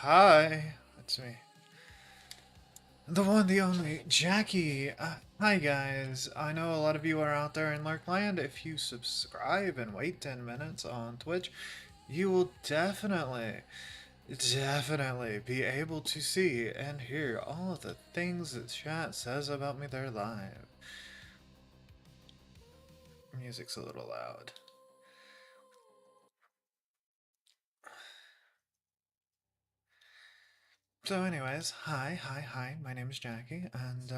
Hi, it's me. The one, the only, Jackie. Hi guys. I know a lot of you are out there in Lurkland. If you subscribe and wait 10 minutes on Twitch, you will definitely be able to see and hear all of the things that chat says about me there live. Music's a little loud. So anyways, hi, my name is Jackie, and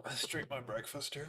let's drink my breakfast here.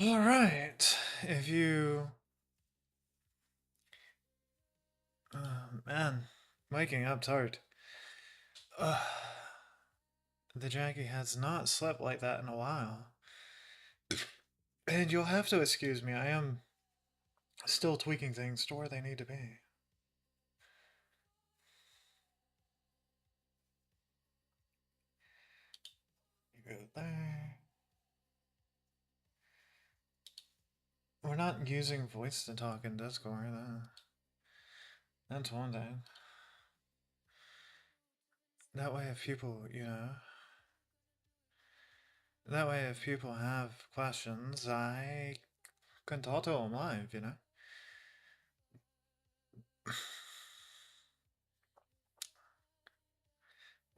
Alright, if you... man, waking up's hard. The Jackie has not slept like that in a while. And you'll have to excuse me, I am still tweaking things to where they need to be. You go there. We're not using voice to talk in Discord, that's one thing. That way if people, that way if people have questions, I can talk to them live.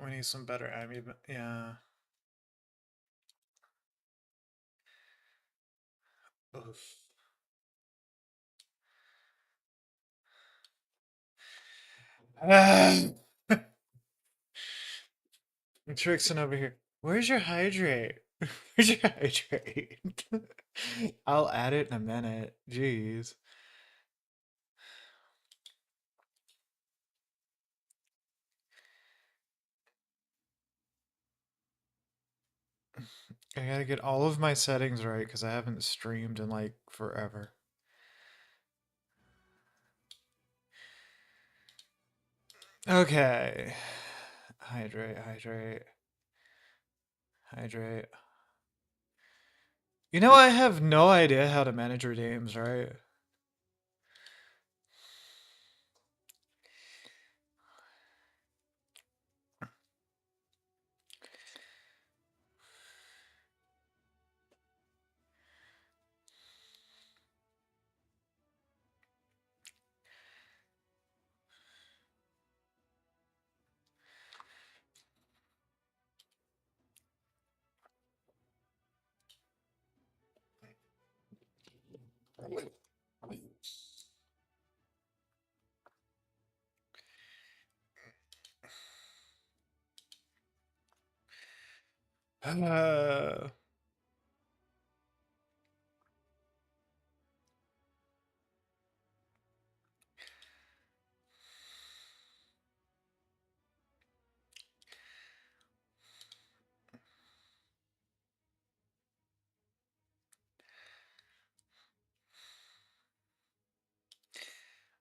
We need some better yeah. Oof. Trixon over here. Where's your hydrate? Where's your hydrate? I'll add it in a minute. Jeez. I gotta get all of my settings right because I haven't streamed in like forever. Okay. Hydrate. You know, I have no idea how to manage redeems, right? Uh,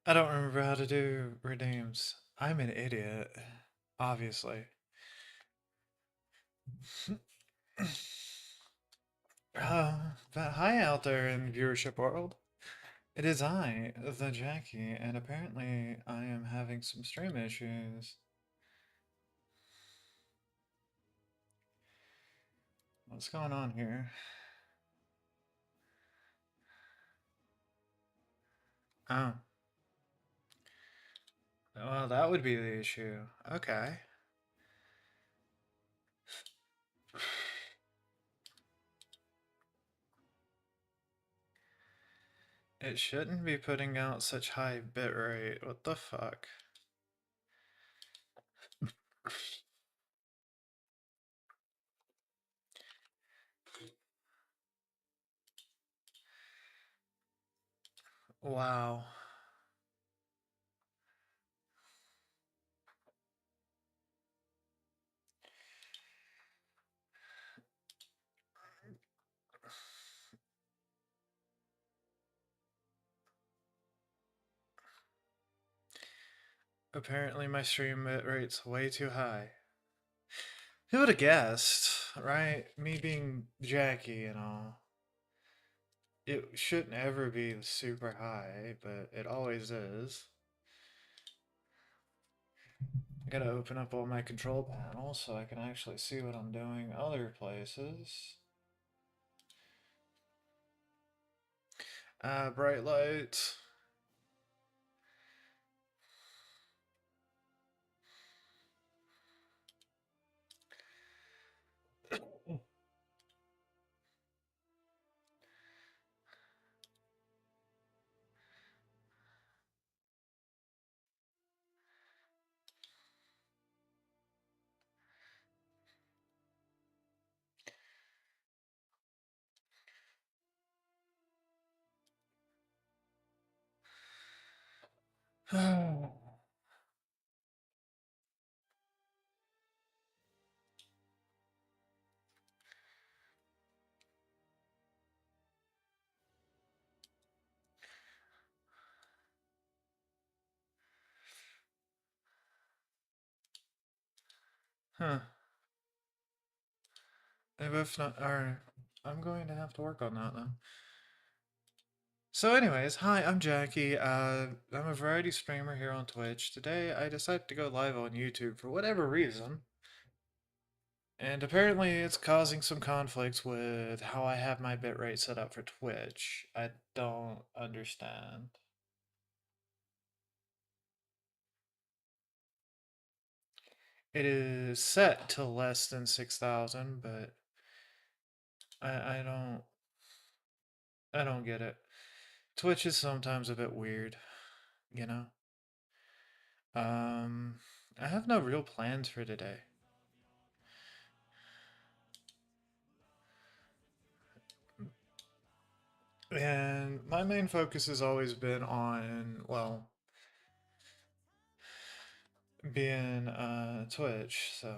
I don't remember how to do redeems. I'm an idiot, obviously. But hi out there in viewership world. It is I, the Jackie, and apparently I am having some stream issues. What's going on here? Oh. Well, that would be the issue. Okay. It shouldn't be putting out such high bitrate. What the fuck? Wow. Apparently my stream bitrate's way too high. Who would have guessed, right? Me being Jackie and all. It shouldn't ever be super high, but it always is. I gotta open up all my control panels so I can actually see what I'm doing other places. Bright lights. Huh. They both not are. I'm going to have to work on that then. So anyways, hi, I'm Jackie. I'm a variety streamer here on Twitch. Today I decided to go live on YouTube for whatever reason. And apparently it's causing some conflicts with how I have my bitrate set up for Twitch. I don't understand. It is set to less than 6,000, but I don't get it. Twitch is sometimes a bit weird, you know? I have no real plans for today. And my main focus has always been on, well, being Twitch, so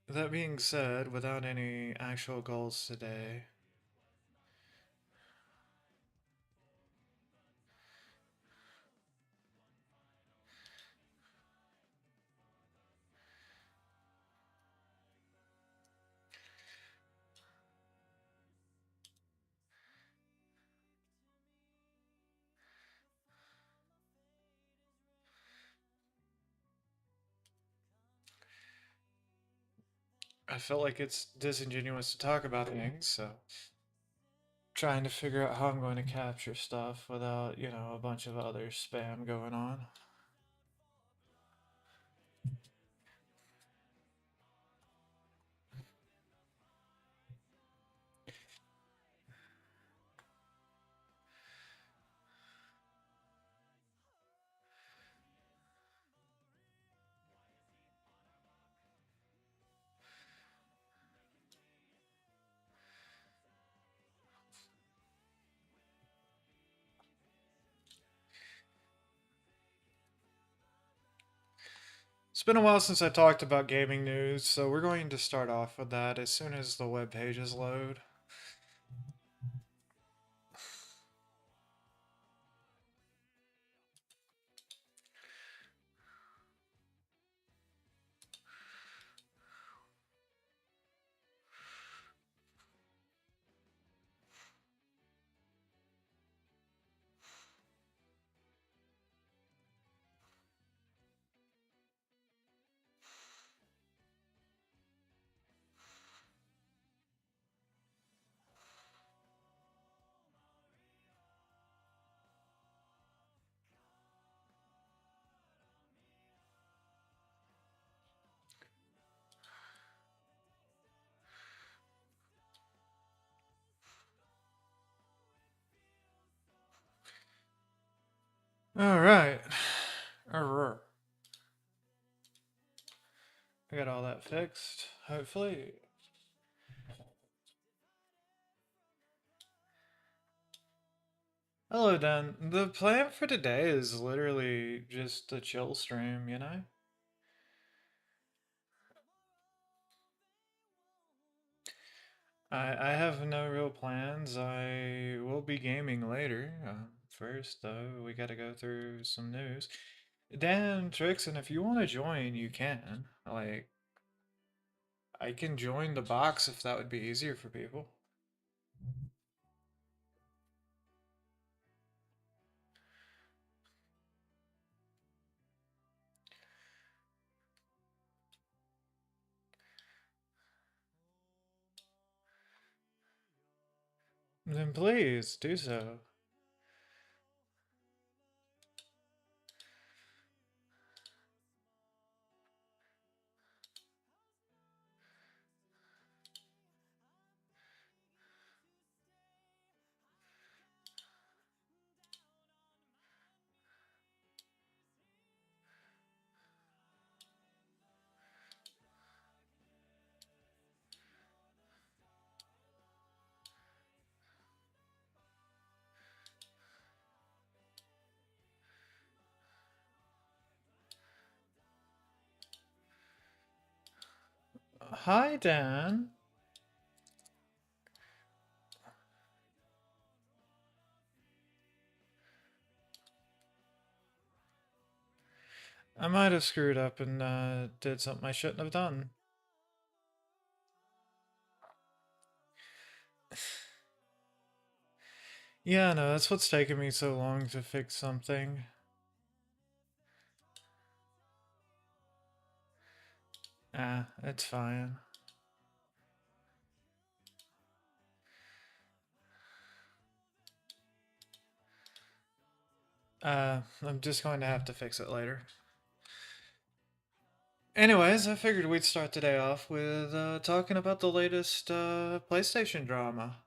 that being said, without any actual goals today, I feel like it's disingenuous to talk about things, so trying to figure out how I'm going to capture stuff without, you know, a bunch of other spam going on. It's been a while since I talked about gaming news, so we're going to start off with that as soon as the web pages load. All right. Arr. I got all that fixed. Hopefully. Hello, Dan. The plan for today is literally just a chill stream, you know? I have no real plans. I will be gaming later. First, though, we gotta go through some news. Dan, Trixon, if you want to join, you can. Like, I can join the box if that would be easier for people. Then please do so. Hi, Dan. I might have screwed up and did something I shouldn't have done. Yeah, no, that's what's taking me so long to fix something. Ah, it's fine. I'm just going to have to fix it later. Anyways, I figured we'd start today off with talking about the latest PlayStation drama.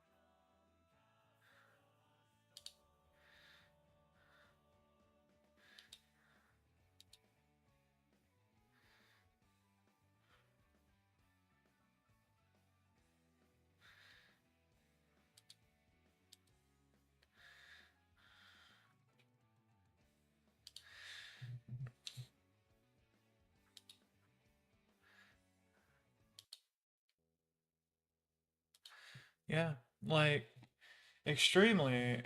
Yeah, like extremely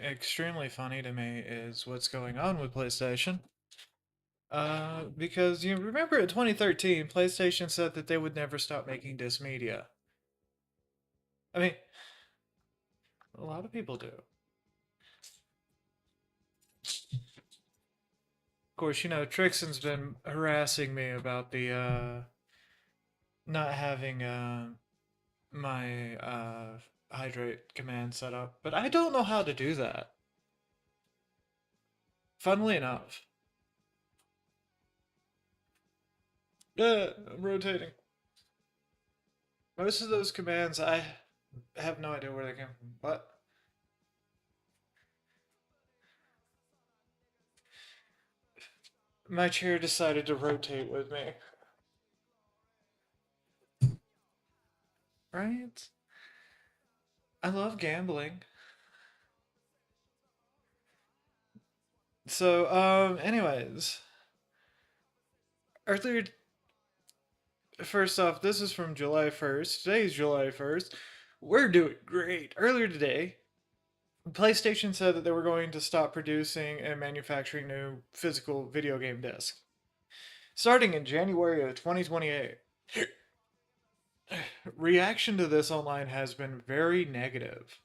funny to me is what's going on with PlayStation. Because you remember in 2013, PlayStation said that they would never stop making disc media. I mean, a lot of people do. Of course, you know, Trixon's been harassing me about the not having my hydrate command set up, but I don't know how to do that. Funnily enough. I'm rotating. Most of those commands, I have no idea where they came from. But my chair decided to rotate with me. Right? I love gambling. So, anyways, earlier, first off, this is from July 1st. Today's July 1st. We're doing great. Earlier today, PlayStation said that they were going to stop producing and manufacturing new physical video game discs starting in January of 2028. Reaction to this online has been very negative.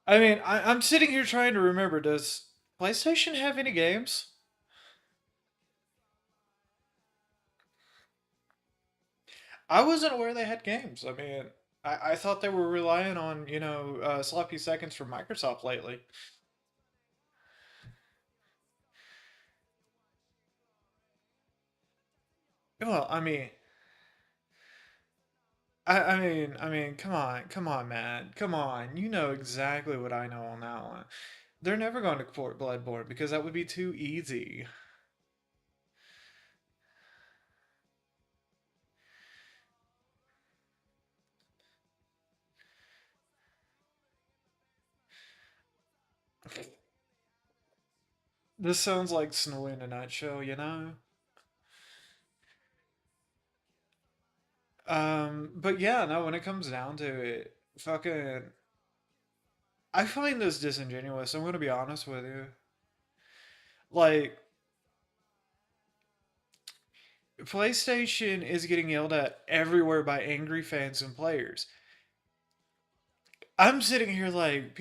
I mean, I'm sitting here trying to remember, does PlayStation have any games? I wasn't aware they had games. I mean, I thought they were relying on, you know, sloppy seconds from Microsoft lately. Well, I mean, come on, man, come on. You know exactly what I know on that one. They're never going to port Bloodborne because that would be too easy. This sounds like Snow in a nutshell, you know? But yeah, no, when it comes down to it, fucking I find this disingenuous. I'm gonna be honest with you. Like, PlayStation is getting yelled at everywhere by angry fans and players. I'm sitting here like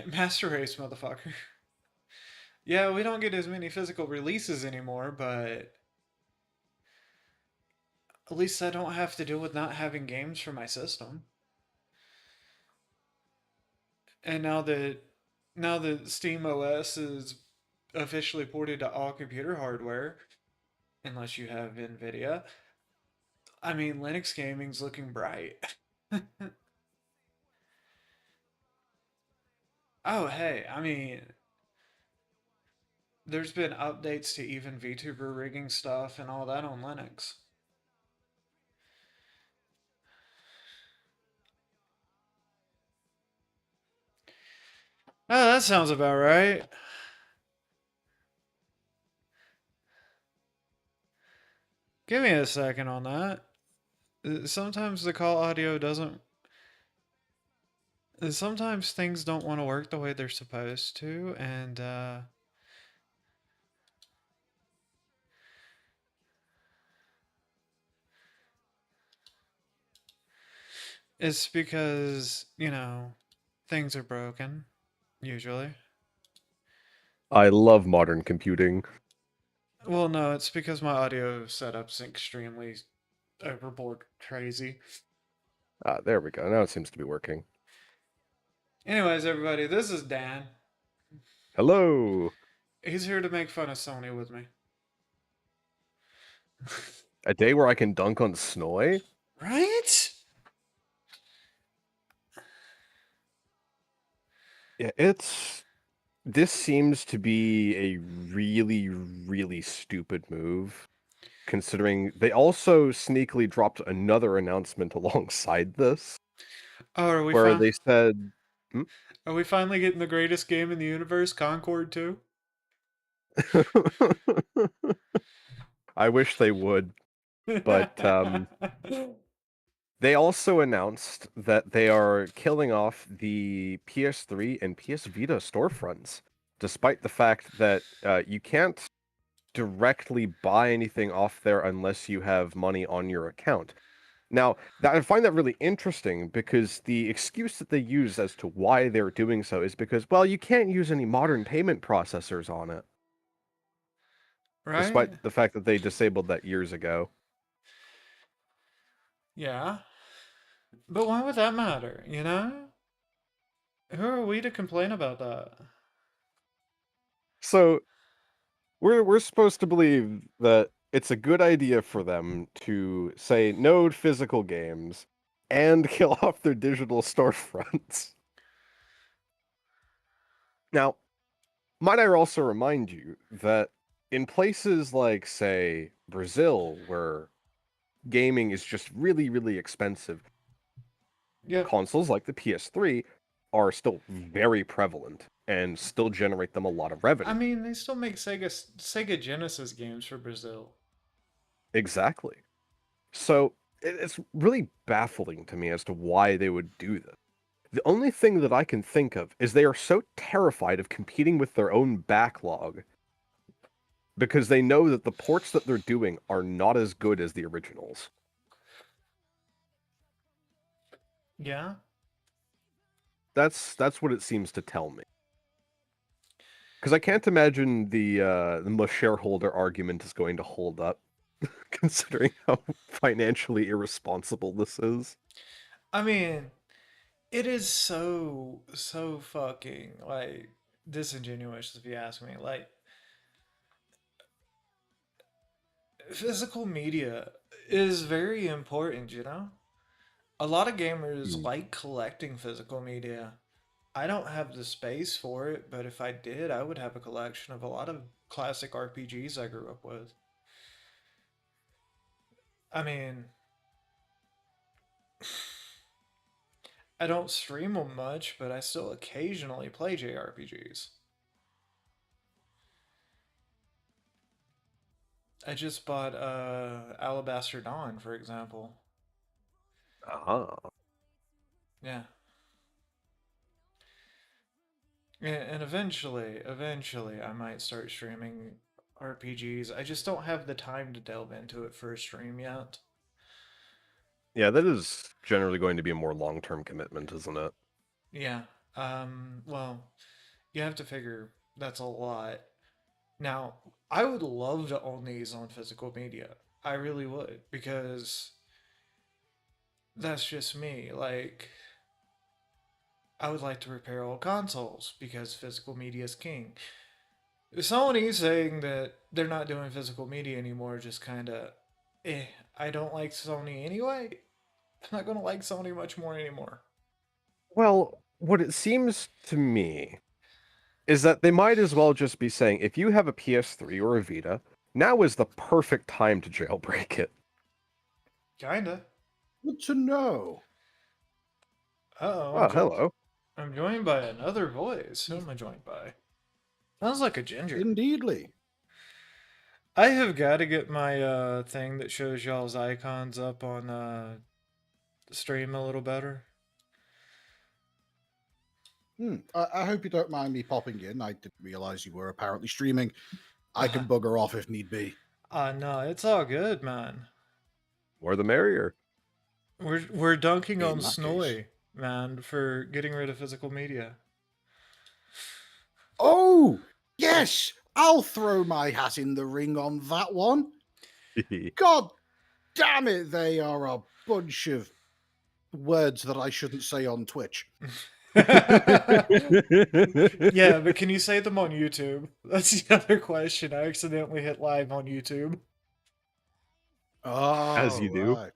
Master Race, motherfucker. Yeah, we don't get as many physical releases anymore, but at least I don't have to deal with not having games for my system. And now that Steam OS is officially ported to all computer hardware, unless you have Nvidia, I mean Linux gaming's looking bright. Oh hey, I mean there's been updates to even VTuber rigging stuff and all that on Linux. Oh, that sounds about right. Give me a second on that. Sometimes the call audio doesn't. Sometimes things don't want to work the way they're supposed to, and it's because, things are broken, usually. I love modern computing. Well, no, it's because my audio setup's extremely overboard crazy. Ah, there we go. Now it seems to be working. Anyways, everybody, this is Dan. Hello. He's here to make fun of Sony with me. A day where I can dunk on Snowy? Right? Yeah, this seems to be a really, really stupid move, considering they also sneakily dropped another announcement alongside this, Oh, where they said, hmm? are we finally getting the greatest game in the universe, Concord 2? I wish they would, but they also announced that they are killing off the PS3 and PS Vita storefronts, despite the fact that you can't directly buy anything off there unless you have money on your account. Now, I find that really interesting because the excuse that they use as to why they're doing so is because, well, you can't use any modern payment processors on it, Right? despite the fact that they disabled that years ago. Yeah. But why would that matter, you know? Who are we to complain about that? So we're supposed to believe that it's a good idea for them to say no physical games and kill off their digital storefronts. Now, might I also remind you that in places like, say, Brazil, where gaming is just really, really expensive, Yeah. consoles like the PS3 are still very prevalent and still generate them a lot of I revenue. mean, they still make Sega Genesis games for Brazil. Exactly. So it's really baffling to me as to why they would do this. The only thing that I can think of is they are so terrified of competing with their own backlog because they know that the ports that they're doing are not as good as the originals. Yeah. That's what it seems to tell me. Because I can't imagine the shareholder argument is going to hold up, considering how financially irresponsible this is. I mean, it is so fucking like disingenuous if you ask me. Like physical media is very important, you know? A lot of gamers Hmm. like collecting physical media. I don't have the space for it, but if I did, I would have a collection of a lot of classic RPGs I grew up with. I mean, I don't stream them much, but I still occasionally play JRPGs. I just bought Alabaster Dawn, for example. Ah. Yeah. And eventually, I might start streaming RPGs. I just don't have the time to delve into it for a stream yet. Yeah, that is generally going to be a more long-term commitment, isn't it? Yeah. Well, you have to figure that's a lot. Now, I would love to own these on physical media. I really would, because that's just me. Like, I would like to repair old consoles because physical media is king. Sony saying that they're not doing physical media anymore just kind of, eh. I don't like Sony anyway. I'm not going to like Sony much more anymore. Well, what it seems to me is that they might as well just be saying, if you have a PS3 or a Vita, now is the perfect time to jailbreak it. Kinda. Good to know. Uh-oh, Oh, hello. I'm joined by another voice. Who am I joined by? Sounds like a ginger. Indeedly. I have got to get my thing that shows y'all's icons up on stream a little better. I hope you don't mind me popping in. I didn't realize you were apparently streaming. I can bugger off if need be. No, it's all good, man. More the merrier. We're dunking In on that case. Snowy, man, for getting rid of physical media. Oh, yes! I'll throw my hat in the ring on that one. God damn it, they are a bunch of words that I shouldn't say on Twitch. Yeah, but can you say them on YouTube? That's the other question. I accidentally hit live on YouTube. Oh, As you do. right.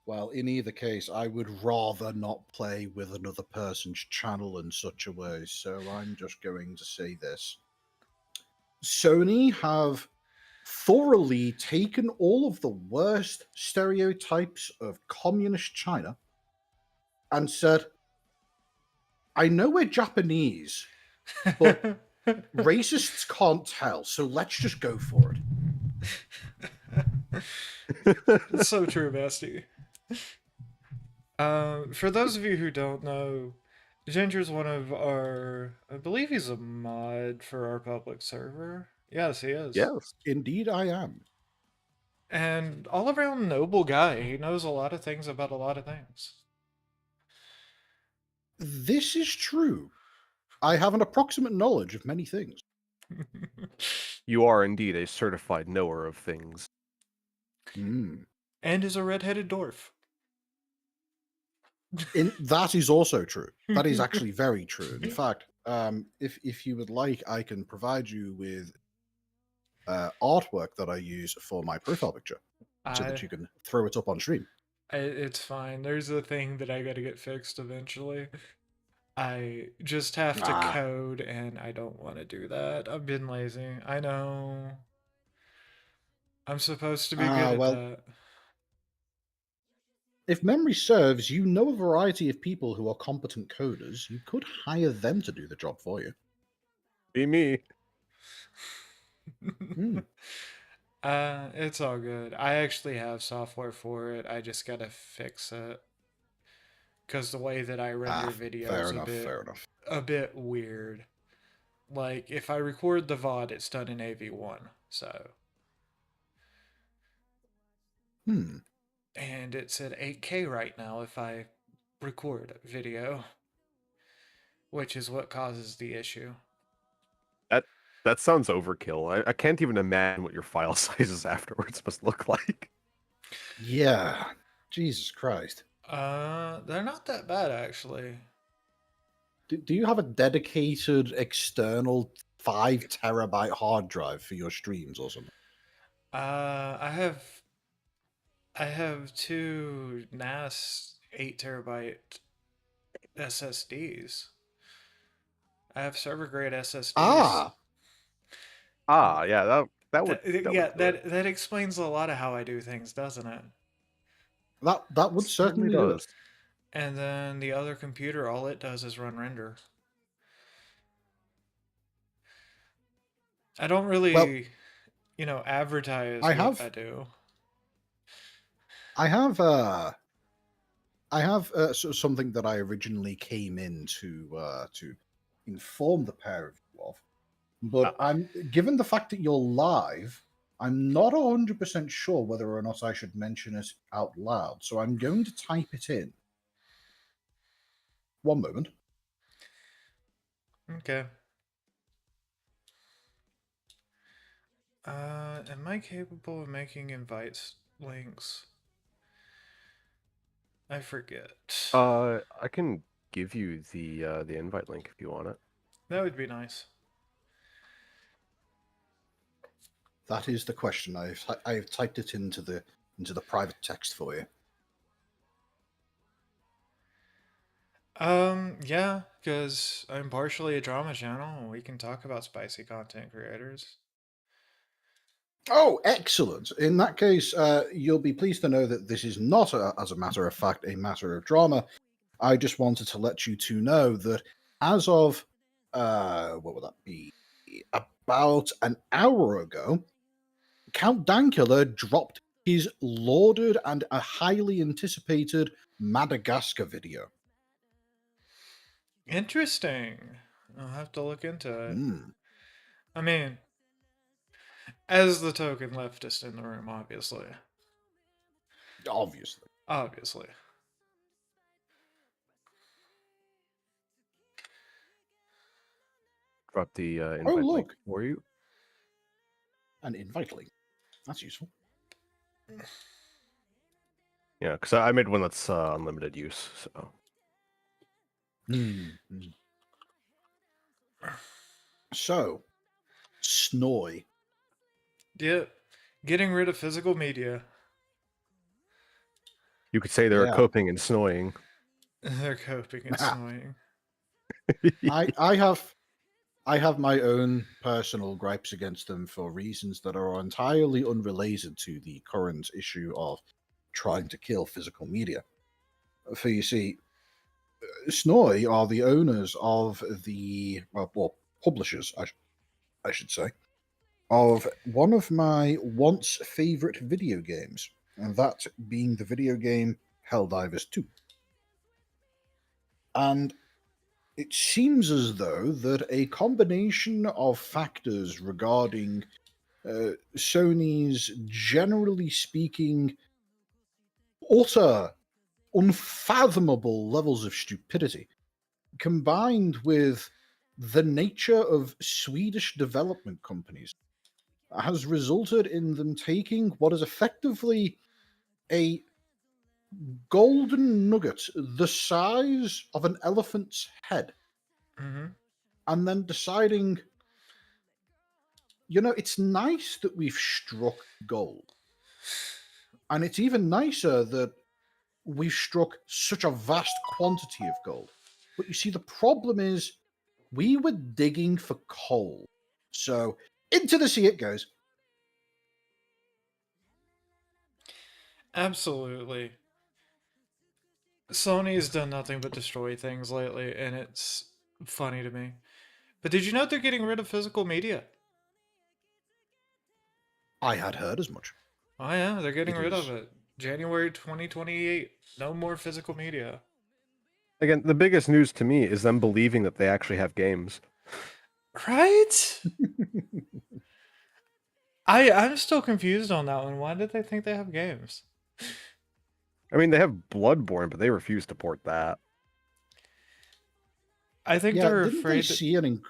Well, in either case, I would rather not play with another person's channel in such a way, so I'm just going to say this. Sony have thoroughly taken all of the worst stereotypes of communist China and said, I know we're Japanese, but racists can't tell, so let's just go for it. It's so true, Basti. For those of you who don't know, Ginger's one of our. I believe he's a mod for our public server. Yes, he is. Yes. Indeed, I am. And all around noble guy. He knows a lot of things about a lot of things. This is true. I have an approximate knowledge of many things. You are indeed a certified knower of things. And is a red-headed dwarf. That is also true. That is actually very true. In fact, if you would like, I can provide you with artwork that I use for my profile picture, so that you can throw it up on stream. It's fine. There's a thing that I gotta get fixed eventually. I just have to code, and I don't want to do that. I've been lazy. I know. I'm supposed to be good at that. If memory serves, you know a variety of people who are competent coders. You could hire them to do the job for you. Be me. It's all good. I actually have software for it. I just gotta fix it. Because the way that I render videos is a bit weird. Like, if I record the VOD, it's done in AV1, so. And it's at 8K right now if I record a video, which is what causes the issue. That sounds overkill. I can't even imagine what your file sizes afterwards must look like. Yeah. Jesus Christ. They're not that bad, actually. Do you have a dedicated external 5 terabyte hard drive for your streams or something? I I have two NAS 8 terabyte SSDs. I have server grade SSDs. Ah, Yeah, that would Yeah, do it. that explains a lot of how I do things, doesn't it? that would Certainly certainly do it. does. And then the other computer, all it does is run render. I don't Well, really, advertise I what I have, do. I have, something that I originally came in to inform the pair of you of, Uh, but I'm given the fact that you're live, I'm not 100% sure whether or not I should mention it out loud. So I'm going to type it in. One moment. Okay. Am I capable of making invites links? I forget. I can give you the invite link if you want it. That would be nice. That is the question. I've typed it into the private text for you. Yeah, because I'm partially a drama channel, and we can talk about spicy content creators. Oh, excellent. In that case, you'll be pleased to know that this is not, as a matter of fact, a matter of drama. I just wanted to let you two know that as of, what would that be? About an hour ago, Count Dankula dropped his lauded and a highly anticipated Madagascar video. Interesting. I'll have to look into it. Hmm, I mean, as the token leftist in the room, obviously. obviously. Obviously. Drop the Oh, invite link look, for you. an invite link. That's useful. Yeah, because I made one that's unlimited use. So Hmm. So, Snoy. Yep. Getting rid of physical media. you could say they're Yeah. coping and snoying. They're coping and snoying. I have my own personal gripes against them for reasons that are entirely unrelated to the current issue of trying to kill physical media. For you see, Snoy are the owners of the publishers, I should say, of one of my once favorite video games, and that being the video game Helldivers 2. And it seems as though that a combination of factors regarding Sony's, generally speaking, utter, unfathomable levels of stupidity, combined with the nature of Swedish development companies, has resulted in them taking what is effectively a golden nugget the size of an elephant's head Mm-hmm. and then deciding, it's nice that we've struck gold. And it's even nicer that we've struck such a vast quantity of gold. But you see, the problem is we were digging for coal. So into the sea it goes. Absolutely. Sony's done nothing but destroy things lately, and it's funny to me. But did you know they're getting rid of physical media? I had heard as much. Oh yeah, they're getting It rid of is. it. January 2028. No more physical media. Again, the biggest news to me is them believing that they actually have games. Right? I'm still confused on that one. Why did they think they have games? I mean, they have Bloodborne, but they refuse to port that. I think Yeah, they're didn't they afraid that see an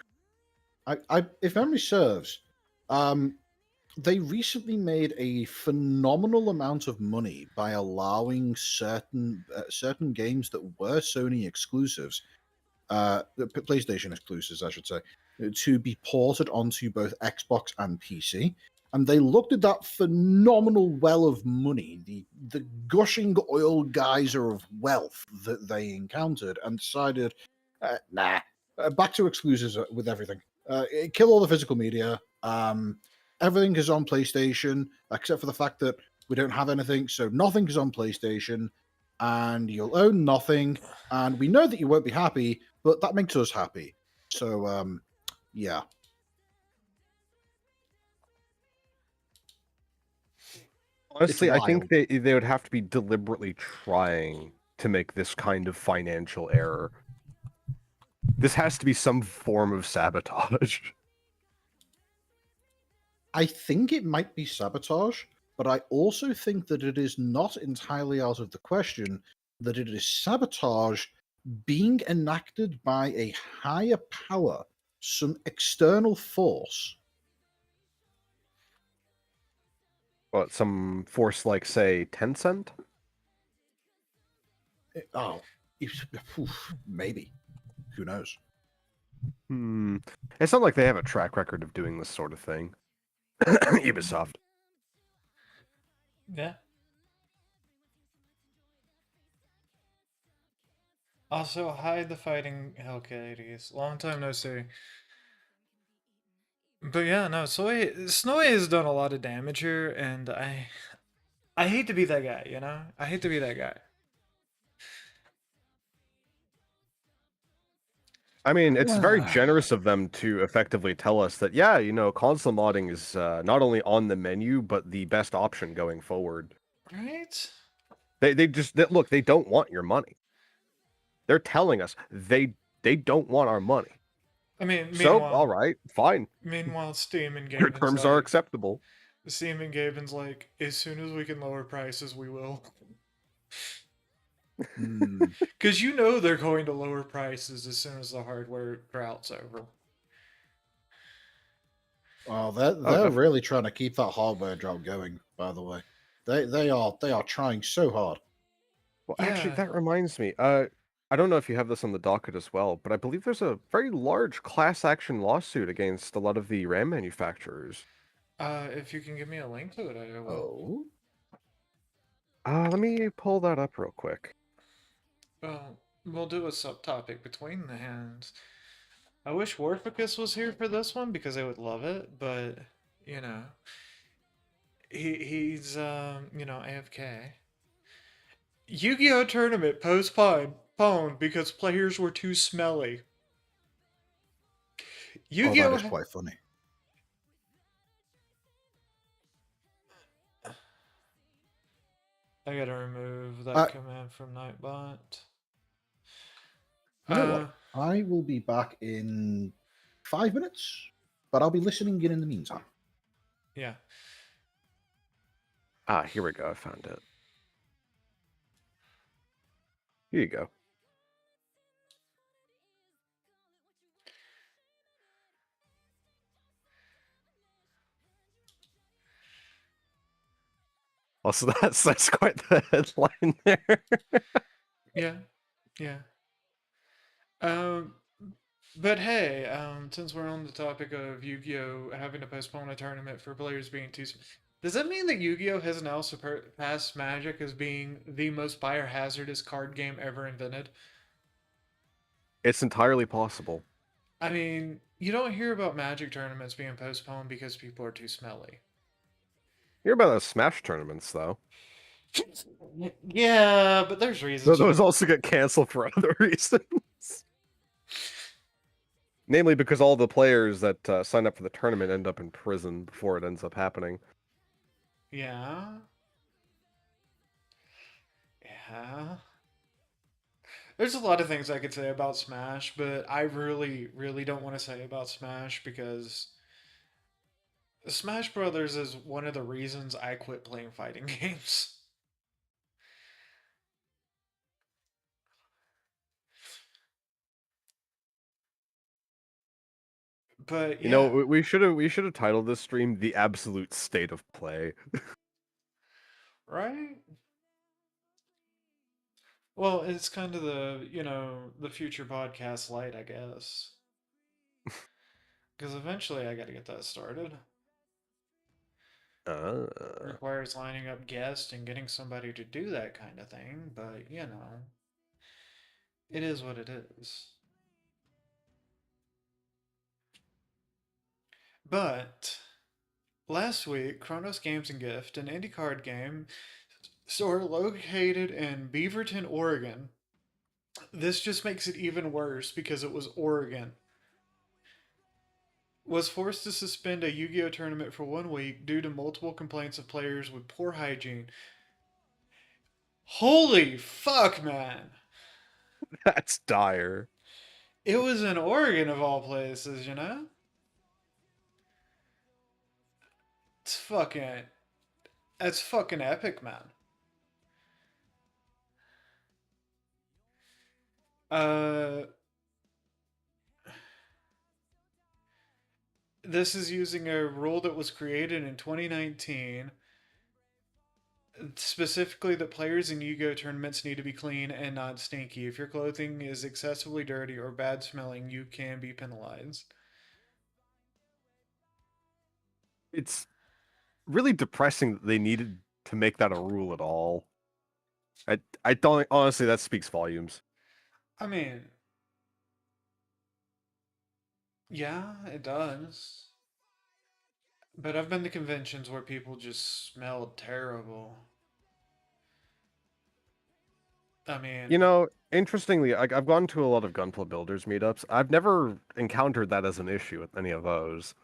if memory serves, they recently made a phenomenal amount of money by allowing certain games that were Sony exclusives, the PlayStation exclusives, I should say, to be ported onto both Xbox and PC. and they looked at that phenomenal well of money, the gushing oil geyser of wealth that they encountered, and decided, back to exclusives with everything. Kill all the physical media. Everything is on PlayStation, except for the fact that we don't have anything, so nothing is on PlayStation, and you'll own nothing, and we know that you won't be happy, but that makes us happy. So, yeah. Honestly, I think wild. they would have to be deliberately trying to make this kind of financial error. This has to be some form of sabotage. I think it might be sabotage, but I also think that it is not entirely out of the question that it is sabotage being enacted by a higher power, some external force. What, some force like, say, Tencent? Oh, maybe. Who knows? It's not like they have a track record of doing this sort of thing. Ubisoft. Yeah. Also, hide the fighting Hellcades. Long time no see. But yeah, no, Snowy has done a lot of damage here, and I hate to be that guy, you know? I hate to be that guy. I mean, it's very generous of them to effectively tell us that, yeah, console modding is not only on the menu, but the best option going forward. Right? Look, they don't want your money. They're telling us they don't want our money. I mean, So, all right, fine. Meanwhile, Steam and Your Gaben's terms are like, acceptable. Steam and Gaben's like, as soon as we can lower prices, we will. Because you know they're going to lower prices as soon as the hardware drought's over. Well, they're really trying to keep that hardware drought going. By the way, they are trying so hard. Well, actually, that reminds me. I don't know if you have this on the docket as well, but I believe there's a very large class action lawsuit against a lot of the RAM manufacturers. If you can give me a link to it, I will. Let me pull that up real quick. Well, we'll do a subtopic between the hands. I wish Warficus was here for this one because I would love it, but he's AFK. Yu-Gi-Oh tournament postponed because players were too smelly. Yu-Gi-Oh! That is quite funny. I gotta remove that command from Nightbot. You know what? I will be back in 5 minutes, but I'll be listening in the meantime. Yeah. Here we go. I found it. Here you go. Also, that's quite the headline there. Yeah. But hey, since we're on the topic of Yu-Gi-Oh having to postpone a tournament for players being too, does that mean that Yu-Gi-Oh has now surpassed Magic as being the most biohazardous card game ever invented? It's entirely possible. I mean, you don't hear about Magic tournaments being postponed because people are too smelly. You hear about the Smash tournaments, though. Yeah, but there's reasons. Those also get canceled for other reasons. Namely because all the players that sign up for the tournament end up in prison before it ends up happening. Yeah. There's a lot of things I could say about Smash, but I really, really don't want to say about Smash because Smash Brothers is one of the reasons I quit playing fighting games. But yeah, we should have titled this stream "The Absolute State of Play." right? Well, it's kind of the the future podcast light, I guess. Because eventually I got to get that started. Requires lining up guests and getting somebody to do that kind of thing, but you know, it is what it is. But last week, Kronos Games and Gift, an indie card game store located in Beaverton, Oregon. This just makes it even worse because it was Oregon. Was forced to suspend a Yu-Gi-Oh tournament for 1 week due to multiple complaints of players with poor hygiene. Holy fuck, man! That's dire. It was in Oregon of all places, you know? It's fucking that's fucking epic, man. Uh this is using a rule that was created in 2019. Specifically, that players in Yu-Gi-Oh tournaments need to be clean and not stinky. If your clothing is excessively dirty or bad smelling, you can be penalized. It's really depressing that they needed to make that a rule at all. I don't honestly, that speaks volumes. I mean, yeah, it does. But I've been to conventions where people just smell terrible. I mean, You know, interestingly, I've gone to a lot of Gunpla Builders meetups. I've never encountered that as an issue with any of those.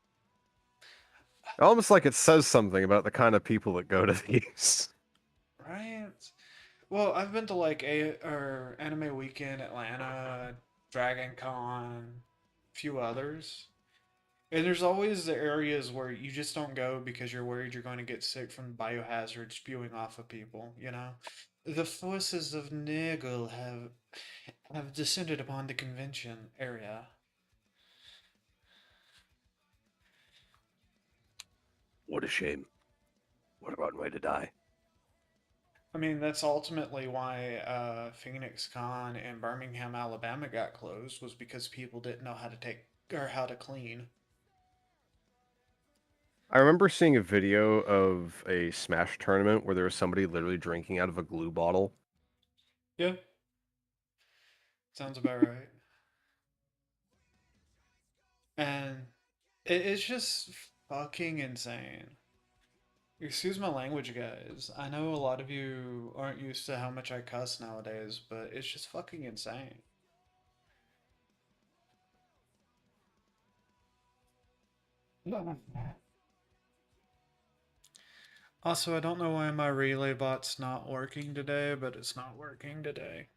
Almost like it says something about the kind of people that go to these. right? Well, I've been to like Anime Weekend, Atlanta, Dragon Con, a few others. And there's always the areas where you just don't go because you're worried you're going to get sick from biohazard spewing off of people, you know? The forces of Nigel have descended upon the convention area. What a shame. What a rotten way to die. I mean, that's ultimately why Phoenix Con and Birmingham, Alabama got closed, was because people didn't know how to take or how to clean. I remember seeing a video of a Smash tournament where there was somebody literally drinking out of a glue bottle. Yeah, sounds about right. And it's just fucking insane. Excuse my language, guys. I know a lot of you aren't used to how much I cuss nowadays, but it's just fucking insane. Also, I don't know why my relay bot's not working today, but it's not working today.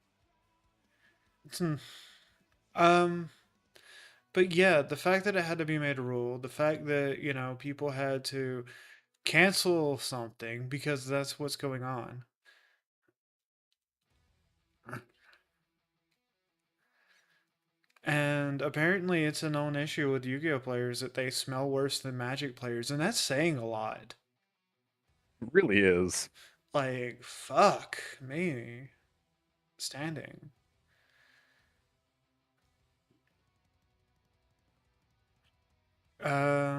Um, but yeah, the fact that it had to be made a rule, the fact that, you know, people had to cancel something because that's what's going on. And apparently, it's a known issue with Yu Gi Oh players that they smell worse than Magic players, and that's saying a lot. It really is. Like, fuck me. Standing.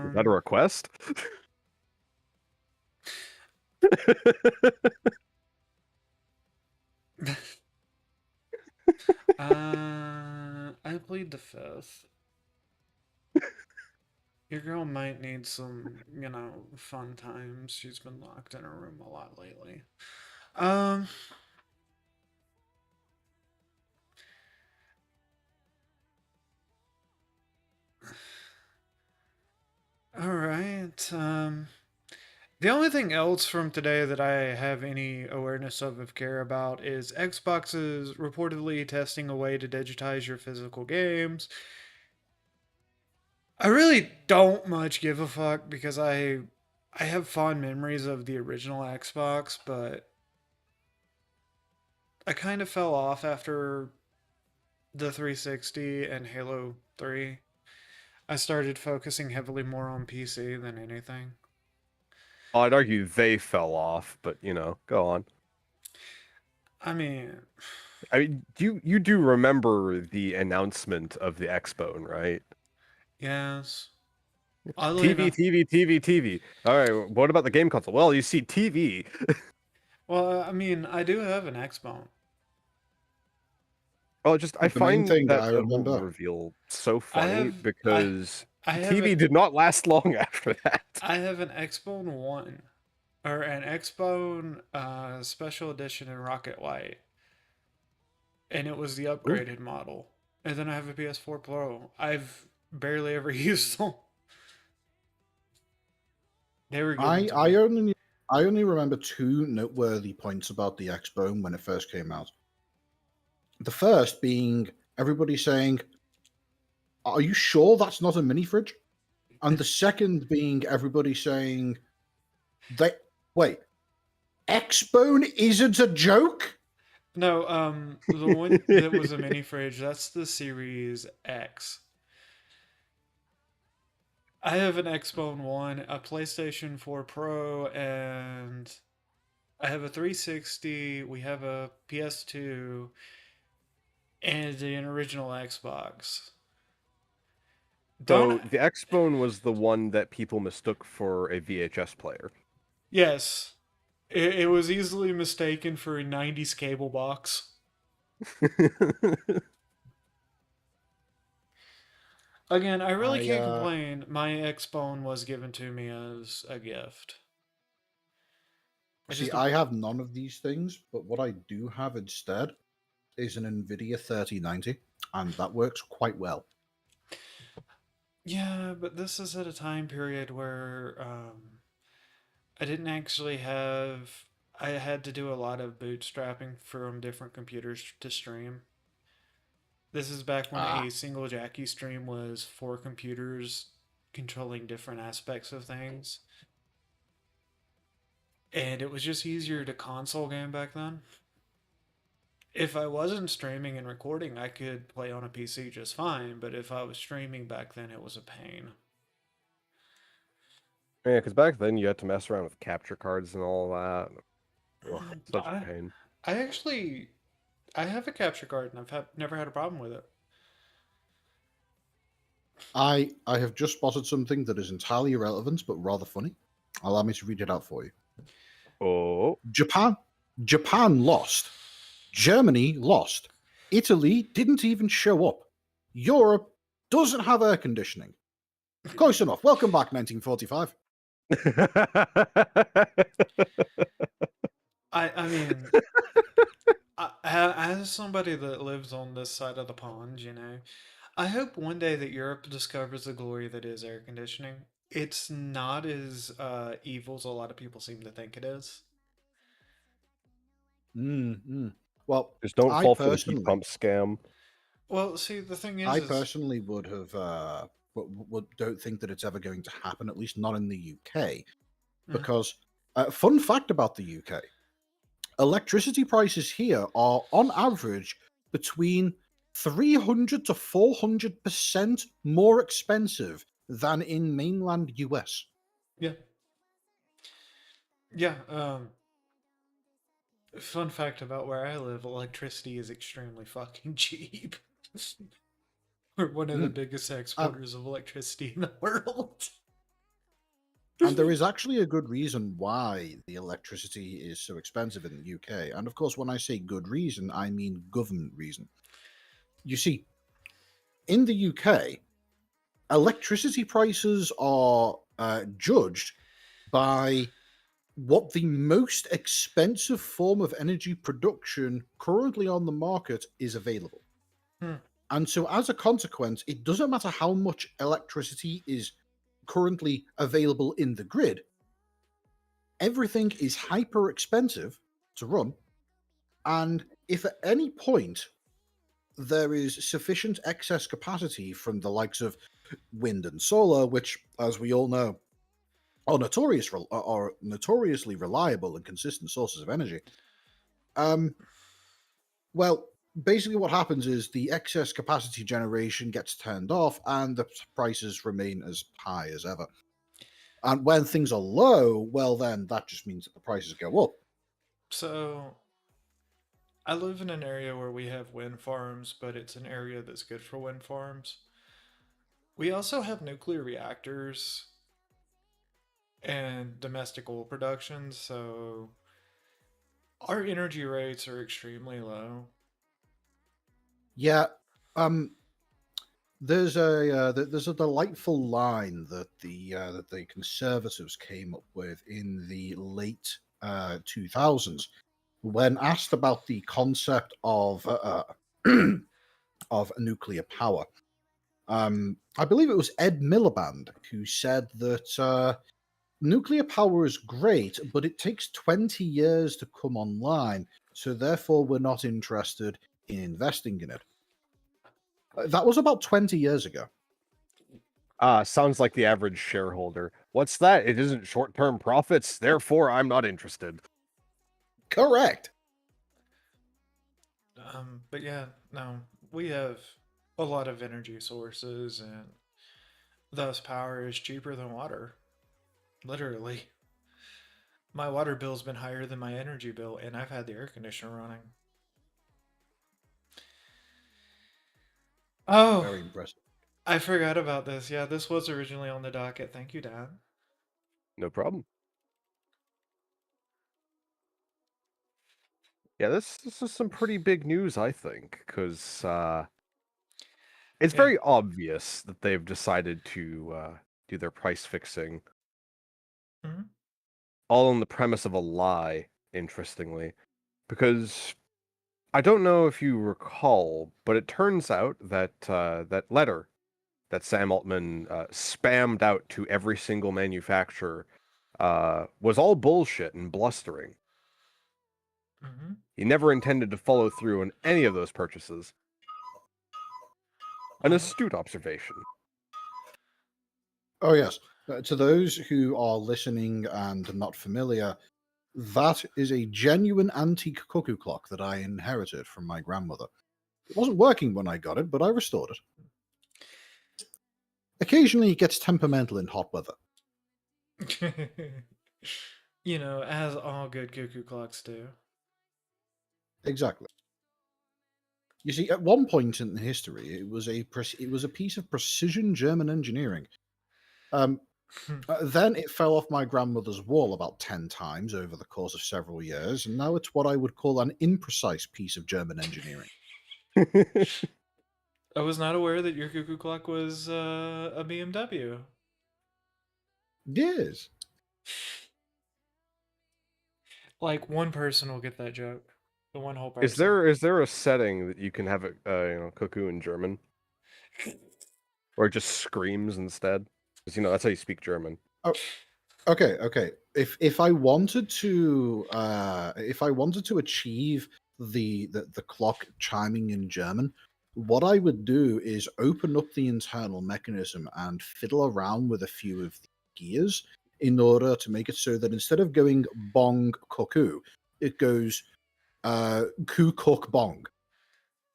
Is that a Um, request? I plead the fifth. Your girl might need some, you know, fun times. She's been locked in her room a lot lately. Um, all right. The only thing else from today that I have any awareness of care about is Xbox is reportedly testing a way to digitize your physical games. I really don't much give a fuck because I have fond memories of the original Xbox, but I kind of fell off after the 360 and Halo 3. I started focusing heavily more on PC than anything. I'd argue they fell off, but you know, go on. I mean, I mean, you do remember the announcement of the Xbone, right? yes. Oddly TV, enough, TV, TV, TV. All right, what about the game console? Well, you see, TV. well, I mean, I do have an Xbone. Well, just I The main find thing that I the whole remember, reveal so I funny have, I, because I have TV a, did not last long after that. I have an Xbone One, or an Xbone Special Edition in Rocket White, and it was the Ooh, upgraded model. And then I have a PS4 Pro. I've barely ever used them. They were given I to I me. only I only remember two noteworthy points about the Xbone when it first came out. The first being everybody saying, "Are you sure that's not a mini fridge?" And the second being everybody saying, "They wait, Xbone isn't a joke." No, the one that was a mini fridge, that's the Series X. I have an Xbone One, a PlayStation 4 Pro, and I have a 360. We have a PS2 and an original Xbox. So Don't. the Xbone was the one that people mistook for a VHS player. Yes, it was easily mistaken for a 90s cable box. Again, I really I can't complain. My Xbone was given to me as a gift. I see. just I have none of these things, but what I do have instead is an Nvidia 3090, and that works quite well. yeah, but this is at a time period where I didn't actually have. I had to do a lot of bootstrapping from different computers to stream. This is back when Ah, a single Jackie stream was four computers controlling different aspects of things. And it was just easier to console game back then. If I wasn't streaming and recording, I could play on a PC just fine, but if I was streaming back then, it was a pain. Yeah, because back then you had to mess around with capture cards and all that. Ugh, such a I, pain. I actually, I have a capture card and never had a problem with it. I have just spotted something that is entirely irrelevant but rather funny. Allow me to read it out for you. Oh, Japan Japan lost. Germany lost. Italy didn't even show up. Europe doesn't have air conditioning. Close enough. Welcome back, 1945. I mean, as somebody that lives on this side of the pond, I hope one day that Europe discovers the glory that is air conditioning. It's not as evil as a lot of people seem to think it is. Mm-hmm. Well, just don't I fall for the heat personally, pump scam. Well, see, the thing I is, personally would have, don't think that it's ever going to happen. At least not in the UK, mm, because fun fact about the UK: electricity prices here are on average between 300 to 400% more expensive than in mainland US. yeah, yeah. Fun fact about where I live: electricity is extremely fucking cheap. We're one of the Mm. biggest And, exporters of electricity in the world. and there is actually a good reason why the electricity is so expensive in the UK. And of course, when I say good reason, I mean government reason. You see, in the UK, electricity prices are judged by what the most expensive form of energy production currently on the market is available. Hmm. And so, as a consequence, it doesn't matter how much electricity is currently available in the grid, everything is hyper expensive to run. And if at any point there is sufficient excess capacity from the likes of wind and solar, which, as we all know, are notoriously reliable and consistent sources of energy. Um, well, basically, what happens is the excess capacity generation gets turned off, and the prices remain as high as ever. And when things are low, well, then that just means that the prices go up. So, I live in an area where we have wind farms, but it's an area that's good for wind farms. We also have nuclear reactors and domestic oil production, so our energy rates are extremely low. Yeah. Um. There's a delightful line that the conservatives came up with in the late 2000s when asked about the concept of nuclear power. I believe it was Ed Miliband who said that nuclear power is great, but it takes 20 years to come online, so therefore we're not interested in investing in it. That was about 20 years ago. Sounds like the average shareholder. What's that? It isn't short-term profits, therefore I'm not interested. Correct. But yeah, no, we have a lot of energy sources, and thus power is cheaper than water. Literally. My water bill's been higher than my energy bill, and I've had the air conditioner running. Oh, Very impressive. I forgot about this. Yeah, this was originally on the docket. Thank you, Dad. No problem. Yeah, this is some pretty big news, I think, because it's Yeah. very obvious that they've decided to do their price fixing, Mhm. all on the premise of a lie, interestingly. Because I don't know if you recall, but it turns out that that letter that Sam Altman spammed out to every single manufacturer was all bullshit and blustering. Mhm. He never intended to follow through on any of those purchases. An Uh-huh. astute observation. Oh, yes. To those who are listening and not familiar, that is a genuine antique cuckoo clock that I inherited from my grandmother. It wasn't working when I got it, but I restored it. Occasionally, it gets temperamental in hot weather. You know, as all good cuckoo clocks do. Exactly. You see, at one point in history, it was a piece of precision German engineering. Um, then it fell off my grandmother's wall about 10 times over the course of several years, and now it's what I would call an imprecise piece of German engineering. I was not aware that your cuckoo clock was a BMW. Yes. Like one person will get that joke. The one whole Is person. there a setting that you can have it cuckoo in German, or it just screams instead? Because that's how you speak German. Oh, okay. If I wanted to achieve the clock chiming in German, what I would do is open up the internal mechanism and fiddle around with a few of the gears in order to make it so that instead of going bong cuckoo, it goes coo cook bong.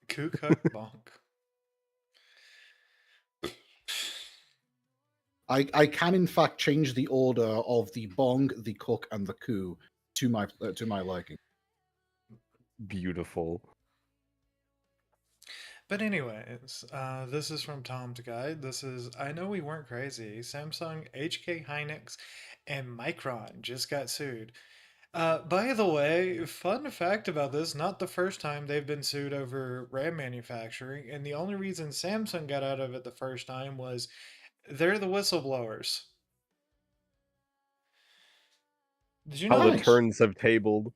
Kook bonk. I can in fact change the order of the bong, the cook, and the coo to my liking. Beautiful. But anyways, this is from Tom's Guide. This is I know we weren't crazy. Samsung, HK Hynix, and Micron just got sued. By the way, fun fact about this, not the first time they've been sued over RAM manufacturing, and the only reason Samsung got out of it the first time was they're the whistleblowers. Did you How know the that? Nice. turns have tabled.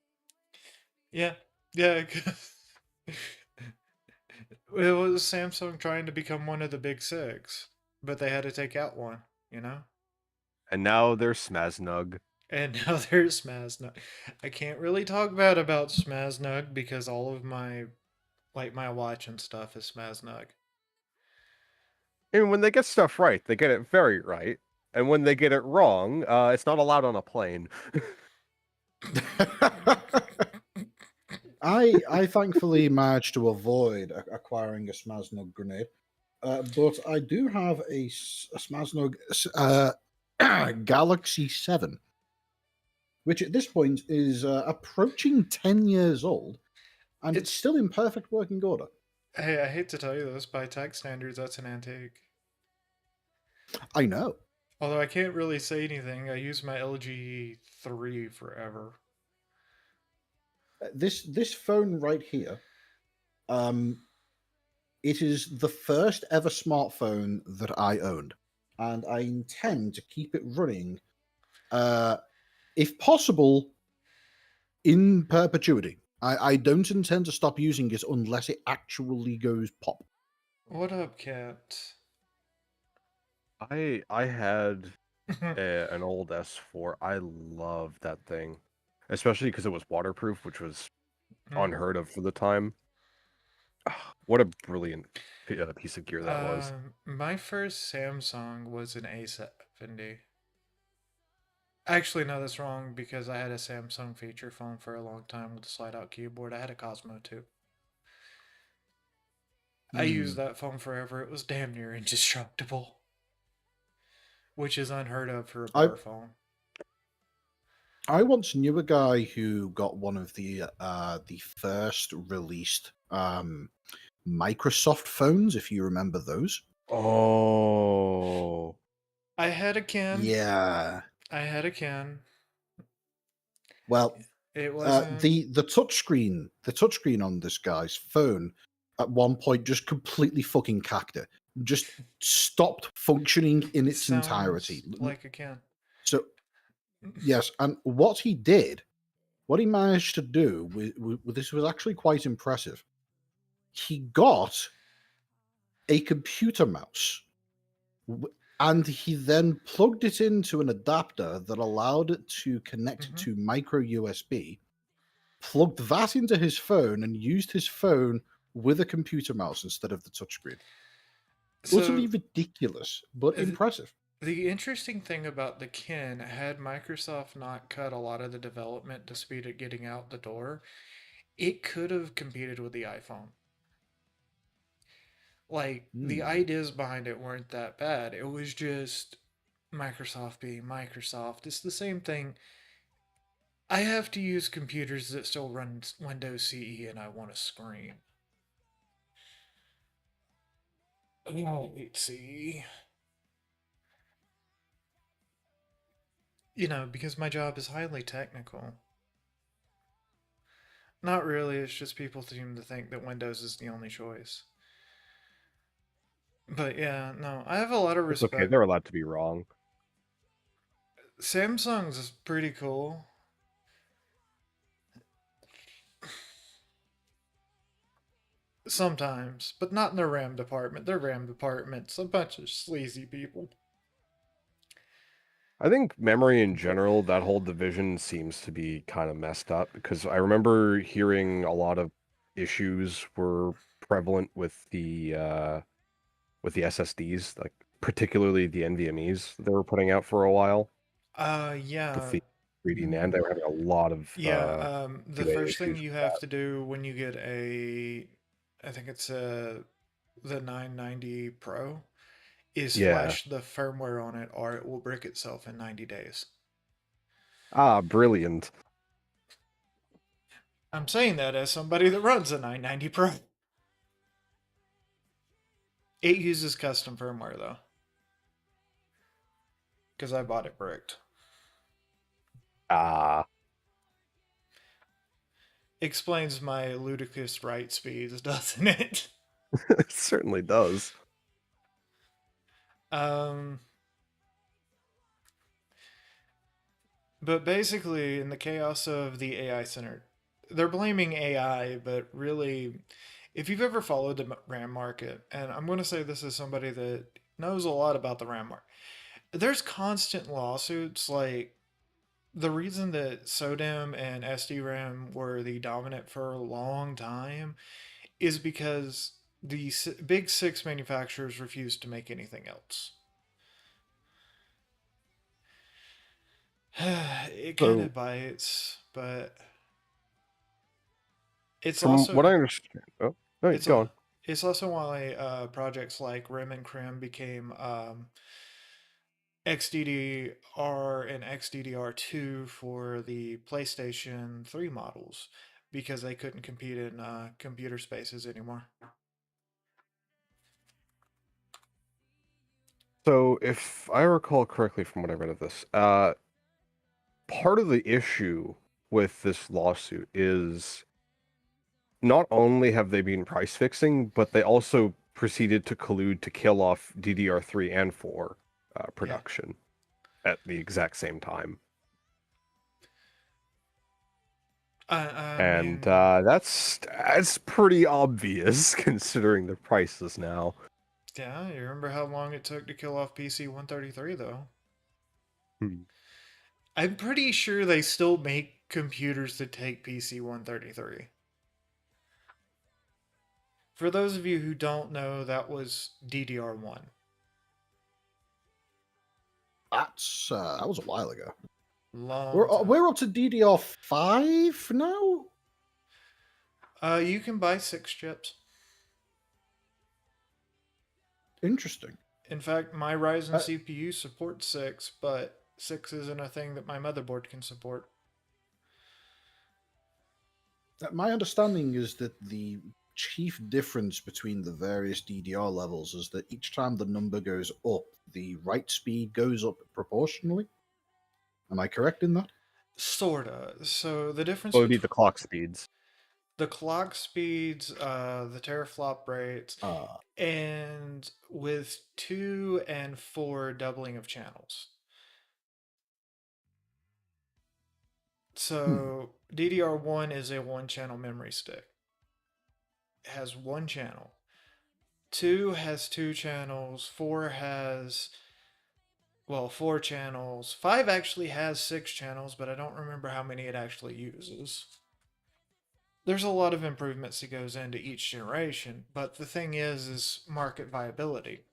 Yeah, yeah. 'Cause it was Samsung trying to become one of the big six, but they had to take out one, you know? And now they're Smaznug. And now there's Smaznug. I can't really talk bad about Smaznug because all of my my watch and stuff is Smaznug. And when they get stuff right, they get it very right. And when they get it wrong, it's not allowed on a plane. I thankfully managed to avoid acquiring a Smaznug grenade, but I do have a Smaznug Galaxy 7, which at this point is approaching 10 years old, and it's still in perfect working order. Hey, I hate to tell you this, by tech standards, that's an antique. I know. Although I can't really say anything. I use my LG 3 forever. This phone right here, um, it is the first ever smartphone that I owned, and I intend to keep it running, if possible, in perpetuity. I don't intend to stop using it unless it actually goes pop. What up, cat? I had an old S4. I loved that thing, especially because it was waterproof, which was unheard of for the time. What a brilliant piece of gear that was. My first Samsung was an A70. Actually, no, that's wrong because I had a Samsung feature phone for a long time with a slide-out keyboard. I had a Cosmo too. I used that phone forever. It was damn near indestructible, which is unheard of for a I bar phone. I once knew a guy who got one of the first released Microsoft phones, if you remember those. Oh, I had a Ken. Yeah. I had a Ken. Well, It wasn't. the touchscreen on this guy's phone at one point just completely fucking cacked it. Just stopped functioning in its Sounds entirety. like a Ken. So yes, and what he managed to do with this was actually quite impressive. He got a computer mouse, and he then plugged it into an adapter that allowed it to connect to micro USB, plugged that into his phone, and used his phone with a computer mouse instead of the touchscreen. Utterly ridiculous, but impressive. The interesting thing about the Ken, had Microsoft not cut a lot of the development to speed it getting out the door, it could have competed with the iPhone. Like, the ideas behind it weren't that bad. It was just Microsoft being Microsoft. It's the same thing. I have to use computers that still run Windows CE and I want to scream. I hate CE. You know, because my job is highly technical. Not really, it's just people seem to think that Windows is the only choice. But yeah, no, I have a lot of it's respect. okay. They're allowed to be wrong. Samsung's pretty cool. Sometimes, but not in their RAM department. Their RAM department's a bunch of sleazy people. I think memory in general, that whole division seems to be kind of messed up because I remember hearing a lot of issues were prevalent with the SSDs, like particularly the NVMe's they were putting out for a while. Yeah. With the 3D NAND, they were having a lot of The QA first thing issues you with have that. to do when you get I think it's the 990 Pro, is Yeah. flash the firmware on it, or it will brick itself in 90 days. Ah, brilliant. I'm saying that as somebody that runs a 990 Pro. It uses custom firmware though, because I bought it bricked. Ah. Explains my ludicrous write speeds, doesn't it? It certainly does. But basically, in the chaos of the AI center, they're blaming AI, but really, if you've ever followed the RAM market, and I'm going to say this as somebody that knows a lot about the RAM market, there's constant lawsuits. Like, the reason that SODIMM and SDRAM were the dominant for a long time is because the big six manufacturers refused to make anything else. It kind of bites, but it's From also what I understand. Oh, no, go on. It's also why projects like Rim and Crim became XDDR and XDDR2 for the PlayStation 3 models because they couldn't compete in computer spaces anymore. So, if I recall correctly from what I read of this, part of the issue with this lawsuit is not only have they been price fixing, but they also proceeded to collude to kill off DDR3 and 4 production at the exact same time. I And mean, that's pretty obvious considering the prices now. yeah, you remember how long it took to kill off PC 133, though? Hmm. I'm pretty sure they still make computers that take PC 133. For those of you who don't know, that was DDR1. That was a while ago. Long time. We're up to DDR5 now. You can buy 6 chips. Interesting. In fact, my Ryzen CPU supports 6, but 6 isn't a thing that my motherboard can support. My understanding is that the chief difference between the various DDR levels is that each time the number goes up, the write speed goes up proportionally. Am I correct in that? Sorta. So the difference What would be between the clock speeds? the clock speeds, the teraflop rates, and with 2 and 4 doubling of channels. So DDR1 is a 1-channel memory stick. It has 1 channel. 2 has 2 channels. 4 has, well, 4 channels. 5 actually has 6 channels, but I don't remember how many it actually uses. There's a lot of improvements that goes into each generation, but the thing is market viability.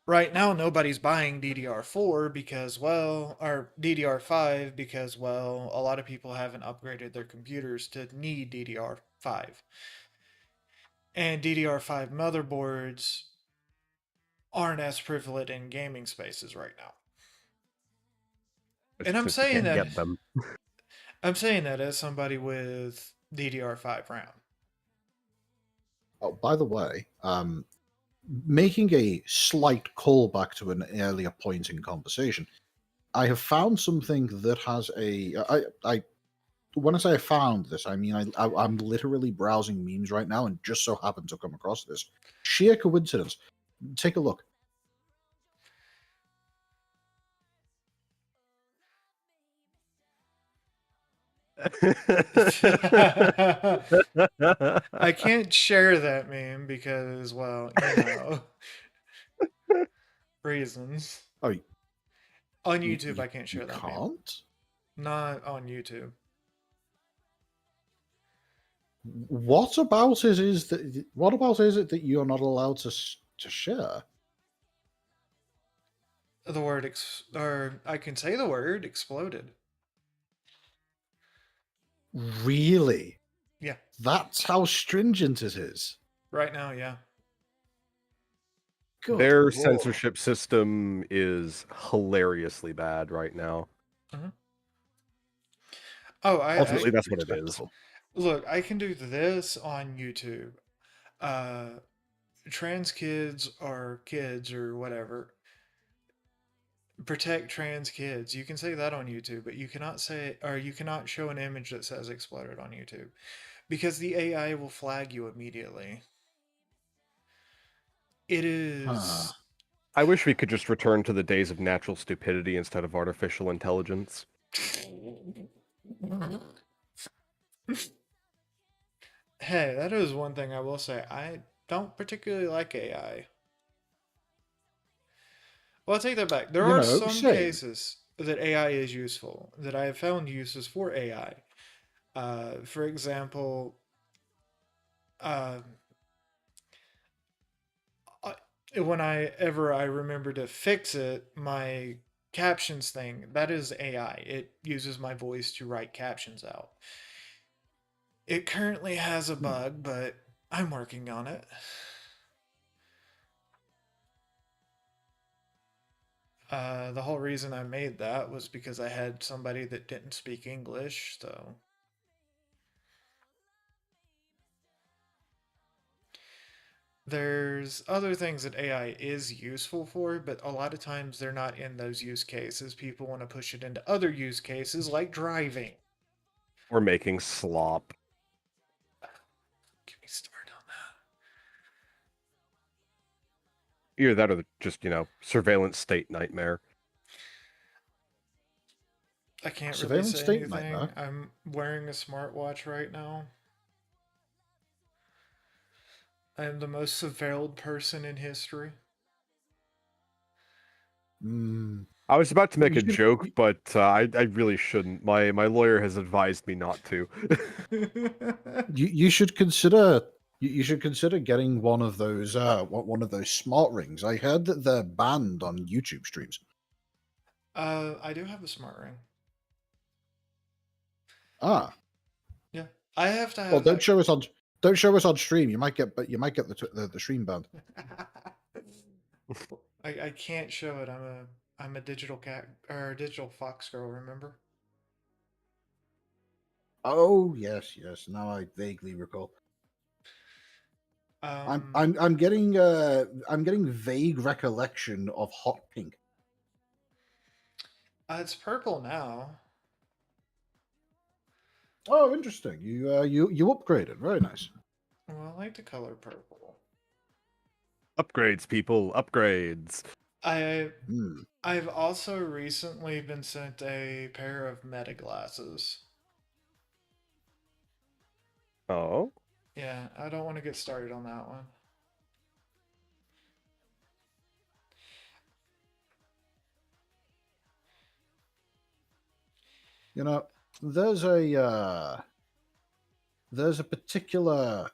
Right now, nobody's buying DDR4 because, well, or DDR5 because, well, a lot of people haven't upgraded their computers to need DDR5. And DDR5 motherboards aren't as prevalent in gaming spaces right now. And I'm Since you saying can't that get them. I'm saying that as somebody with DDR5 RAM. Oh, by the way, making a slight callback to an earlier point in conversation, I have found something that has I when I say I found this, I mean I'm literally browsing memes right now and just so happened to come across this. Sheer coincidence. Take a look. I can't share that meme because, well, reasons. Oh, On YouTube, I can't you share that meme. can't? Not on YouTube. What about it is that? What about is it that you're not allowed to share? The word, or I can say the word, exploded. Really? Yeah, That's how stringent it is. right now, yeah. Good Their lord. censorship system is hilariously bad right now. Oh, Ultimately, that's what it is. Respectable. look, I can do this on YouTube. Trans kids or kids or whatever. Protect trans kids. You can say that on YouTube, but you cannot say, or you cannot show an image that says exploded on YouTube because the AI will flag you immediately. It is. I wish we could just return to the days of natural stupidity instead of artificial intelligence. Hey, that is one thing I will say. I don't particularly like AI. Well, I'll take that back. There You are know, some same. cases that AI is useful, that I have found uses for AI. For example, uh, when I remember to fix it, my captions thing, that is AI. It uses my voice to write captions out. It currently has a bug, but I'm working on it. The whole reason I made that was because I had somebody that didn't speak English, so. there's other things that AI is useful for, but a lot of times they're not in those use cases. People want to push it into other use cases like driving. Or making slop. Get me started on Either that or just, surveillance state nightmare. that. I can't really Surveillance say state anything. nightmare. I'm wearing a smartwatch right now. I am the most surveilled person in history. Mm. I was about to make You a should, joke, but I really shouldn't. My lawyer has advised me not to. you should consider you should consider getting one of those smart rings. I heard that they're banned on YouTube streams. I do have a smart ring. Ah, Yeah, I have to well, have don't show us on stream. You might get the stream banned. I can't show it. I'm a digital cat or a digital fox girl. Remember? Oh yes, yes. Now I vaguely recall. Um, I'm getting vague recollection of hot pink. it's purple now. Oh, interesting. You upgraded. Very nice. Well, I like the color purple. Upgrades, people, upgrades. Hmm. I've also recently been sent a pair of meta glasses. Oh, Yeah, I don't want to get started on that one. You know, there's a particular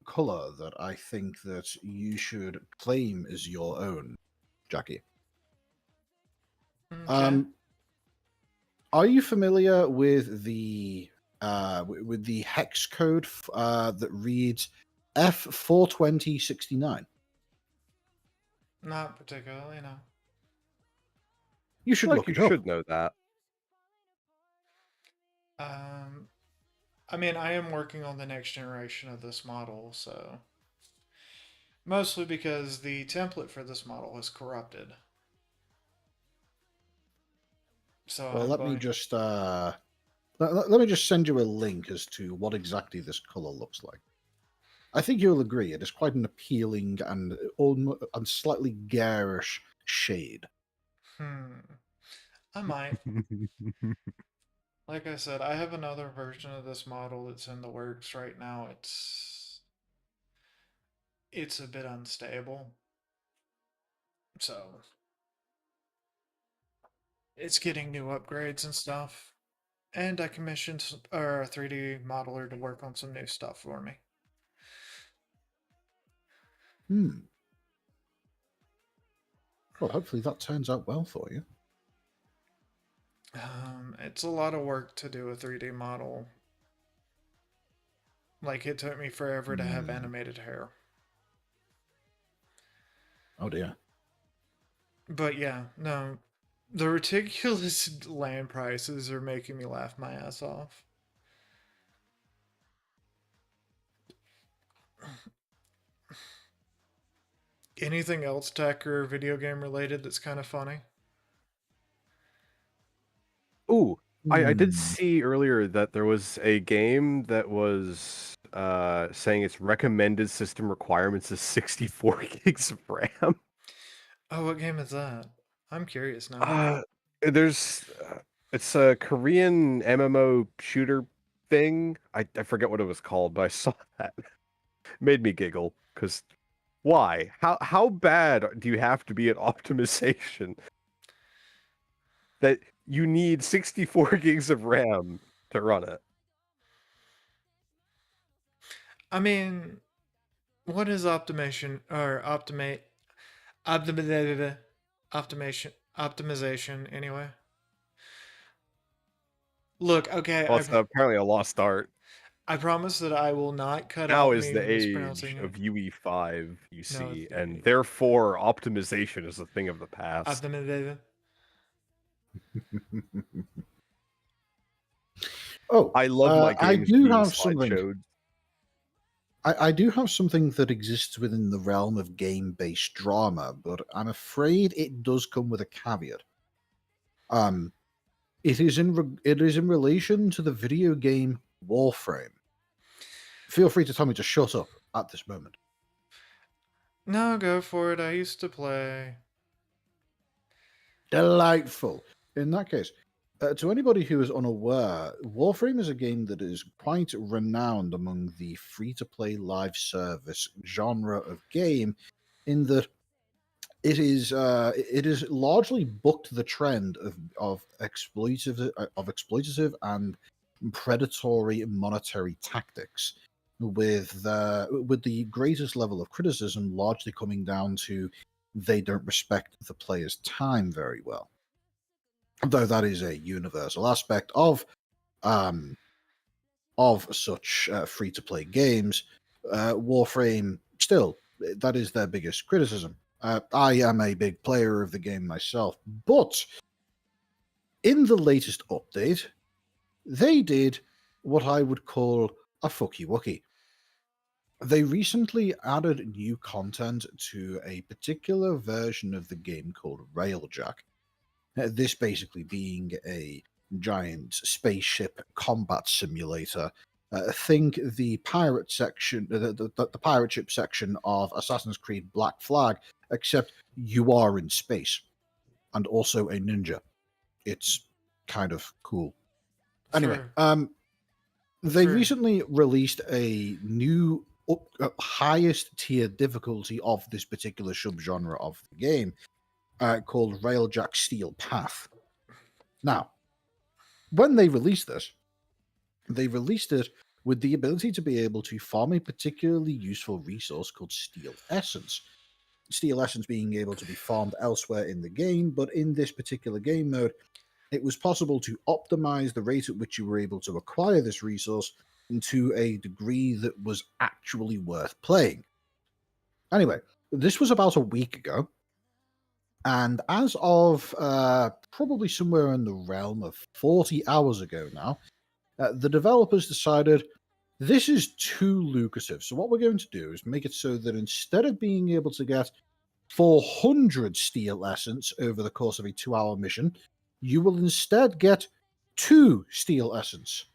color that I think that you should claim as your own, Jackie. Okay. Are you familiar with the hex code that reads F42069? Not particularly, no. You I should feel like look you it up. should know that. I mean, I am working on the next generation of this model, so mostly because the template for this model is corrupted. So Well, I'm let me going. just let me just send you a link as to what exactly this color looks like. I think you'll agree it is quite an appealing and slightly garish shade. I might. Like I said, I have another version of this model that's in the works right now. It's a bit unstable. So it's getting new upgrades and stuff. And I commissioned a 3D modeler to work on some new stuff for me. Hmm. Well, hopefully that turns out well for you. It's a lot of work to do a 3D model. Like, it took me forever to have animated hair. Oh dear. But yeah, no. The ridiculous land prices are making me laugh my ass off. Anything else tech or video game related that's kind of funny? Ooh, I did Hmm. see earlier that there was a game that was saying its recommended system requirements is 64 gigs of RAM. Oh, what game is that? I'm curious now. Uh, there's it's a Korean MMO shooter thing. I forget what it was called, but I saw that. Made me giggle because why? How bad do you have to be at optimization that you need 64 gigs of RAM to run it? I mean, what is optimization or optimization anyway? Look, okay, Well, it's apparently a lost art. I promise that I will not cut Now out is me the mispronouncing age it. of UE5, you No, see, and therefore optimization is a thing of the past. optimization. Oh, I love my I games do being have something. slideshowed. I do have something that exists within the realm of game-based drama, but I'm afraid it does come with a caveat. Um, it is in relation to the video game Warframe. Feel free to tell me to shut up at this moment. No, go for it. I used to play. Delightful. In that case, to anybody who is unaware, Warframe is a game that is quite renowned among the free-to-play live service genre of game, in that it is largely bucked the trend of exploitative and predatory monetary tactics, with the greatest level of criticism largely coming down to they don't respect the player's time very well. Though that is a universal aspect um, of such free-to-play games, Warframe still, that is their biggest criticism. I am a big player of the game myself, but in the latest update, they did what I would call a fucky wucky. They recently added new content to a particular version of the game called Railjack. This basically being a giant spaceship combat simulator. Think the pirate section, the pirate ship section of Assassin's Creed Black Flag, except you are in space and also a ninja. It's kind of cool. Anyway, Sure. they Sure. recently released a new highest tier difficulty of this particular subgenre of the game, called Railjack Steel Path. Now, when they released this, they released it with the ability to be able to farm a particularly useful resource called Steel Essence. Steel Essence being able to be farmed elsewhere in the game, but in this particular game mode, it was possible to optimize the rate at which you were able to acquire this resource to a degree that was actually worth playing. Anyway, this was about a week ago, and as of probably somewhere in the realm of 40 hours ago now, the developers decided this is too lucrative. So what we're going to do is make it so that instead of being able to get 400 steel essence over the course of a 2-hour mission, you will instead get 2 steel essence,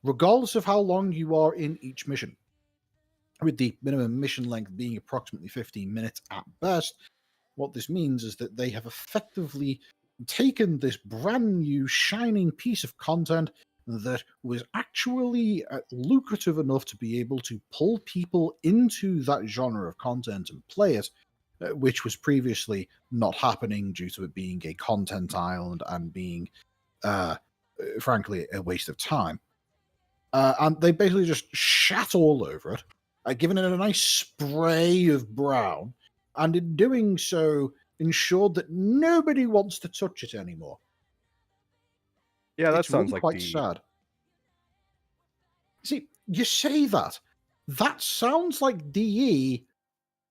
regardless of how long you are in each mission. With the minimum mission length being approximately 15 minutes at best, what this means is that they have effectively taken this brand new shining piece of content that was actually lucrative enough to be able to pull people into that genre of content and play it, which was previously not happening due to it being a content island and being, frankly, a waste of time. And they basically just shat all over it, giving it a nice spray of brown, and in doing so, ensured that nobody wants to touch it anymore. Yeah, that It's sounds really like quite the sad. See, you say that. That sounds like DE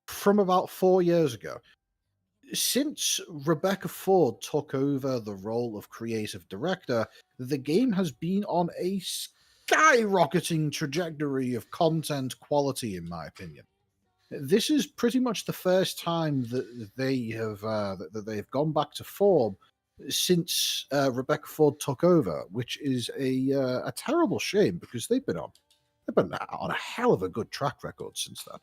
from about 4 years ago. Since Rebecca Ford took over the role of creative director, the game has been on a skyrocketing trajectory of content quality, in my opinion. This is pretty much the first time that they've gone back to form since Rebecca Ford took over, which is a terrible shame because they've been on a hell of a good track record since then.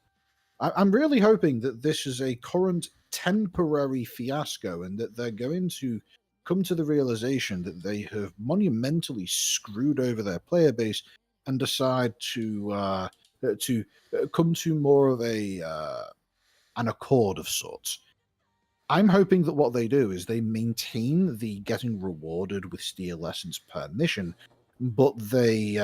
I'm really hoping that this is a current temporary fiasco and that they're going to come to the realization that they have monumentally screwed over their player base and decide to come to more of an accord of sorts. I'm hoping that what they do is they maintain the getting rewarded with steel essence per mission, but they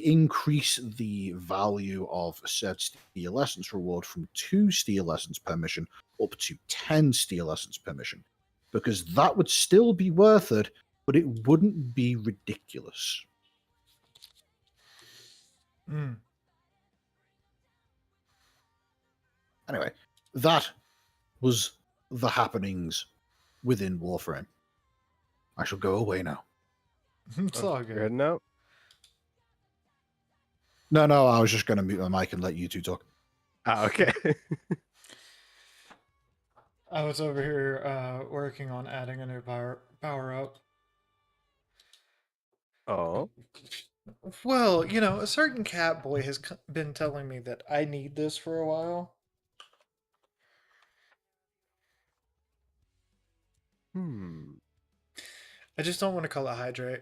increase the value of said steel essence reward from 2 steel essence per mission up to 10 steel essence per mission, because that would still be worth it, but it wouldn't be ridiculous. Mm. Anyway, that was the happenings within Warframe. I shall go away now. It's all you're good. heading out. No, I was just going to mute my mic and let you two talk. Ah, okay. I was over here working on adding a new power up. Oh. Well, you know, a certain cat boy has been telling me that I need this for a while. I just don't want to call it hydrate.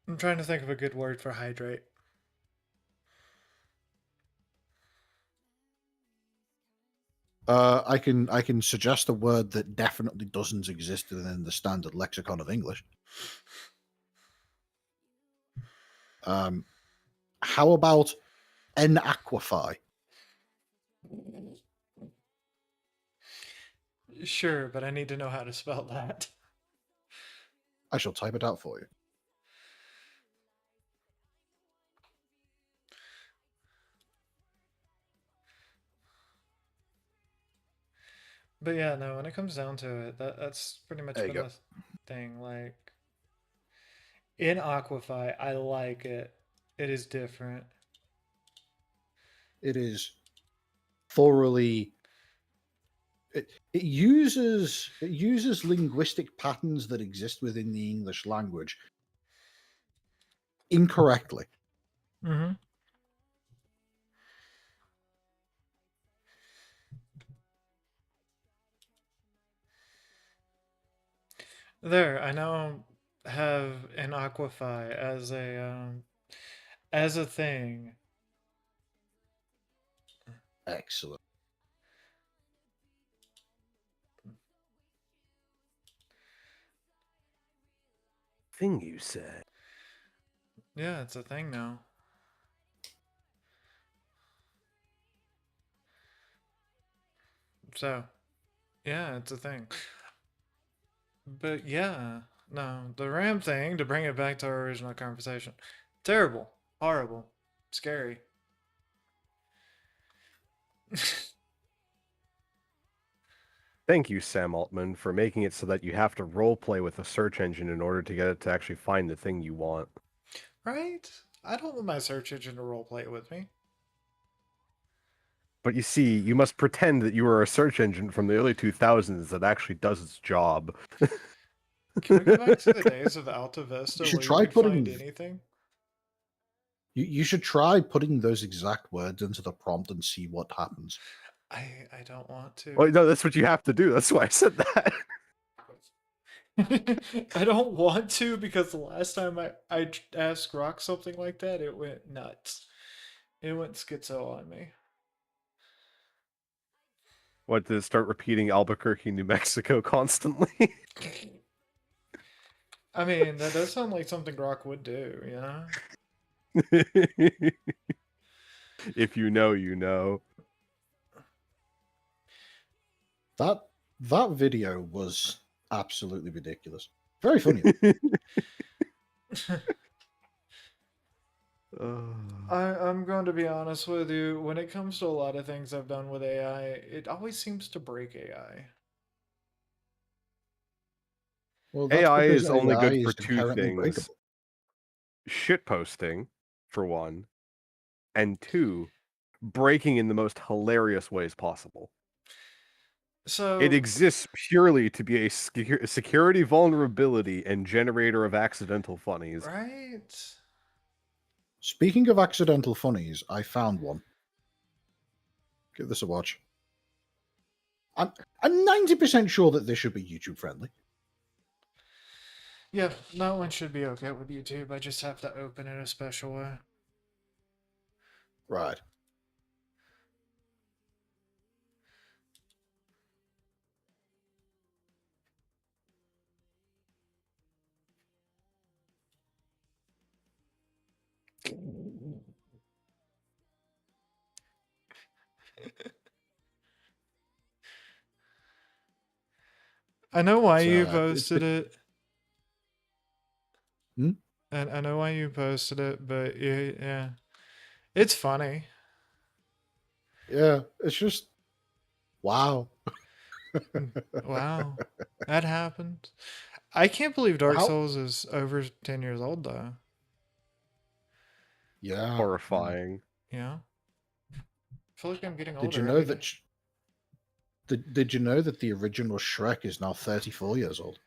I'm trying to think of a good word for hydrate. I can suggest a word that definitely doesn't exist within the standard lexicon of English. How about enaquify? Sure, but I need to know how to spell that. I shall type it out for you. But yeah, no, when it comes down to it, that's pretty much There you been go. the thing. Like, in Aquify, I like it. It is different. It is thoroughly. It uses linguistic patterns that exist within the English language incorrectly. Mm-hmm. There, I now have an Aquify as a thing. Excellent. Thing you said. Yeah, it's a thing now. So, yeah, it's a thing. But yeah, no, the RAM thing, to bring it back to our original conversation, terrible, horrible, scary. Thank you, Sam Altman, for making it so that you have to roleplay with a search engine in order to get it to actually find the thing you want. Right? I don't want my search engine to roleplay with me. But you see, you must pretend that you are a search engine from the early 2000s that actually does its job. Can we go back to the days of Alta Vista You should where you try could find putting. anything? You should try putting those exact words into the prompt and see what happens. I don't want to. Well, no, that's what you have to do. That's why I said that. I don't want to because the last time I asked Rock something like that, it went nuts. It went schizo on me. What, to start repeating Albuquerque, New Mexico constantly? I mean, that does sound like something Rock would do, you know? If you know, you know. That video was absolutely ridiculous. Very funny. I'm going to be honest with you. When it comes to a lot of things I've done with AI, it always seems to break AI. Well, that's AI because is only AI good for is two inherently things: breakable. shitposting, for one, and two, breaking in the most hilarious ways possible. So It exists purely to be a security vulnerability and generator of accidental funnies. right? Speaking of accidental funnies, I found one. Give this a watch. I'm 90% sure that this should be YouTube friendly. Yeah, that one should be okay with YouTube. I just have to open it a special way. Right. I know why you It's posted it. Hmm? And I know why you posted it, but yeah. It's funny. yeah, it's just wow. Wow. That happened. I can't believe Dark How? Souls is over 10 years old though. Yeah. Horrifying. You know? I feel like I'm getting Did you older know every day. that? Did you know that the original Shrek is now 34 years old?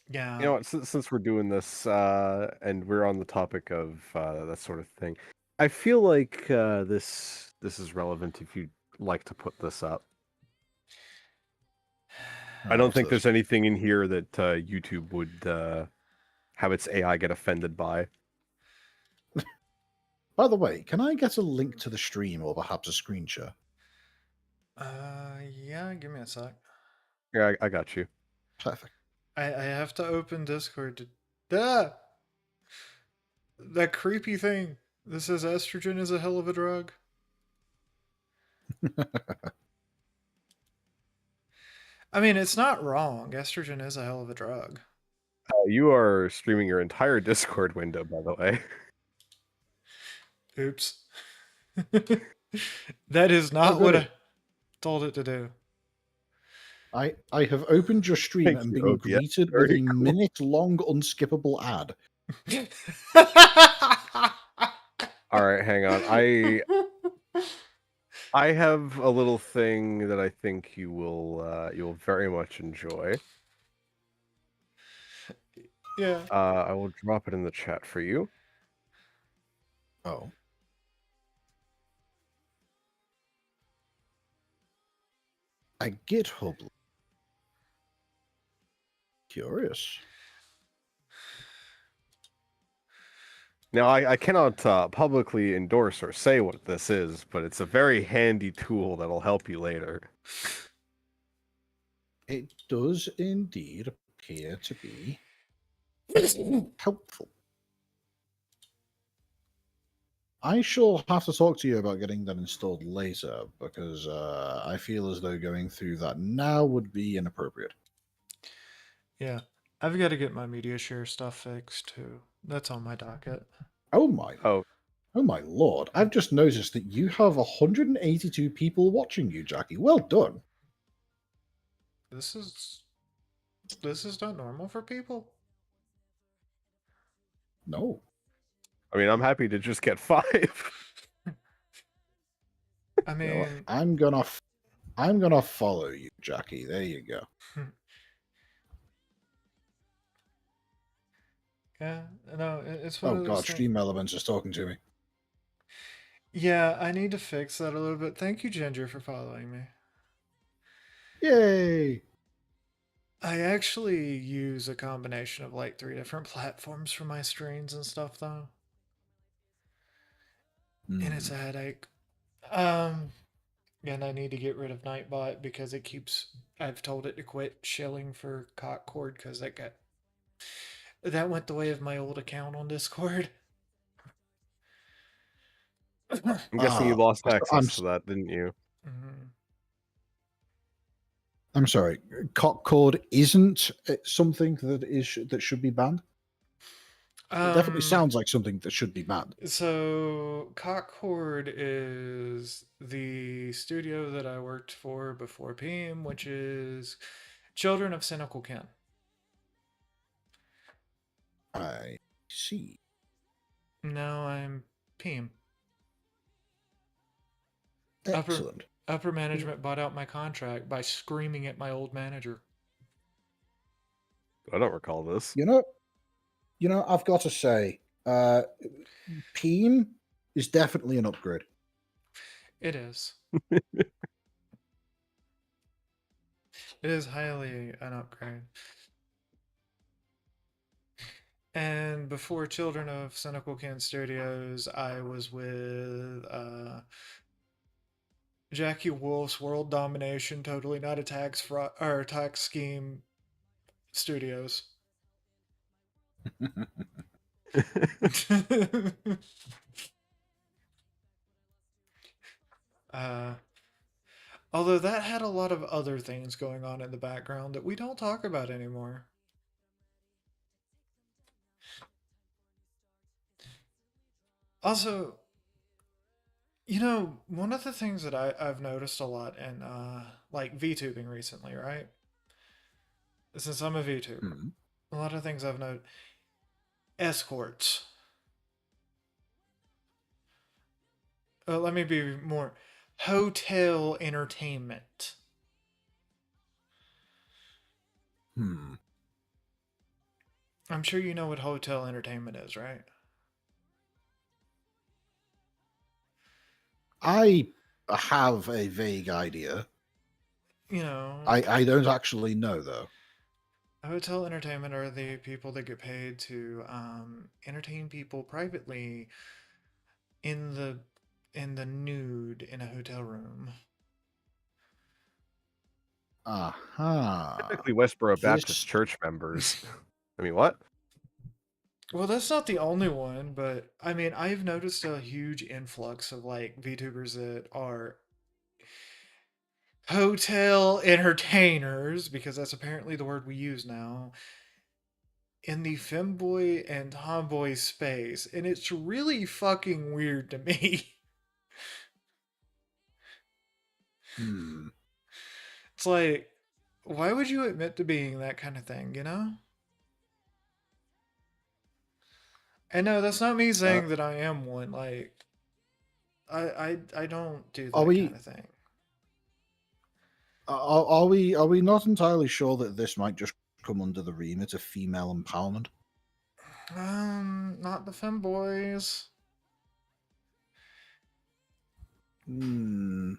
Yeah. You know what? Since we're doing this, and we're on the topic of that sort of thing, I feel like this is relevant if you'd like to put this up. I don't What's think this? there's anything in here that YouTube would have its AI get offended by. By the way, can I get a link to the stream or perhaps a screen share? Yeah, give me a sec. Yeah, I got you. Perfect. I have to open Discord to... Ah! That creepy thing. This says estrogen is a hell of a drug. I mean, it's not wrong. Estrogen is a hell of a drug. You are streaming your entire Discord window, by the way. Oops. That is Oh, not what goody. I told it to do. I have opened your stream Thank and you, been OBS. greeted with Very a cool. minute-long unskippable ad. All right, hang on. I have a little thing that I think you'll very much enjoy. Yeah. I will drop it in the chat for you. Oh. A GitHub. Curious. Now, I cannot publicly endorse or say what this is, but it's a very handy tool that'll help you later. It does indeed appear to be helpful. I shall have to talk to you about getting that installed later, because I feel as though going through that now would be inappropriate. Yeah. I've got to get my media share stuff fixed too. That's on my docket. Oh my, Oh, oh my lord! I've just noticed that you have 182 people watching you, Jackie. Well done. This is not normal for people. No, I mean, I'm happy to just get 5. I you know what? mean, I'm gonna follow you, Jackie. There you go. yeah, no, it's one Oh of those god, things. Stream Elements is talking to me. Yeah, I need to fix that a little bit. Thank you, Ginger, for following me. Yay! I actually use a combination of like 3 different platforms for my streams and stuff, though. And it's a headache. And I need to get rid of Nightbot because it keeps. I've told it to quit shilling for Cockcord because that went the way of my old account on Discord. I'm guessing you lost I'm access to that, didn't you? Mhm. I'm sorry. Cockcord isn't something that should be banned. It definitely sounds like something that should be banned. So Cockcord is the studio that I worked for before PM, which is Children of Cynical Ken. I see. Now I'm PM. Excellent. Upper management bought out my contract by screaming at my old manager. I don't recall this. You know, I've got to say, Peen is definitely an upgrade. It is. It is highly an upgrade. And before Children of Cynical Ken Studios, I was with Jackie Wolf's World Domination, totally not a tax fraud or tax scheme studios. Although that had a lot of other things going on in the background that we don't talk about anymore. Also, one of the things that I've noticed a lot in like VTubing recently, right? Since I'm a VTuber, a lot of things I've noticed. Escorts. let me be more. Hotel entertainment. Hmm. I'm sure you know what hotel entertainment is, right? I have a vague idea. You know, I don't actually know though. hotel entertainment are the people that get paid to entertain people privately in the nude in a hotel room. Aha. Typically, Westboro Baptist This Church members. I mean, what? Well, that's not the only one, but I mean, I've noticed a huge influx of like VTubers that are hotel entertainers, because that's apparently the word we use now, in the femboy and tomboy space, and it's really fucking weird to me. Hmm. It's like, why would you admit to being that kind of thing, you know? And no, that's not me Uh, saying that I am one. Like, I don't do are that kind we of thing. are we not entirely sure that this might just come under the remit of female empowerment? Not the femboys. Hmm.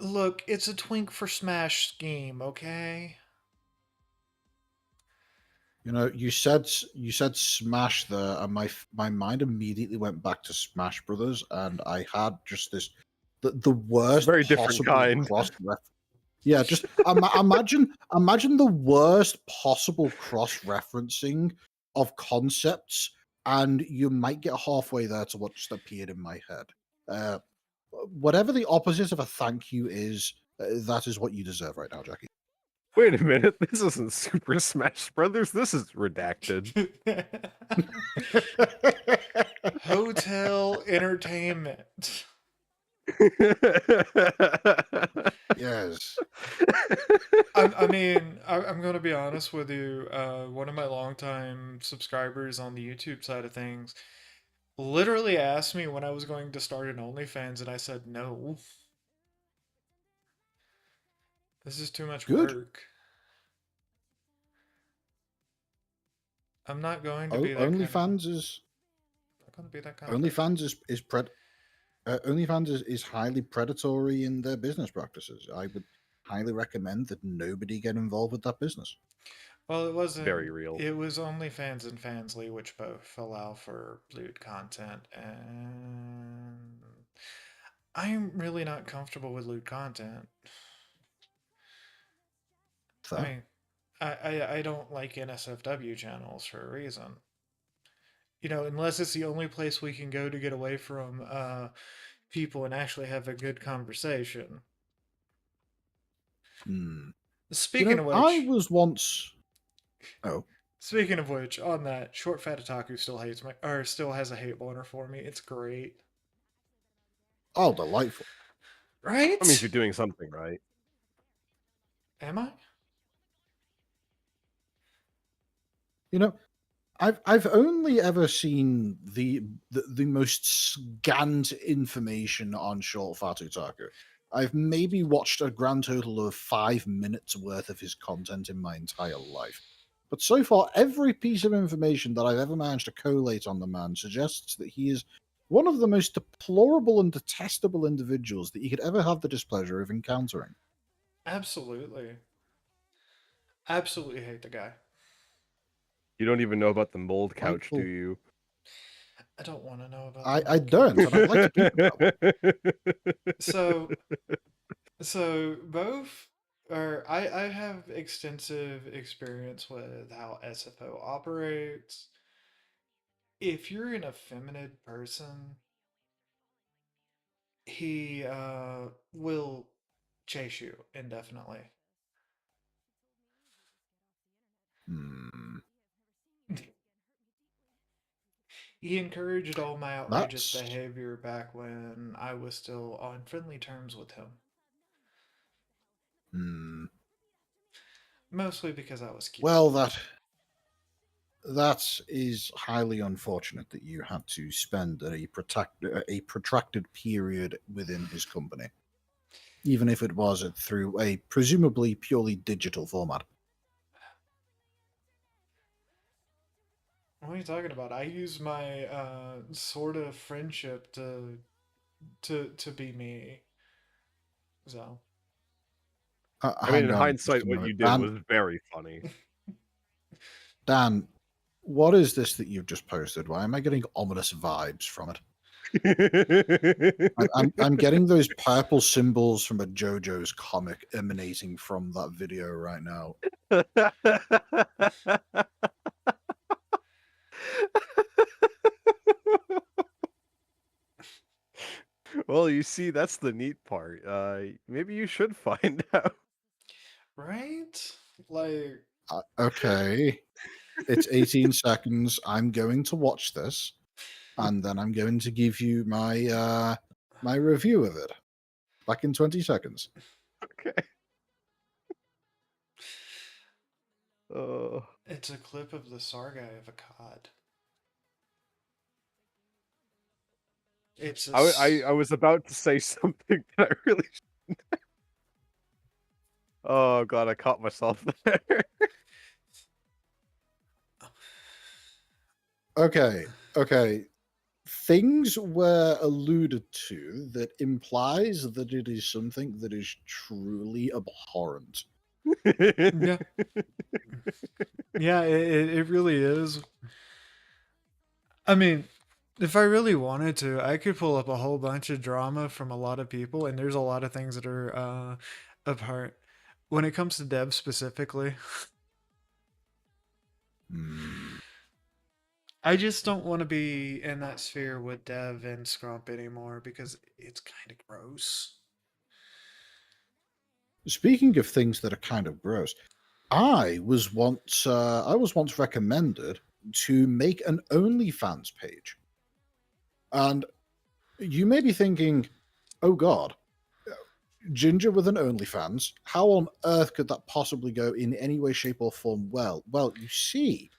Look, it's a twink for smash scheme, okay? You know, you said Smash there, and my mind immediately went back to Smash Brothers, and I had just this the It's a worst very different possible kind. cross ref. Yeah, just imagine the worst possible cross referencing of concepts, and you might get halfway there to what just appeared in my head. Uh, whatever the opposite of a thank you is, that is what you deserve right now, Jackie. Wait a minute, this isn't Super Smash Brothers. This is redacted. Hotel entertainment. Yes. I mean, I'm going to be honest with you. One of my longtime subscribers on the YouTube side of things literally asked me when I was going to start an OnlyFans, and I said no. This is too much Good. work. I'm not going to O- be that kind of. OnlyFans is Not going to be that kind of person. OnlyFans is pred OnlyFans is highly predatory in their business practices. I would highly recommend that nobody get involved with that business. Well, it Very wasn't. real. It was OnlyFans and Fansly, which both allow for lewd content, and I'm really not comfortable with lewd content. I Fair. mean, I don't like NSFW channels for a reason. You know, unless it's the only place we can go to get away from people and actually have a good conversation. Hmm. You Speaking know, of I which, was once. Oh, on that, short fat otaku still hates my or still has a hate boner for me. It's great, oh, delightful. That means right? you're doing something right. Am I? You know, I've only ever seen the most scant information on Short Fat Otaku. I've maybe watched a grand total of 5 minutes worth of his content in my entire life. But so far, every piece of information that I've ever managed to collate on the man suggests that he is one of the most deplorable and detestable individuals that you could ever have the displeasure of encountering. Absolutely, absolutely hate the guy. You don't even know about the mold couch, do Delightful. you? I don't want to know about the I mold don't, couch. and I'd like to keep it that way. So, both or I have extensive experience with how SFO operates. If you're an effeminate person, he will chase you indefinitely. Hmm. He encouraged all my outrageous That's behavior back when I was still on friendly terms with him. hmm. Mostly because I was cute. Well, that that is highly unfortunate that you had to spend a protracted period within his company, even if it was through a presumably purely digital format. What are you talking about? I use my sort of friendship to be me. So I mean, in Hang on just hindsight, a what moment. you did was very funny. Dan, what is this that you've just posted? Why am I getting ominous vibes from it? I'm getting those purple symbols from a JoJo's comic emanating from that video right now. Well, you see, that's the neat part. Maybe you should find out. right? Like Okay, it's 18 seconds. I'm going to watch this, and then I'm going to give you my review of it. Back in 20 seconds. Okay. it's a clip of the Sargai of a cod. It's a I was about to say something that I really shouldn't. Oh god, I caught myself there. Okay. Things were alluded to that implies that it is something that is truly abhorrent. yeah. Yeah, it really is. I mean, if I really wanted to, I could pull up a whole bunch of drama from a lot of people, and there's a lot of things that are apart. When it comes to dev specifically, Hmm. I just don't want to be in that sphere with dev and Scrump anymore because it's kind of gross. Speaking of things that are kind of gross, I was once recommended to make an OnlyFans page, and you may be thinking, "Oh God, Ginger with an OnlyFans? How on earth could that possibly go in any way, shape, or form well?" Well, you see,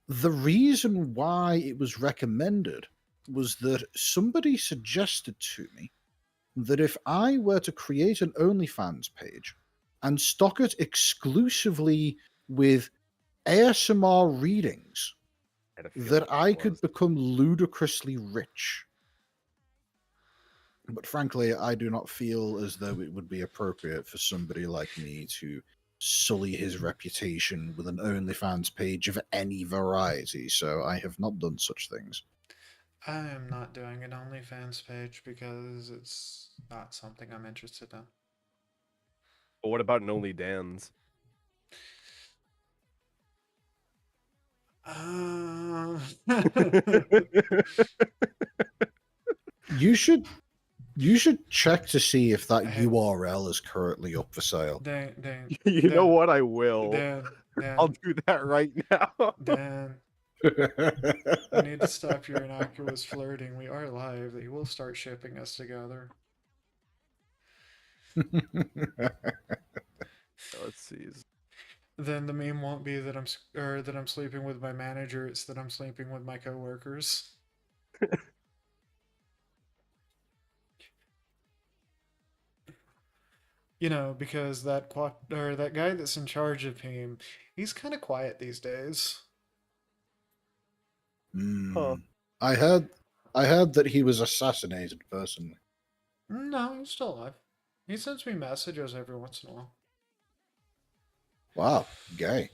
the reason why it was recommended was that somebody suggested to me that if I were to create an OnlyFans page and stock it exclusively with ASMR readings, I had a feeling that I it could was. become ludicrously rich. But frankly, I do not feel as though it would be appropriate for somebody like me to sully his reputation with an OnlyFans page of any variety, so I have not done such things. I am not doing an OnlyFans page because it's not something I'm interested in. But what about an Only Dan's? Uh... You should check to see if that Hey, URL is currently up for sale. Dan, You know Dan, what? I will. Dan, I'll Dan, do that right now. Dan. You need to stop your innocuous flirting. We are live. They will start shipping us together. Let's see. Then the meme won't be that I'm sleeping with my manager. It's that I'm sleeping with my coworkers. You know, because that guy that's in charge of him, he's kind of quiet these days. Huh. I heard that he was assassinated personally. No, he's still alive. He sends me messages every once in a while. Wow, gay.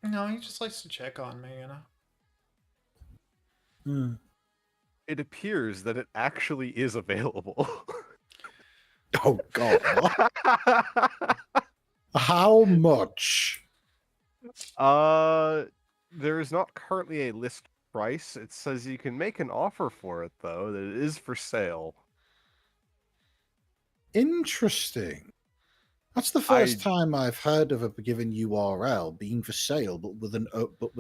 No, he just likes to check on me, you know. It appears that it actually is available. Oh God, what? How much? There is not currently a list price. It says you can make an offer for it, though, that it is for sale. Interesting. That's the first time I've heard of a given URL being for sale, but with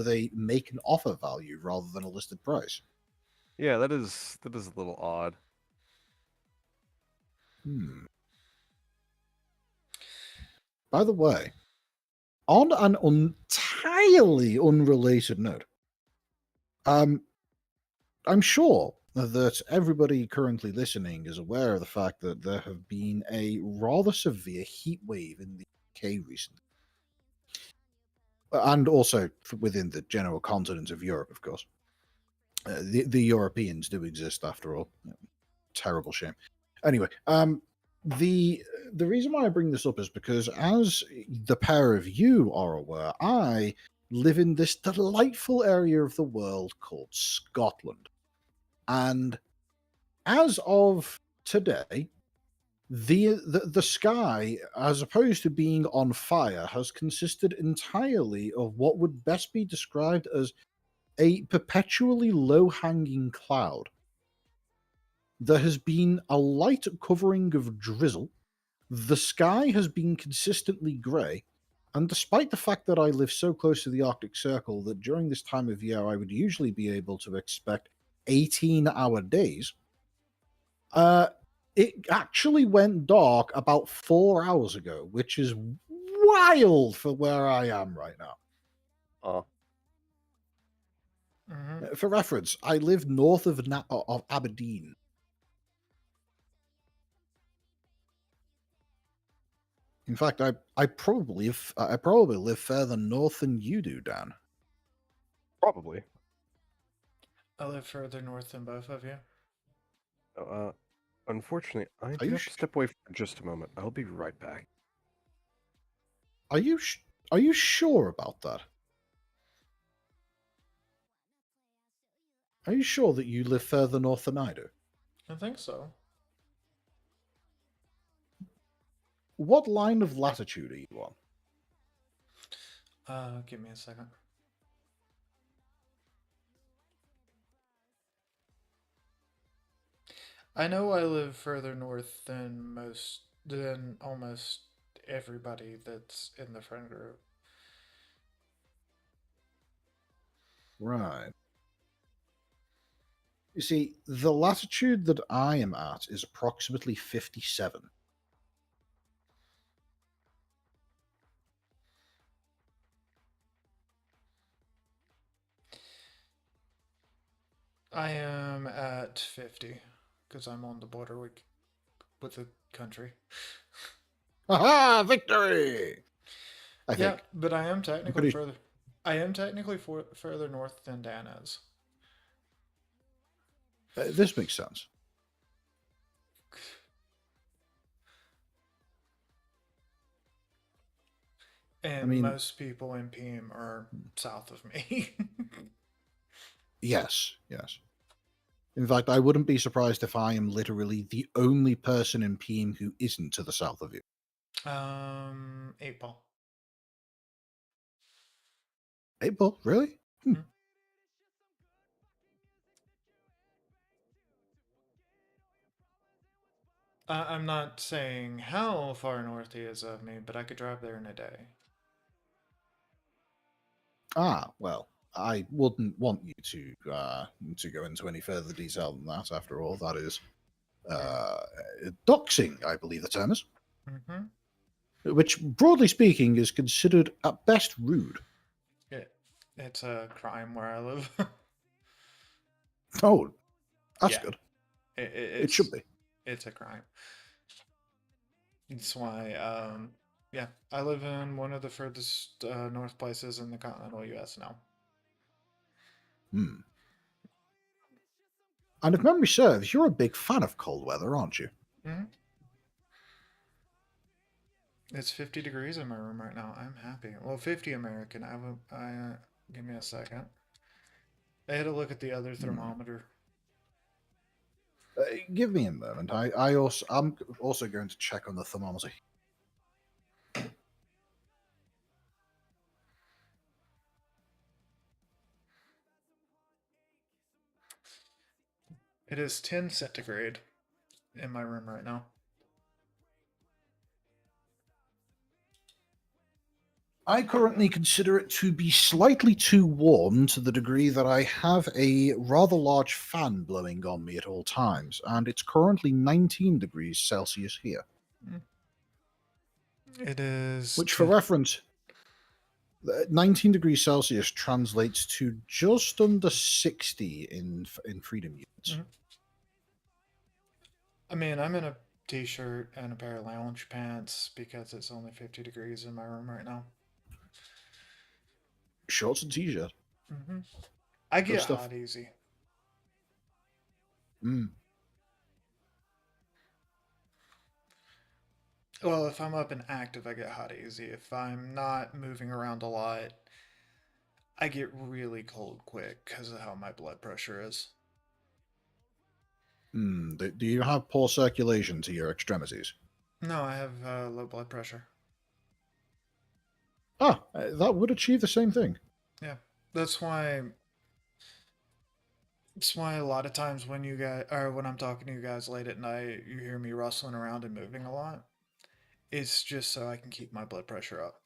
a make an offer value rather than a listed price. Yeah, that is a little odd. By the way, on an entirely unrelated note, I'm sure that everybody currently listening is aware of the fact that there have been a rather severe heat wave in the UK recently. And also within the general continent of Europe, of course. The Europeans do exist after all. Terrible shame. Anyway, the reason why I bring this up is because, as the pair of you are aware, I live in this delightful area of the world called Scotland. And as of today, the sky, as opposed to being on fire, has consisted entirely of what would best be described as a perpetually low-hanging cloud. There has been a light covering of drizzle. The sky has been consistently grey, and despite the fact that I live so close to the Arctic Circle that during this time of year I would usually be able to expect 18-hour days, it actually went dark about 4 hours ago, which is wild for where I am right now. For reference, I live north of Aberdeen. In fact, I probably live further north than you do, Dan. Probably. I live further north than both of you. Unfortunately, I do you have to step away for just a moment. I'll be right back. Are you sure about that? Are you sure that you live further north than I do? I think so. What line of latitude are you on? Give me a second. I know I live further north than almost everybody that's in the friend group. Right. You see, the latitude that I am at is approximately 57. I am at 50 because I'm on the border with the country. Aha! Victory! I think. But I am technically further. I am technically further north than Dan is. This makes sense. And most people in PM are south of me. Yes. In fact, I wouldn't be surprised if I am literally the only person in PM who isn't to the south of you. 8 Ball. 8 Ball? Really? I'm not saying how far north he is of me, but I could drive there in a day. Ah, well, I wouldn't want you to go into any further detail than that. After all, that is doxing, I believe the term is. Which, broadly speaking, is considered at best rude. It's a crime where I live. Oh, that's good. It should be. It's a crime. That's why, I live in one of the furthest north places in the continental U.S. now. And if memory serves, you're a big fan of cold weather, aren't you? It's 50 degrees in my room right now. I'm happy. Well, 50 American. Give me a second. I had to look at the other thermometer. Give me a moment. I'm also going to check on the thermometer. It is 10 centigrade in my room right now. I currently consider it to be slightly too warm, to the degree that I have a rather large fan blowing on me at all times, and it's currently 19 degrees Celsius here. It is. Which, for reference, 19 degrees Celsius translates to just under 60 in freedom units. Mhm. I mean, I'm in a t-shirt and a pair of lounge pants because it's only 50 degrees in my room right now. Shorts and t-shirt. Hmm. I Good get stuff. hot easy. Mm. Well, if I'm up and active, I get hot easy. If I'm not moving around a lot, I get really cold quick because of how my blood pressure is. Do you have poor circulation to your extremities? No, I have low blood pressure. That would achieve the same thing. Yeah, that's why. That's why a lot of times when you guys, or when I'm talking to you guys late at night, you hear me rustling around and moving a lot. It's just so I can keep my blood pressure up.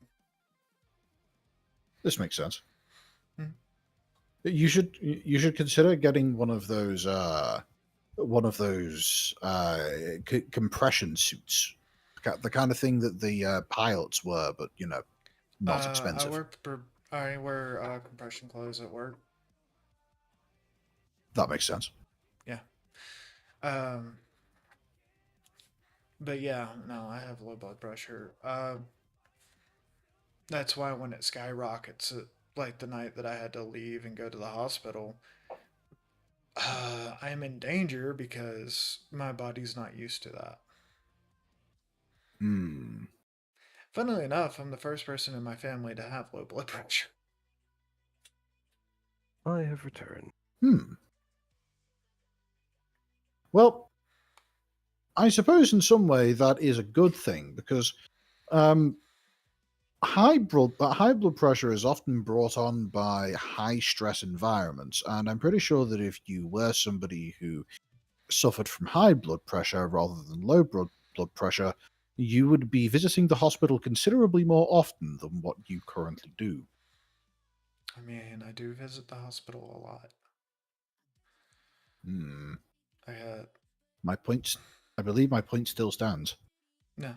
This makes sense. Hmm. You should consider getting one of those compression suits, the kind of thing that the pilots wear, but not Uh, I expensive. wear I wear compression clothes at work. That makes sense. Yeah. Um, but yeah, no, I have low blood pressure. That's why when it skyrockets, like the night that I had to leave and go to the hospital, I am in danger because my body's not used to that. Hmm. Funnily enough, I'm the first person in my family to have low blood pressure. I have returned. Well, I suppose in some way that is a good thing because um, high blood pressure is often brought on by high stress environments, and I'm pretty sure that if you were somebody who suffered from high blood pressure rather than low blood pressure, you would be visiting the hospital considerably more often than what you currently do. I mean, I do visit the hospital a lot. Hmm. I had My points. I believe my point still stands. no.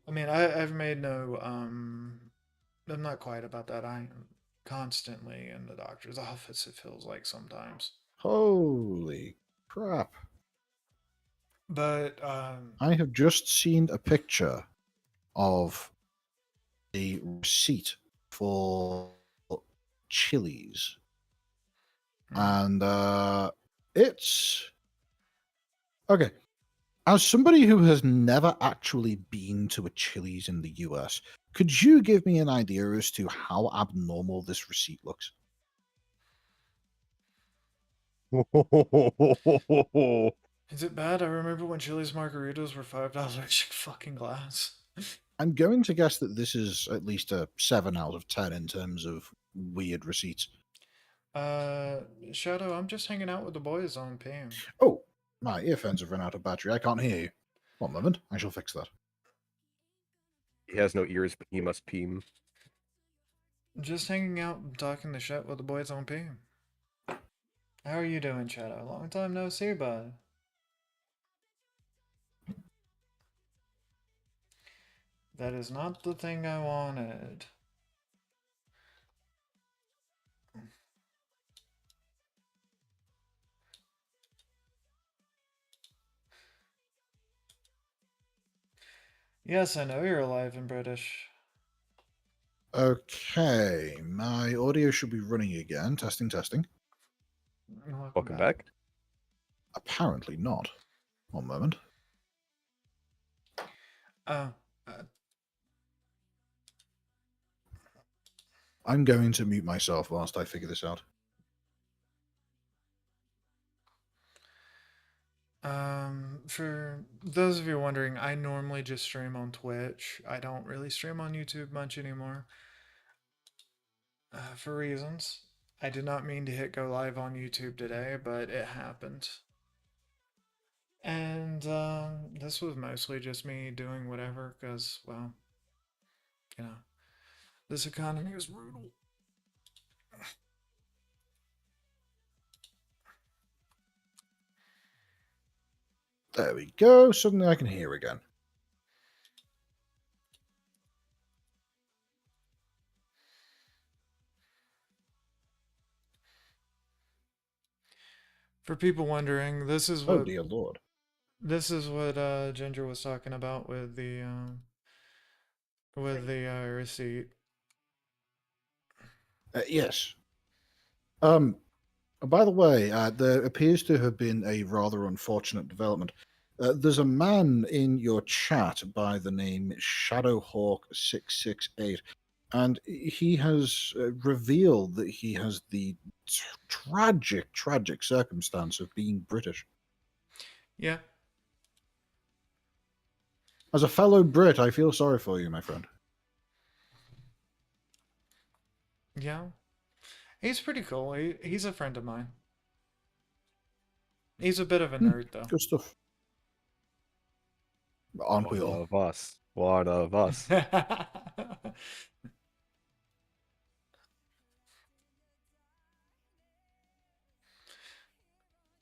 I mean, I've made no I'm not quiet about that. I am constantly in the doctor's office. It feels like sometimes, Holy crap! but I have just seen a picture of a receipt for Chili's, mhm. and it's okay. As somebody who has never actually been to a Chili's in the US, could you give me an idea as to how abnormal this receipt looks? Is it bad? I remember when Chili's margaritas were $5 fucking glass. I'm going to guess that this is at least a 7 out of 10 in terms of weird receipts. Uh, Shadow, I'm just hanging out with the boys on PM. Oh, my earphones have run out of battery. I can't hear you. One moment, I shall fix that. He has no ears, but he must pee. Just hanging out and talking the shit with the boys on PM. How are you doing, Shadow? Long time no see, bud. That is not the thing I wanted. Yes, I know you're alive and British. Okay, my audio should be running again. Testing, testing. Welcome back. Apparently not. One moment. Uh, I'm going to mute myself whilst I figure this out. For those of you wondering, I normally just stream on Twitch. I don't really stream on YouTube much anymore. For reasons. I did not mean to hit go live on YouTube today, but it happened. And this was mostly just me doing whatever, because, well, this economy is brutal. There we go. Suddenly I can hear again. For people wondering, Oh dear lord. this is what Ginger was talking about with the receipt. Yes. By the way, there appears to have been a rather unfortunate development. There's a man in your chat by the name Shadowhawk668, and he has revealed that he has the tragic, tragic circumstance of being British. Yeah. As a fellow Brit, I feel sorry for you, my friend. Yeah. He's pretty cool. He's a friend of mine. He's a bit of a nerd, though. Good stuff. Aren't we One all? of us. One of us.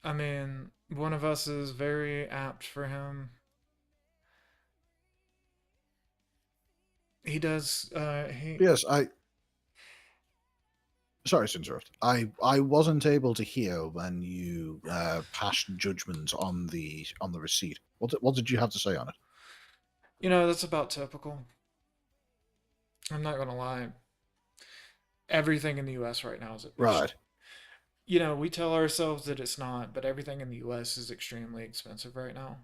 I mean, one of us is very apt for him. He does. Yes, Sorry to interrupt. I wasn't able to hear when you passed judgment on the receipt. What did you have to say on it? You know, that's about typical. I'm not gonna lie. Everything in the U.S. right now is Right. You know, we tell ourselves that it's not, but everything in the U.S. is extremely expensive right now.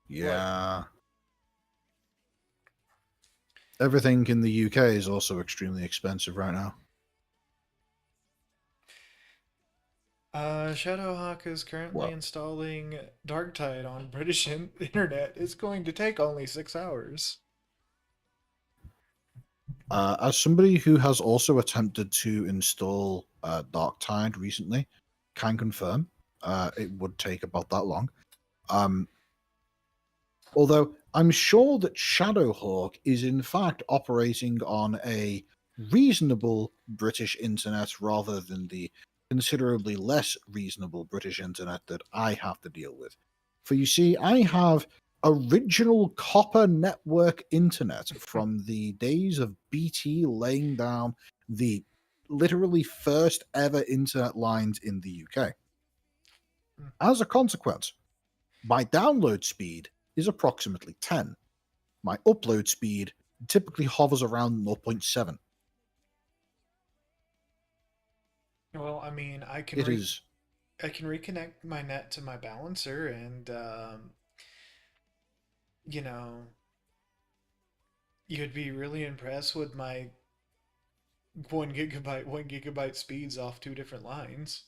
Yeah. Everything in the UK is also extremely expensive right now. Shadowhawk is currently installing Darktide on British internet. It's going to take only 6 hours. As somebody who has also attempted to install Darktide recently, can confirm it would take about that long. Although I'm sure that Shadowhawk is in fact operating on a reasonable British internet rather than the considerably less reasonable British internet that I have to deal with. For you see, I have original copper network internet from the days of BT laying down the literally first ever internet lines in the UK. As a consequence, my download speed is approximately 10. My upload speed typically hovers around 0.7. Well, I mean, I can reconnect my net to my balancer, and you know, you'd be really impressed with my 1 gigabyte speeds off 2 different lines.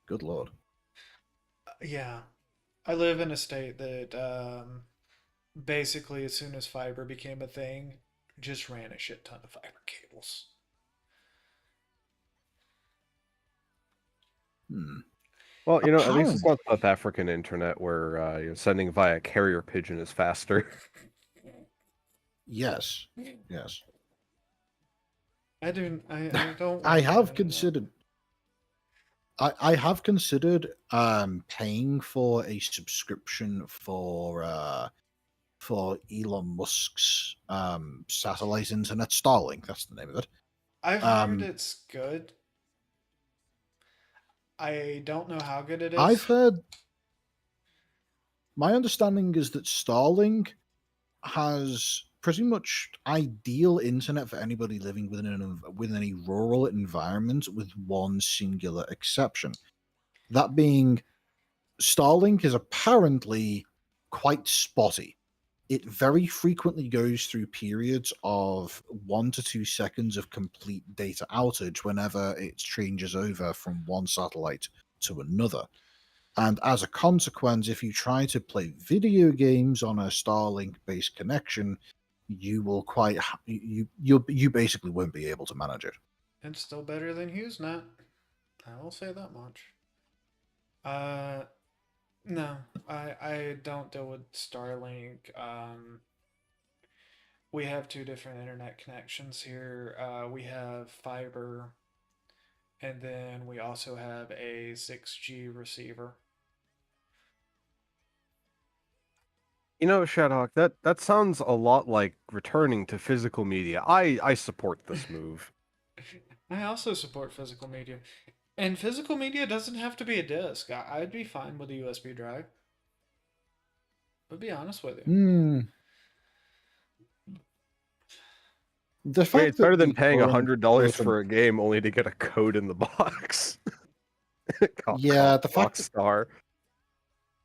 Good lord. Yeah, I live in a state that basically, as soon as fiber became a thing, just ran a shit ton of fiber cables. Well, you know, at least it's Apparently. not South African internet where sending via carrier pigeon is faster. Yes. Yes. I don't. I have considered. I have considered paying for a subscription for Elon Musk's satellite internet, Starlink. That's the name of it. I've heard it's good. I don't know how good it is. I've heard. My understanding is that Starlink has pretty much ideal internet for anybody living within any rural environment, with one singular exception. That being, Starlink is apparently quite spotty. It very frequently goes through periods of 1 to 2 seconds of complete data outage whenever it changes over from one satellite to another. And as a consequence, if you try to play video games on a Starlink-based connection, you will you basically won't be able to manage it. It's still better than HughesNet. I will say that much. No, I don't deal with Starlink. We have 2 different internet connections here. We have fiber, and then we also have a 6G receiver. You know, Shadowhawk, that sounds a lot like returning to physical media. I support this move. I also support physical media. And physical media doesn't have to be a disc. I'd be fine with a USB drive. I'll be honest with you. Hmm. The I mean, fact it's better that than the paying current $100 version, for a game only to get a code in the box. yeah, the fact that Rockstar.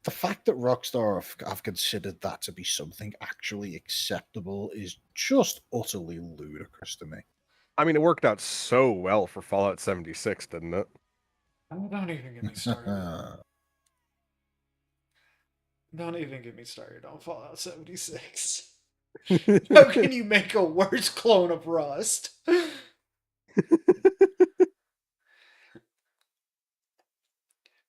Rockstar have considered that to be something actually acceptable is just utterly ludicrous to me. I mean, it worked out so well for Fallout 76, didn't it? Oh, don't even get me started. Don't even get me started on Fallout 76. How can you make a worse clone of Rust?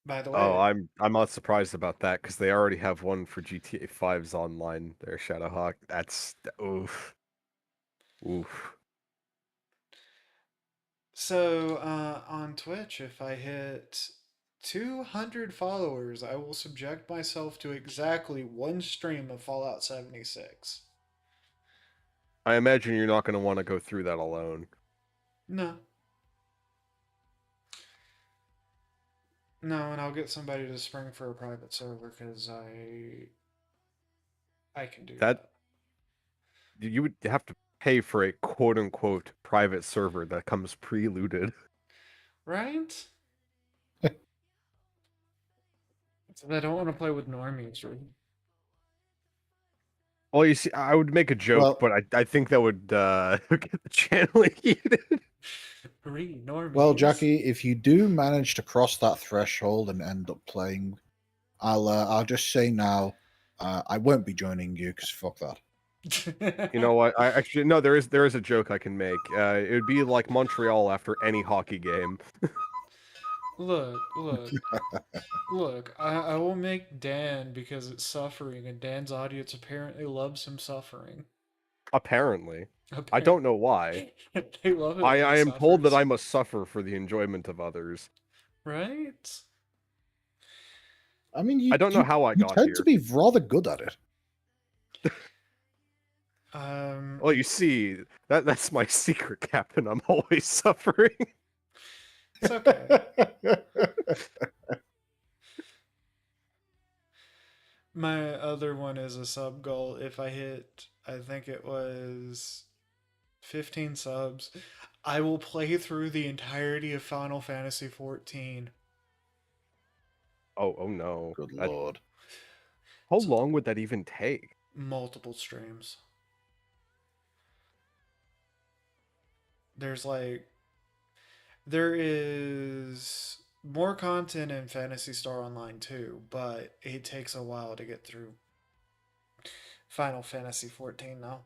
By the Oh, way, I'm not surprised about that because they already have one for GTA 5's online there, Shadowhawk. That's oof. Oof. so on Twitch, if I hit 200 followers, I will subject myself to exactly one stream of Fallout 76. I imagine you're not going to want to go through that alone. No. No, and I'll get somebody to spring for a private server because I can do That that. you would have to pay for a quote unquote private server that comes pre-looted. Right? I don't want to play with normies, right? Well, you see, I would make a joke, Well, but I think that would get the channel heated. Normies. Jackie, if you do manage to cross that threshold and end up playing, I'll just say now, I won't be joining you because fuck that. You know what? I actually no. There is a joke I can make. It would be like Montreal after any hockey game. look. I will make Dan because it's suffering, and Dan's audience apparently loves him suffering. Apparently, I Apparently, don't know why. they love it when I he am told that suffers. I must suffer for the enjoyment of others. Right? I mean, I don't know how I you got tend to here. be rather good at it. Well, you see, that's my secret, Captain. I'm always suffering. It's okay. My other one is a sub goal. If I hit, I think it was 15 subs, I will play through the entirety of Final Fantasy 14. Oh no. Good lord. How long would that even take? Multiple streams. There is more content in Fantasy Star Online too, but it takes a while to get through Final Fantasy 14 now.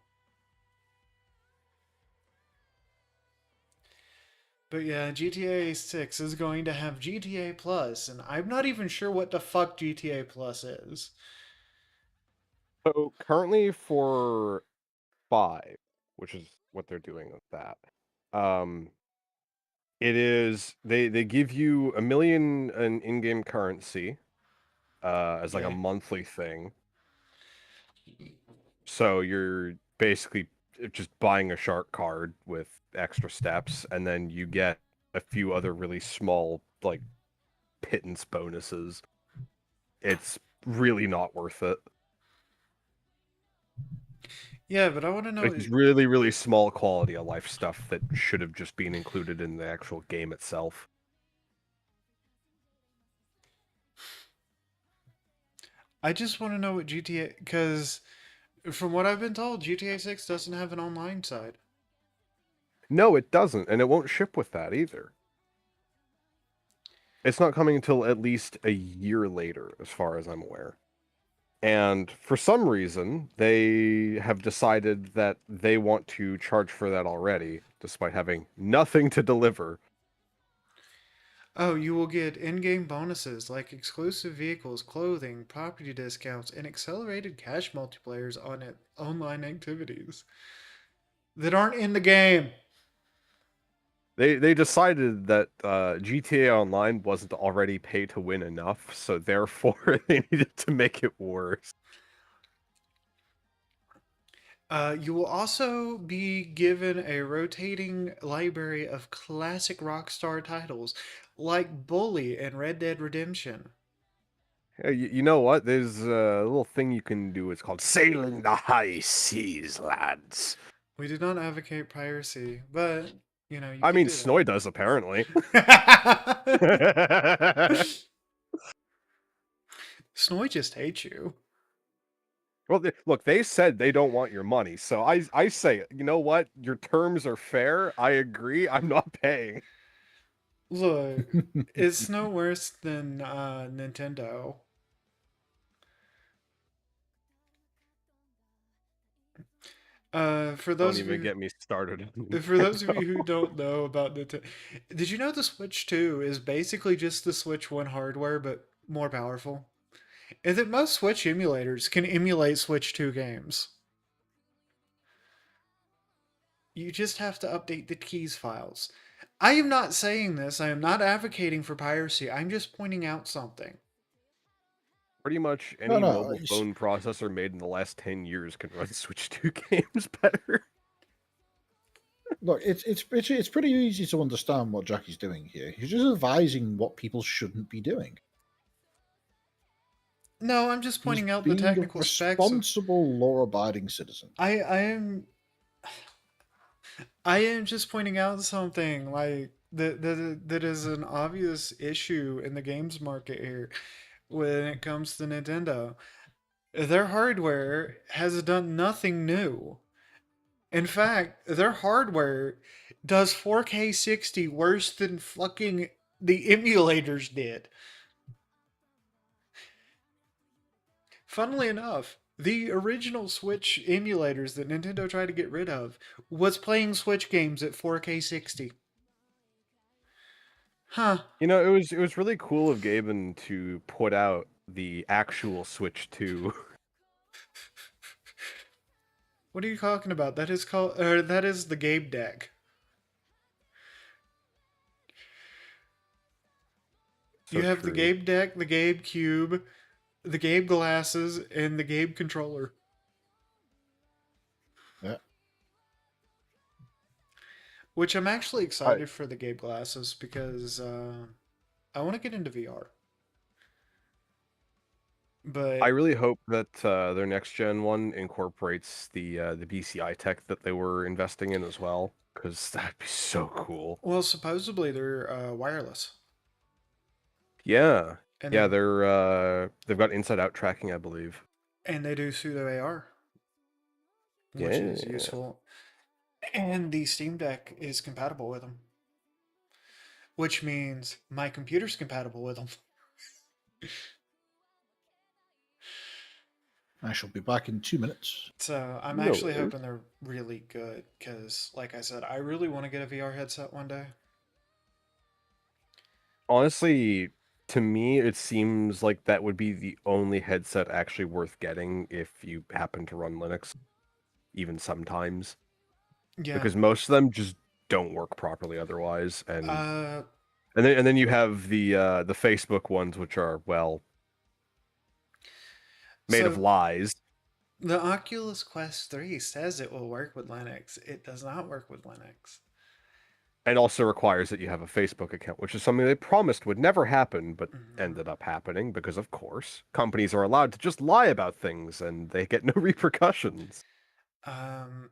But yeah, GTA 6 is going to have GTA Plus, and I'm not even sure what the fuck GTA Plus is. So currently for 5, which is what they're doing with that. It is they give you 1 million in in-game currency as like a Yay. monthly thing. So you're basically just buying a shark card with extra steps, and then you get a few other really small like pittance bonuses. It's really not worth it. Yeah, but I want to know. It's really, really small quality of life stuff that should have just been included in the actual game itself. I just want to know what GTA. Because from what I've been told, GTA 6 doesn't have an online side. No, it doesn't, and it won't ship with that either. It's not coming until at least a year later, as far as I'm aware. And for some reason, they have decided that they want to charge for that already, despite having nothing to deliver. Oh, you will get in game bonuses like exclusive vehicles, clothing, property discounts, and accelerated cash multiplayers on it, online activities that aren't in the game. They decided that GTA Online wasn't already pay to win enough, so therefore they needed to make it worse. You will also be given a rotating library of classic Rockstar titles like Bully and Red Dead Redemption. Hey, you know what? There's a little thing you can do. It's called sailing the high seas, lads. We do not advocate piracy, but you know, you I can mean, do Snoy does apparently. that. Snoy just hates you. Well, look, they said they don't want your money, so I say, you know what? Your terms are fair. I agree. I'm not paying. Look, it's no worse than Nintendo. For Don't those of even you get me started. For those of you who don't know about Nintendo, did you know the Switch 2 is basically just the Switch 1 hardware, but more powerful? And that most Switch emulators can emulate Switch 2 games. You just have to update the keys files. I am not saying this, I am not advocating for piracy, I'm just pointing out something. Pretty much No, any no. mobile phone processor made in the last 10 years can run Switch 2 games better. Look, it's pretty easy to understand what Jackie's doing here. He's just advising what people shouldn't be doing. No, I'm just He's pointing out the being a technical specs of. responsible, law-abiding citizen. I am just pointing out something like that is an obvious issue in the games market here when it comes to Nintendo. Their hardware has done nothing new. In fact, their hardware does 4K 60 worse than fucking the emulators did. Funnily enough, the original Switch emulators that Nintendo tried to get rid of was playing Switch games at 4K 60. Huh. You know, it was really cool of Gaben to put out the actual Switch 2. What are you talking about? That is called that is the Gabe deck. So You have the true. Gabe deck, the Gabe cube, the Gabe glasses, and the Gabe controller. Yeah. Which I'm actually I excited for the Gabe glasses because I want to get into VR. I But really hope that their next gen one incorporates the BCI tech that they were investing in as well, because that'd be so cool. well, supposedly they're wireless, Yeah, and yeah, they've got inside out tracking, I believe. they do pseudo AR, which is Yeah. useful. And the Steam Deck is compatible with them, which means my computer's compatible with them. I shall be back in 2 minutes. So I'm No actually worries. hoping they're really good because, like I said, I really want to get a VR headset one day. Honestly, to me, it seems like that would be the only headset actually worth getting if you happen to run Linux, even sometimes, Yeah. because most of them just don't work properly otherwise, and Uh, and then you have the Facebook ones, which are, well, made of so lies, the Oculus Quest 3 says it will work with Linux. It does not work with Linux. and also requires that you have a Facebook account, which is something they promised would never happen, but Mhm. ended up happening because, of course, companies are allowed to just lie about things and they get no repercussions. Um,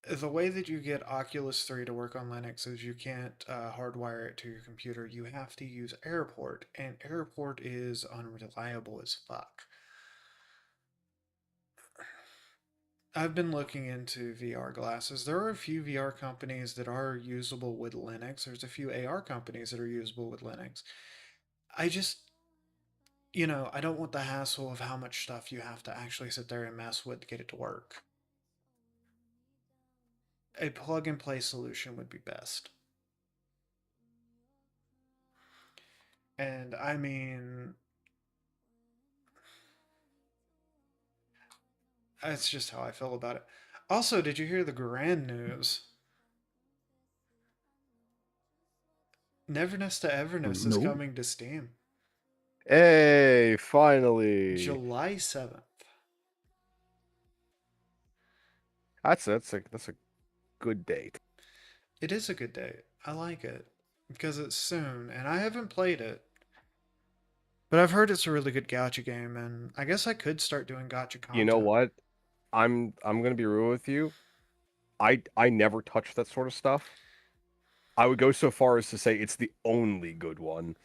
the way that you get Oculus 3 to work on Linux is you can't hardwire it to your computer. You have to use Airport, and Airport is unreliable as fuck. I've been looking into VR glasses. There are a few VR companies that are usable with Linux. There's a few AR companies that are usable with Linux. I just, I don't want the hassle of how much stuff you have to actually sit there and mess with to get it to work. A plug and play solution would be best. And I mean, that's just how I feel about it. Also, did you hear the grand news? Neverness to Everness is No. coming to Steam Hey, finally. July 7th. That's a good date. It is a good date. I like it because it's soon, and I haven't played it, but I've heard it's a really good gacha game, and I guess I could start doing gacha You know content. what? I'm gonna be real with you. I never touch that sort of stuff. I would go so far as to say it's the only good one,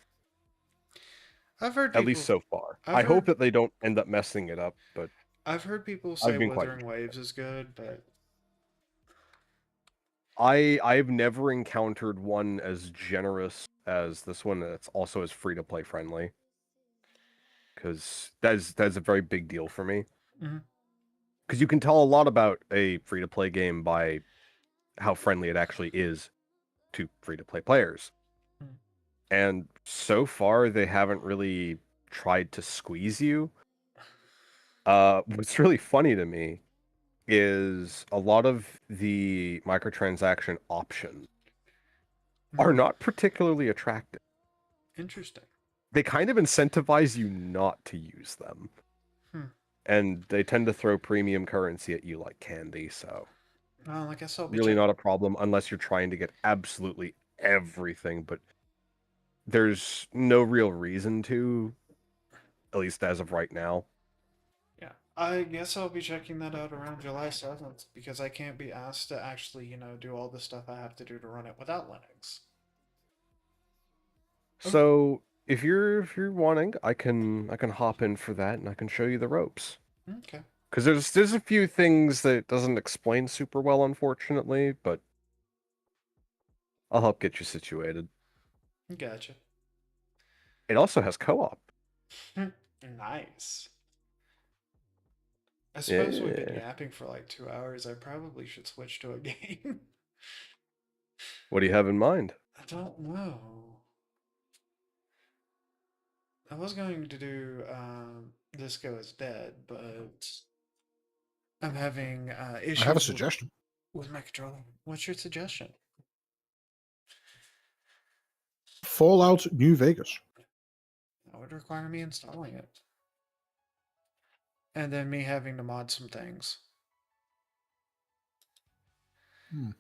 I've heard at least people. so far. I've I hope heard. that they don't end up messing it up, but I've heard people I've say been quite Wuthering interested. Waves is good, but I've never encountered one as generous as this one that's also as free to play friendly, because that's a very big deal for me. Mhm. Because you can tell a lot about a free to play game by how friendly it actually is to free to play players. Mm. And so far, they haven't really tried to squeeze you. What's really funny to me is a lot of the microtransaction options are Mhm. not particularly attractive. Interesting. They kind of incentivize you not to use them. Hmm. And they tend to throw premium currency at you like candy, so Well, I guess I'll be really check. not a problem unless you're trying to get absolutely everything, but there's no real reason to, at least as of right now. Yeah, I guess I'll be checking that out around July 7th because I can't be asked to actually, do all the stuff I have to do to run it without Linux. Oh, So if you're wanting, I can hop in for that and I can show you the ropes. okay. Because there's a few things that it doesn't explain super well, unfortunately, but I'll help get you situated. Gotcha. It also has co-op. Nice. I suppose we've been Yeah. yapping for like 2 hours. I probably should switch to a game. What do you have in mind? I don't know. I was going to do Disco is Dead, but I'm having I have a issues suggestion. with my controller. What's your suggestion? Fallout New Vegas. That would require me installing it. And then me having to mod some things. Hmm.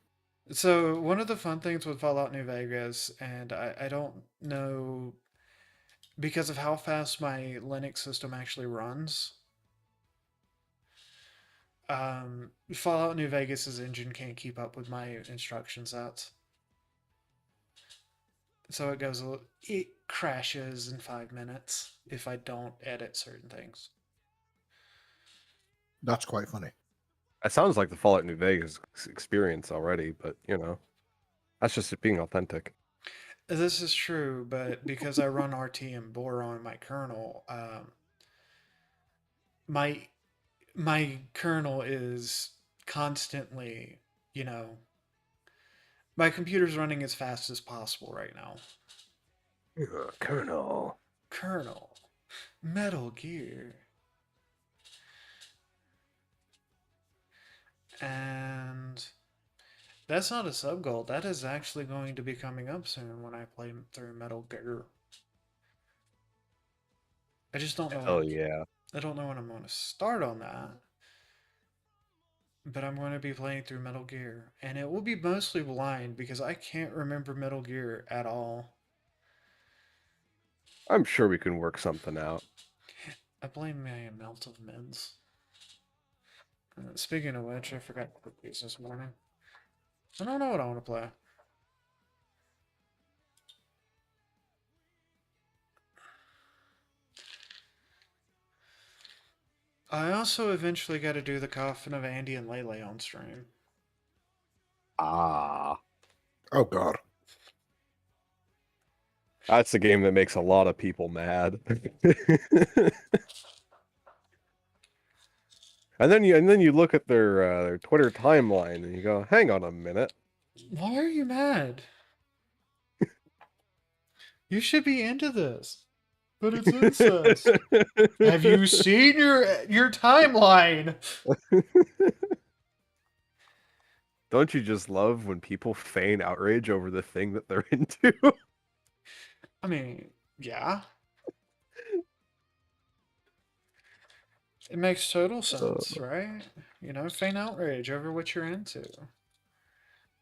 So one of the fun things with Fallout New Vegas, and I don't know because of how fast my Linux system actually runs. Fallout New Vegas's engine can't keep up with my instruction sets, so it crashes in 5 minutes if I don't edit certain things. That's quite funny. That sounds like the Fallout New Vegas experience already, but that's just it being authentic. This is true, but because I run RT and Boron in my kernel, my my kernel is constantly, you know, my computer's running as fast as possible right now. Colonel. Kernel, Metal Gear, and that's not a sub goal. That is actually going to be coming up soon when I play through Metal Gear. I just don't know Hell when. yeah. I don't know when I'm going to start on that. But I'm going to be playing through Metal Gear, and it will be mostly blind because I can't remember Metal Gear at all. I'm sure we can work something out. I blame my amount of meds. Speaking of which, I forgot to put these this morning. I don't know what I want to play. I also eventually got to do the Coffin of Andy and Lele on stream. Ah. Oh god. That's a game that makes a lot of people mad. And then you look at their Twitter timeline and you go, "Hang on a minute." Why are you mad? You should be into this. But it's incest. Have you seen your timeline? Don't you just love when people feign outrage over the thing that they're into? I mean, yeah. It makes total sense, right? You know, feign outrage over what you're into.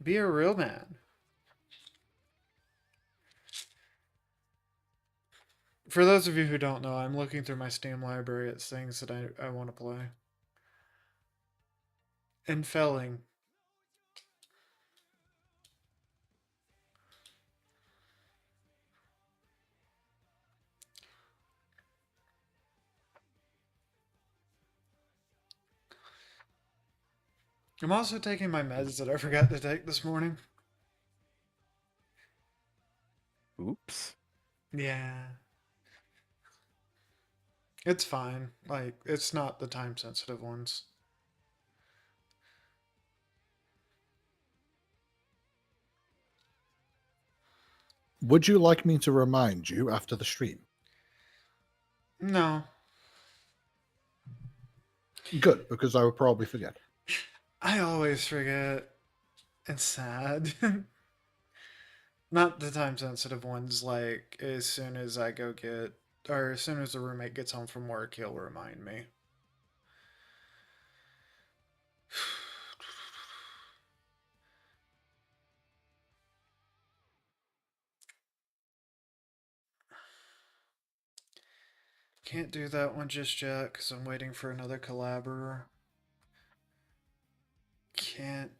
Be a real man. For those of you who don't know, I'm looking through my Steam library at things that I want to play. And felling. I'm also taking my meds that I forgot to take this morning. Oops. Yeah. It's fine. Like, it's not the time sensitive ones. Would you like me to remind you after the stream? No. Good, because I would probably forget. I always forget. It's sad. Not the time sensitive ones, like as soon as I go get, or as soon as the roommate gets home from work, he'll remind me. Can't do that one just yet because I'm waiting for another collaborator. Can't.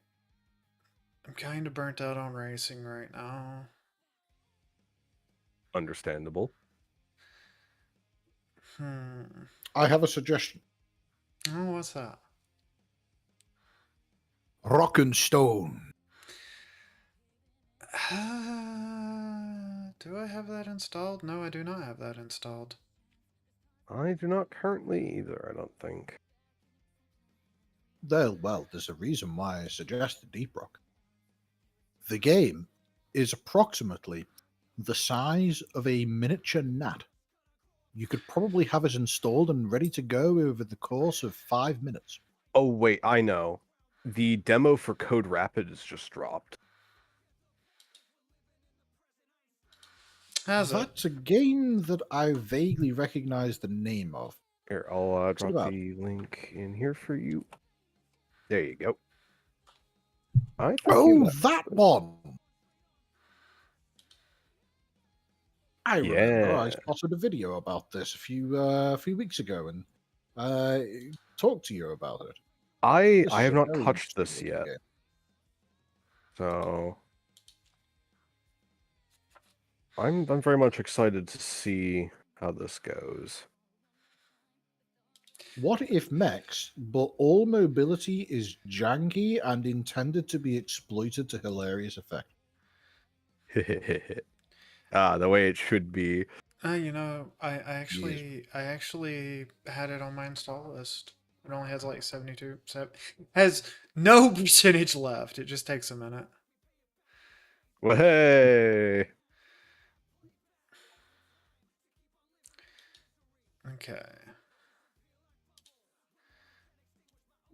I'm kind of burnt out on racing right now. Understandable. I have a suggestion. Oh, what's that? Rock and Stone. Do I have that installed? No, I do not have that installed. I do not currently either, I don't think. Well, there's a reason why I suggested Deep Rock. The game is approximately the size of a miniature gnat. You could probably have it installed and ready to go over the course of 5 minutes. Oh, wait, I know. The demo for Code Rapids just dropped. That's a game that I vaguely recognize the name of. Here, I'll drop the link in here for you. There you go. Oh, that one! I remember I spotted a video about this a few weeks ago and talked to you about it. I have not touched this yet. So I'm very much excited to see how this goes. What if mechs, but all mobility is janky and intended to be exploited to hilarious effect? The way it should be. You know, I actually had it on my install list. It only has like 72, has no percentage left. It just takes a minute. Well, hey. Okay.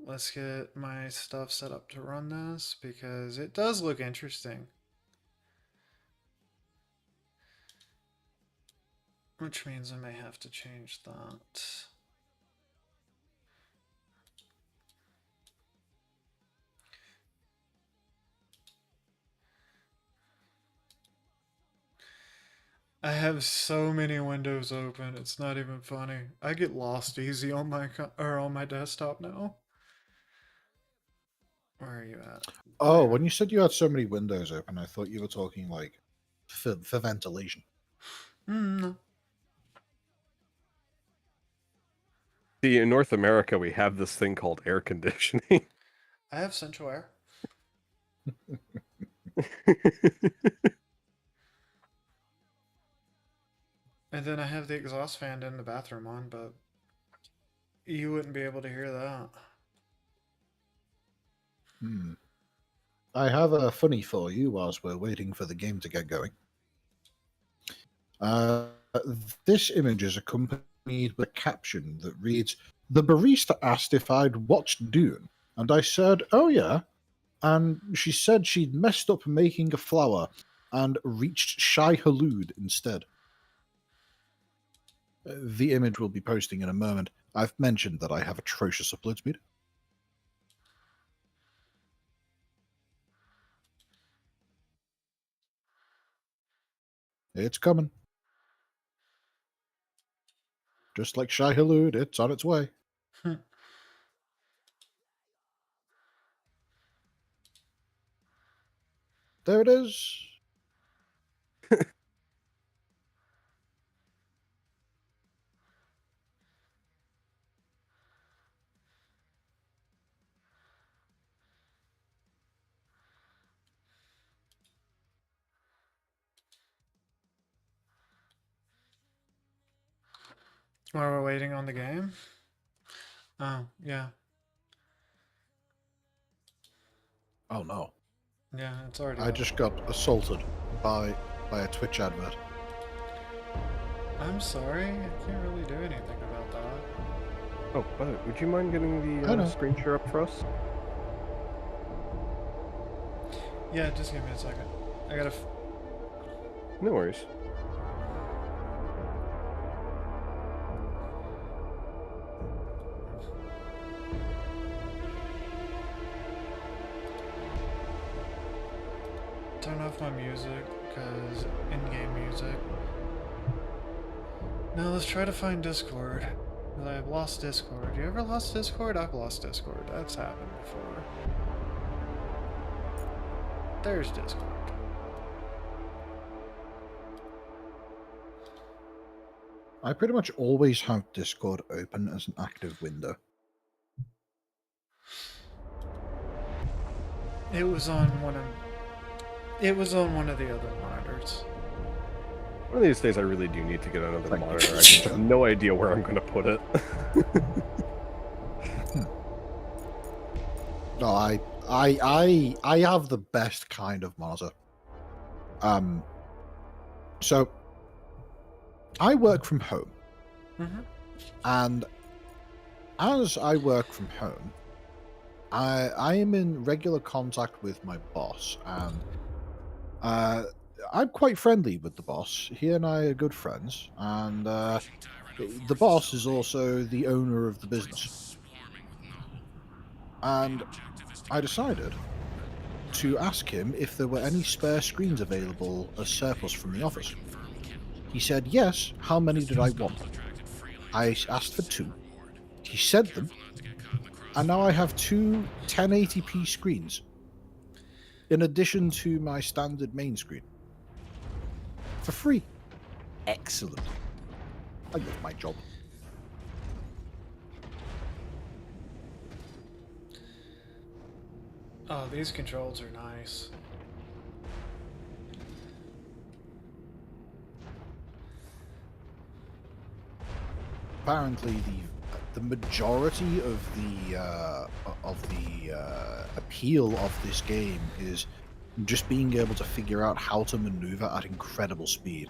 Let's get my stuff set up to run this because it does look interesting. Which means I may have to change that. I have so many windows open. It's not even funny. I get lost easy on my desktop now. Where are you at? Oh, when you said you had so many windows open, I thought you were talking like for ventilation. No. See, in North America, we have this thing called air conditioning. I have central air. And then I have the exhaust fan in the bathroom on, but you wouldn't be able to hear that. I have a funny for you whilst we're waiting for the game to get going. This image is accompanied with a caption that reads, "The barista asked if I'd watched Dune, and I said, oh yeah. And she said she'd messed up making a flower and reached Shai Hulud instead." The image we'll be posting in a moment. I've mentioned that I have atrocious upload speed. It's coming. Just like Shai Hulud, it's on its way. There it is. While we're waiting on the game? Oh, yeah. Oh no. Yeah, it's already I up. just got assaulted by a Twitch advert. I'm sorry, I can't really do anything about that. Oh, would you mind getting I know. the screen share up for us? Yeah, just give me a second. I gotta... No worries. turn off my music, because in-game music. Now let's try to find Discord. I've lost Discord. You ever lost Discord? I've lost Discord. That's happened before. There's Discord. I pretty much always have Discord open as an active window. It was on one of... It was on one of the other monitors. One of these days I really do need to get another Like- monitor. I just have no idea where I'm going to put it. No, I have the best kind of monitor. So I work from home, and as I work from home, I am in regular contact with my boss, and I'm quite friendly with the boss. He and I are good friends, and the boss is also the owner of the business. And I decided to ask him if there were any spare screens available as surplus from the office. He said yes. How many did I want? I asked for 2. He said them, and now I have 2 1080p screens in addition to my standard main screen for free. Excellent. I love my job. Oh, these controls are nice. Apparently, the majority of the appeal of this game is just being able to figure out how to maneuver at incredible speed.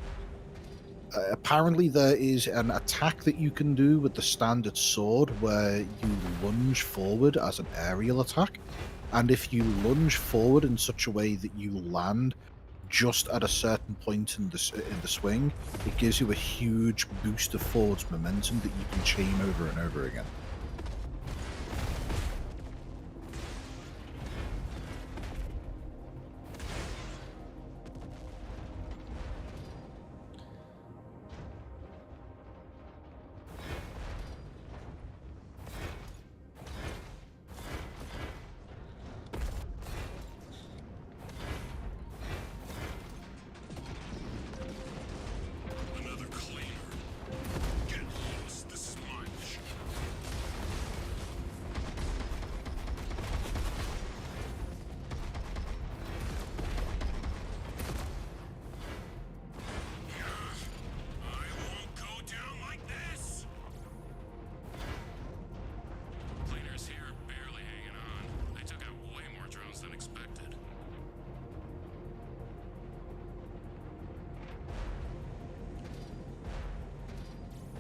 Apparently, there is an attack that you can do with the standard sword where you lunge forward as an aerial attack, and if you lunge forward in such a way that you land just at a certain point in the swing, it gives you a huge boost of forward momentum that you can chain over and over again.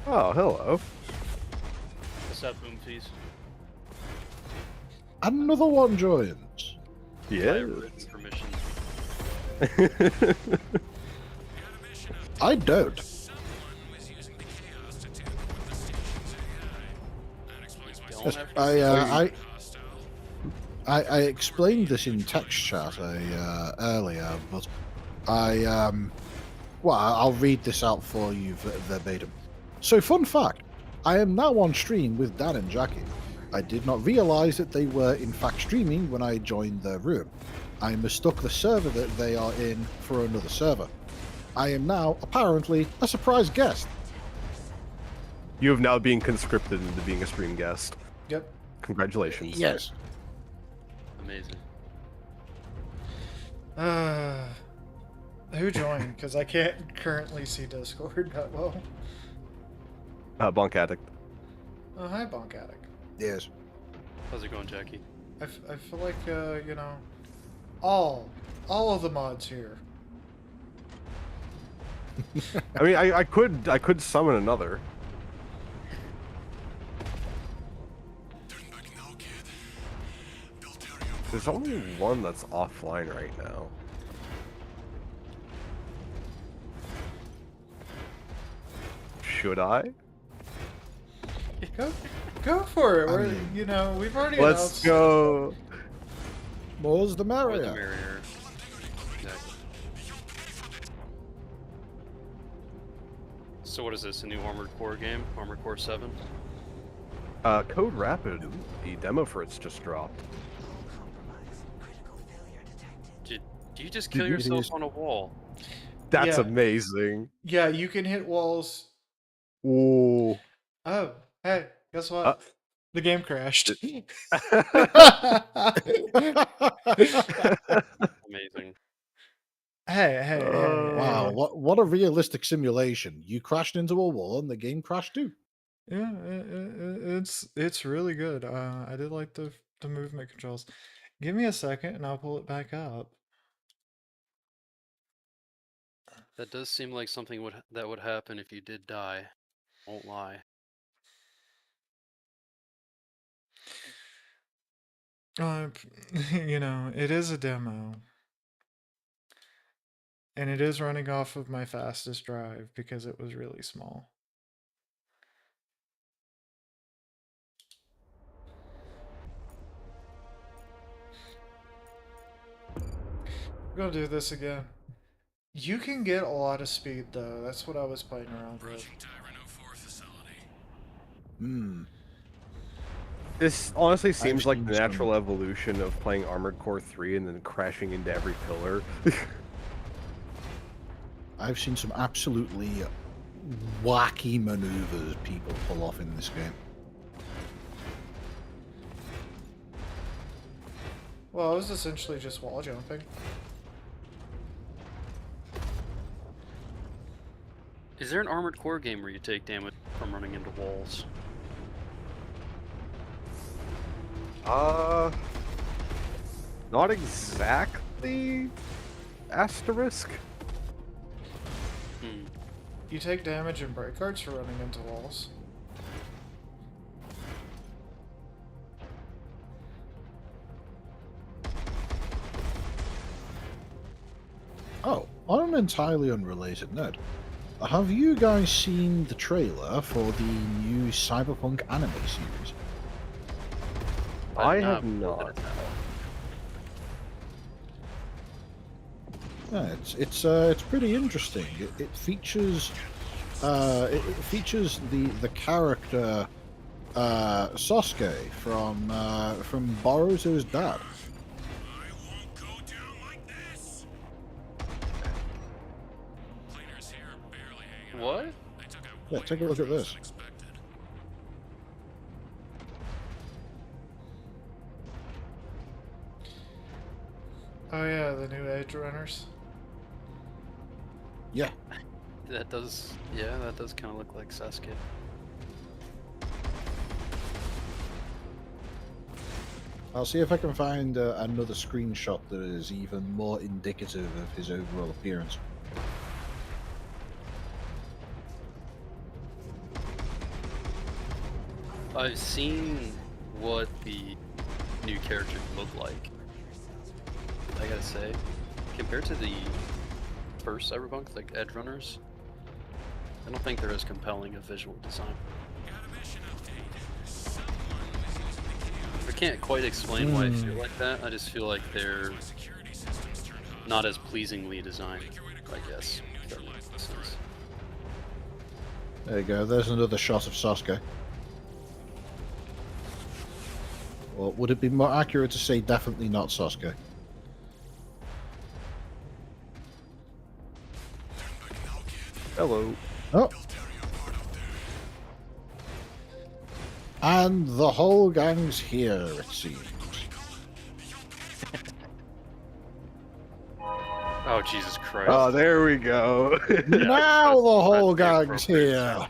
Oh, hello. What's up, Boomfies? Another one joins. Yeah. Written permission. I don't. Someone was using the chaos to Don't Yes, have to I explained this in text chat earlier, but well, I'll read this out for you verbatim. So, fun fact, I am now on stream with Dan and Jackie. I did not realize that they were in fact streaming when I joined their room. I mistook the server that they are in for another server. I am now, apparently, a surprise guest. You have now been conscripted into being a stream guest. Yep. Congratulations. Yes. Amazing. Who joined? Because I can't currently see Discord that well. Bonk Addict. Oh, hi, Bonk Addict. Yes. How's it going, Jackie? I feel like, you know, all of the mods here. I mean, I could summon another. There's only one that's offline right now. Should I? Go for it. I We're, mean, you know, we've already Let's announced. go. More's the More the merrier. merrier. Exactly. So what is this, a new Armored Core game? Armored Core 7? Code Rapid, the demo for it's just dropped. Do you just kill yourself on a wall? That's Yeah. amazing. Yeah, you can hit walls. Ooh. Oh, hey, guess what? The game crashed. Amazing. Hey. Wow, what a realistic simulation. You crashed into a wall and the game crashed too. Yeah, it's really good. I did like the movement controls. Give me a second and I'll pull it back up. That does seem like something that would happen if you did die. Won't lie. You know, it is a demo. And it is running off of my fastest drive because it was really small. We're gonna do this again. You can get a lot of speed though. That's what I was playing around with. Hmm. This honestly seems like seen the some- natural evolution of playing Armored Core 3 and then crashing into every pillar. I've seen some absolutely wacky maneuvers people pull off in this game. Well, I was essentially just wall jumping. Is there an Armored Core game where you take damage from running into walls? Not exactly. Asterisk. Hmm. You take damage in break cards for running into walls. Oh, on an entirely unrelated note, have you guys seen the trailer for the new Cyberpunk anime series? I have pulled not. it out. Yeah, it's pretty interesting. It features it features the character Sasuke from Boruto's dad. What? Yeah, take a look at this. Oh yeah, the new Edge Runners. Yeah, That does, yeah, that does kind of look like Sasuke. I'll see if I can find another screenshot that is even more indicative of his overall appearance. I've seen what the new character looked like. I gotta say, compared to the first Cyberpunk, like Edge Runners, I don't think they're as compelling a visual design. can't quite explain why I feel like that. I just feel like they're not as pleasingly designed, I guess. If that makes sense. There you go. There's another shot of Sasuke. Or would it be more accurate to say definitely not Sasuke? Hello. Oh. And the whole gang's here, it seems. Oh, Jesus Christ. Oh, there we go. Now the whole that's gang's appropriate. here.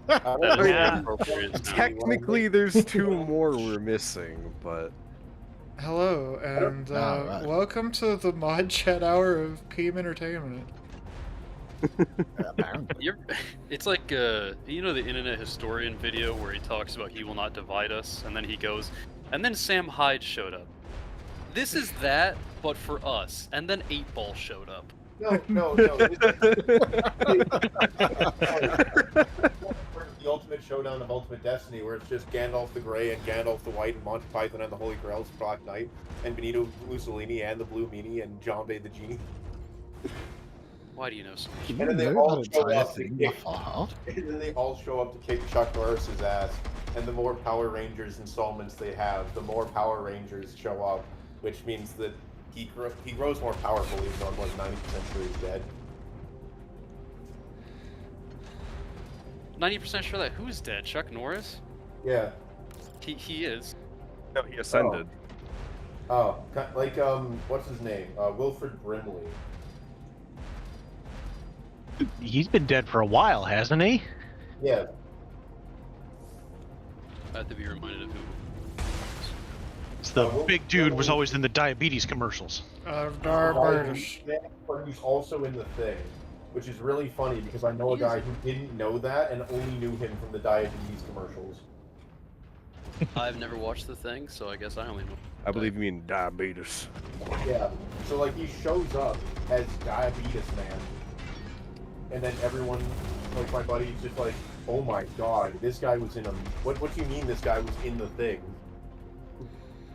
That is Yeah. appropriate. Technically, there's 2 more we're missing, but Hello, and right. welcome to the Mod Chat Hour of PM Entertainment. It's like, you know the Internet Historian video where he talks about he will not divide us, and then he goes, and then Sam Hyde showed up. This is that, but for us. And then 8-Ball showed up. No. The ultimate showdown of Ultimate Destiny, where it's just Gandalf the Grey and Gandalf the White and Monty Python and the Holy Grail's Black Knight and Benito Mussolini and the Blue Meanie and John Bay the Genie. Why do you know so much? You And then they know all that show entire up to thing kick. by heart? And then they all show up to kick Chuck Norris's ass. And the more Power Rangers installments they have, the more Power Rangers show up, which means that he grows more powerful, even though I'm like 90% sure he's dead. 90% sure that who's dead? Chuck Norris? Yeah. He is. no, he ascended. Oh, like what's his name? Wilfred Brimley. He's been dead for a while, hasn't he? Yeah. I have to be reminded of who. It's the big dude was always in the diabetes commercials. Diabetes. But he's also in the thing, which is really funny because I know a guy who didn't know that and only knew him from the diabetes commercials. I've never watched the thing, so I guess I only know. I believe you mean diabetes. Yeah. So like he shows up as Diabetes Man, and then everyone, like my buddy's just like, "Oh my god, this guy was in a. What do you mean this guy was in the thing?"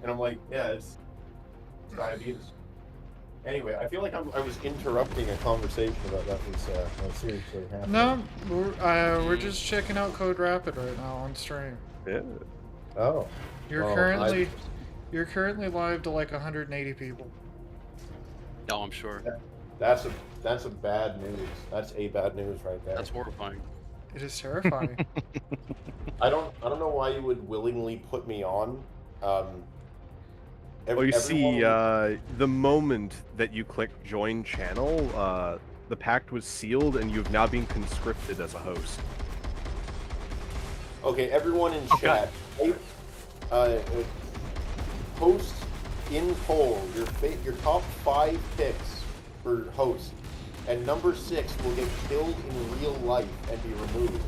And I'm like, "Yeah, it's diabetes." Anyway, I feel like I was interrupting a conversation about that was seriously happening. No, we're just checking out Code Rapid right now on stream. Yeah. Oh. You're Well, currently live to like 180 people. No, I'm sure. That's a bad news. That's a bad news right there. That's horrifying. It is terrifying. I don't know why you would willingly put me on. Well, you see, the moment that you click join channel, the pact was sealed and you've now been conscripted as a host. Okay, everyone in chat, post in poll your top 5 picks for host, and number 6 will get killed in real life and be removed.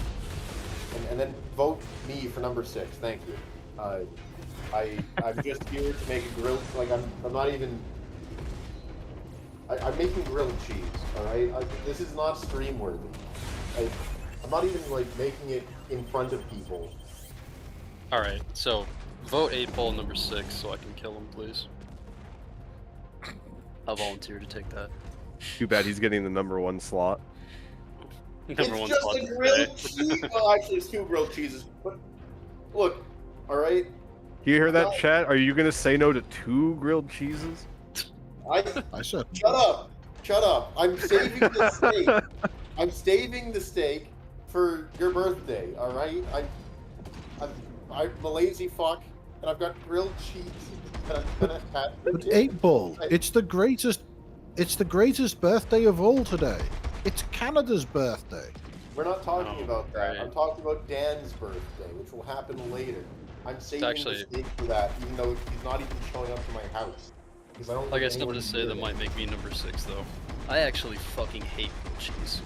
And then vote me for number 6. Thank you. I'm just here to make a grilled. Like I'm not even. I'm making grilled cheese. All right. This is not stream worthy. I'm not even like making it in front of people. Alright, so vote 8-Ball number 6 so I can kill him, please. I'll volunteer to take that. Too bad he's getting the number 1 slot. Number It's one just slot a today. grilled cheese. Well, actually, it's 2 grilled cheeses. But look, all right. Do you hear that, chat? Are you gonna say no to 2 grilled cheeses? I said. Shut up. I'm saving the steak. I'm saving the steak for your birthday. All right. I'm a lazy fuck, and I've got grilled cheese that I'm gonna have. But 8-Ball, it's the greatest birthday of all today. It's Canada's birthday. We're not talking Oh, about that. right. I'm talking about Dan's birthday, which will happen later. I'm saving actually- the steak for that, even though he's not even showing up to my house. Because I don't. I think guess anyone something to can say do that might make me number 6 though. I actually fucking hate grilled cheese.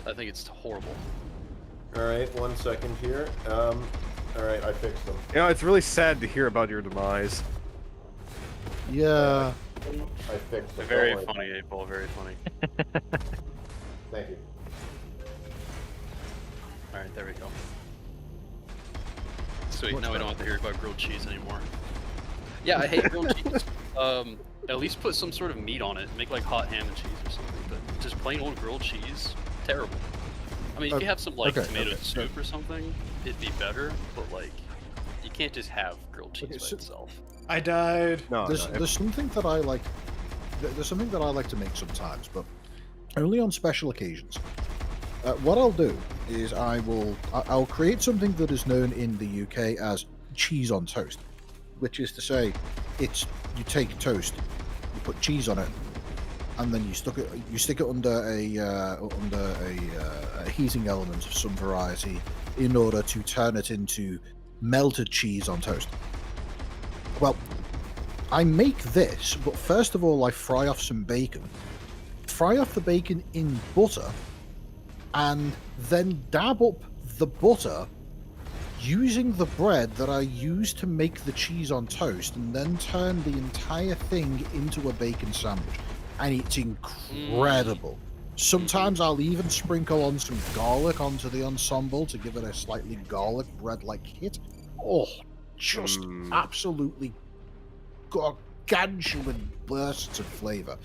I think it's horrible. All right, 1 second here. All right, I fixed them. You know, it's really sad to hear about your demise. Yeah. I fixed them. Very Don't worry. funny, 8-Ball, very funny. Thank you. Alright, there we go. Sweet, Much now we better. don't have to hear about grilled cheese anymore. Yeah, I hate grilled cheese. At least put some sort of meat on it. Make like hot ham and cheese or something. But just plain old grilled cheese, terrible. I mean, if you have some like tomato soup or something, it'd be better. But like, you can't just have grilled cheese by itself. I died. No, There's something that I like. There's something that I like to make sometimes, but only on special occasions. What I'll do is I'll create something that is known in the UK as cheese on toast, which is to say, it's you take toast, you put cheese on it, and then you stick it under a heating element of some variety in order to turn it into melted cheese on toast. Well, I make this, but first of all, I fry off some bacon. Fry off the bacon in butter, and then dab up the butter using the bread that I use to make the cheese on toast, and then turn the entire thing into a bacon sandwich. And it's incredible. Sometimes I'll even sprinkle on some garlic onto the ensemble to give it a slightly garlic bread-like hit. Oh, just absolutely gargantuan bursts of flavor.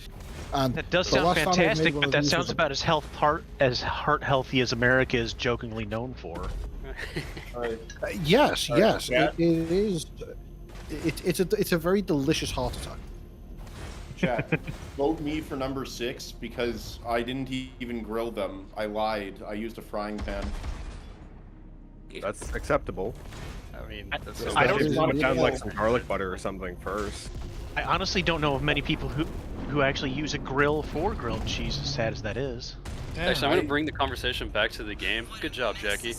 And That does the sound last time I made fantastic, one but of that these sounds was a- about as heart healthy as America is jokingly known for. Yes, All right, yes, Chat. it is. It's a very delicious heart attack. Chat, vote me for number 6 because I didn't even grill them. I lied. I used a frying pan. That's acceptable. I mean, that's so I don't- Especially if you put down Yeah. like some garlic butter or something first. I honestly don't know of many people who actually use a grill for grilled cheese, as sad as that is. Damn, Actually, I'm gonna bring the conversation back to the game. Good job, Jackie.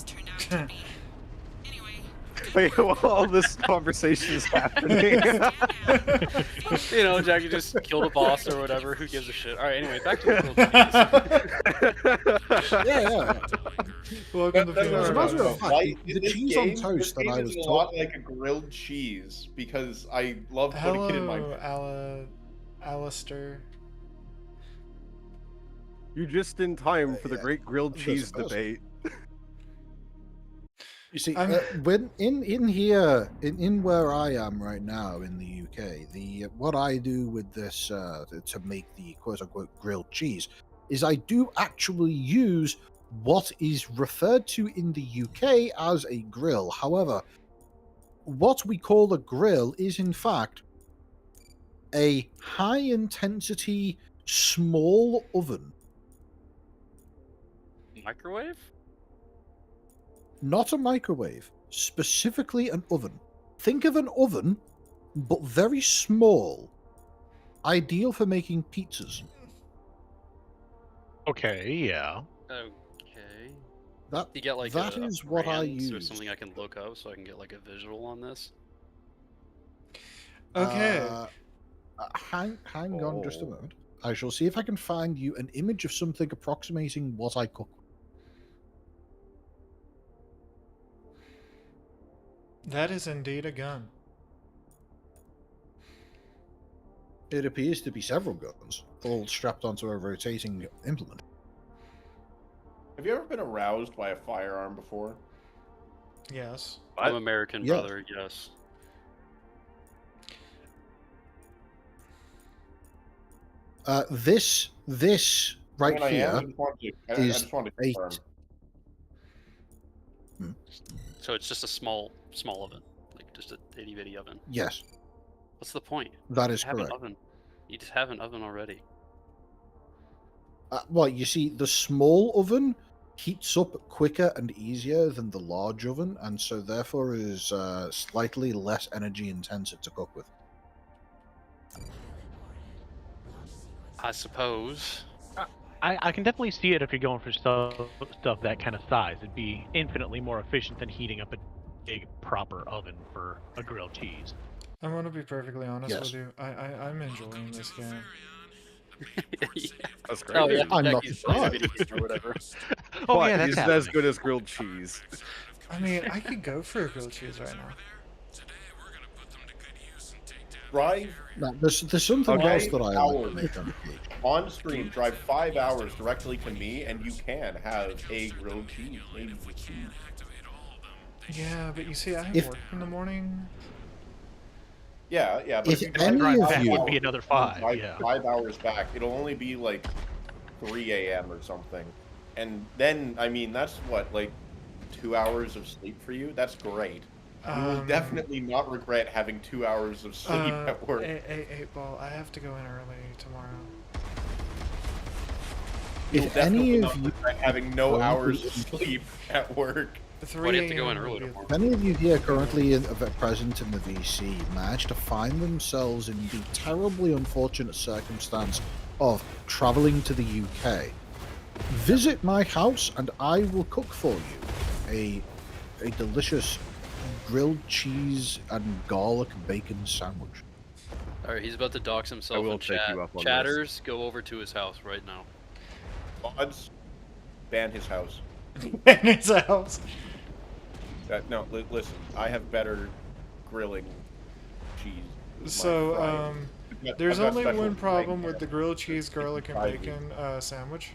Wait, while all this conversation is happening. You know, Jackie just killed a boss or whatever. Who gives a shit? All right. Anyway, back to the grilled cheese. Yeah. Welcome to That's As a Feeling matter Better. of fact, the cheese on toast that I was a told. lot like a grilled cheese because I love putting it in my. Hello, Alistair. You're just in time for the Yeah. great grilled That's cheese supposed- debate. You see, I'm- when in here, in where I am right now in the UK, what I do with this to make the quote unquote grilled cheese is I do actually use what is referred to in the UK as a grill. However, what we call a grill is in fact a high intensity small oven. Microwave? Not a microwave, specifically an oven. Think of an oven, but very small. Ideal for making pizzas. Okay, yeah. Okay. That You get like that a is what I brand or use. something I can look up so I can get like a visual on this. Okay. Hang on just a Oh. moment. I shall see if I can find you an image of something approximating what I cook. That is indeed a gun. It appears to be several guns, all strapped onto a rotating implement. Have you ever been aroused by a firearm before? Yes. I'm American, Yeah. brother. Yes. This right Man, I here. am. I just wanted to, I is just wanted to a- confirm. So it's just a small oven, like just a itty bitty oven. Yes, What's the point? that You is have correct. an oven. You just have an oven already. Well, you see, the small oven heats up quicker and easier than the large oven, and so therefore is slightly less energy intensive to cook with. I suppose. I can definitely see it if you're going for stuff that kind of size. It'd be infinitely more efficient than heating up a big proper oven for a grilled cheese. I'm gonna be perfectly honest Yes. with you. I'm enjoying this game. Yeah. That's great. Oh yeah, I'm not Jackie's surprised. video game or whatever. Oh But yeah, that's is it happening. as good as grilled cheese? I mean, I could go for a grilled cheese right now. Drive Now, there's something Okay. else that I like to Hours. make on occasion. on stream, drive 5 hours directly to me, and you can have a grilled cheese. Maybe two. Yeah, but you see, I If- work in the morning. Yeah, but If you any drive of back you- would be another 5, drive yeah. 5 hours back, it'll only be like 3 a.m. or something. And then, I mean, that's what, like 2 hours of sleep for you? That's great. You will definitely not regret having 2 hours of sleep at work. 8 ball. I have to go in early tomorrow. You'll If any definitely of not you regret having no currently hours of in- sleep at work. 3 Why do you have to go in a.m. early will be- tomorrow? If any of you here currently present in the VC manage to find themselves in the terribly unfortunate circumstance of travelling to the UK, visit my house and I will cook for you a delicious grilled cheese and garlic bacon sandwich. All right, he's about to dox himself will in take chat. you up on this. Chatters, go over to his house right now. Odds, ban his house. in his house. No, listen, I have better grilling cheese. with my So, frying. there's I've got only special one problem frying with the pan. grilled cheese, garlic, and Fried bacon sandwich.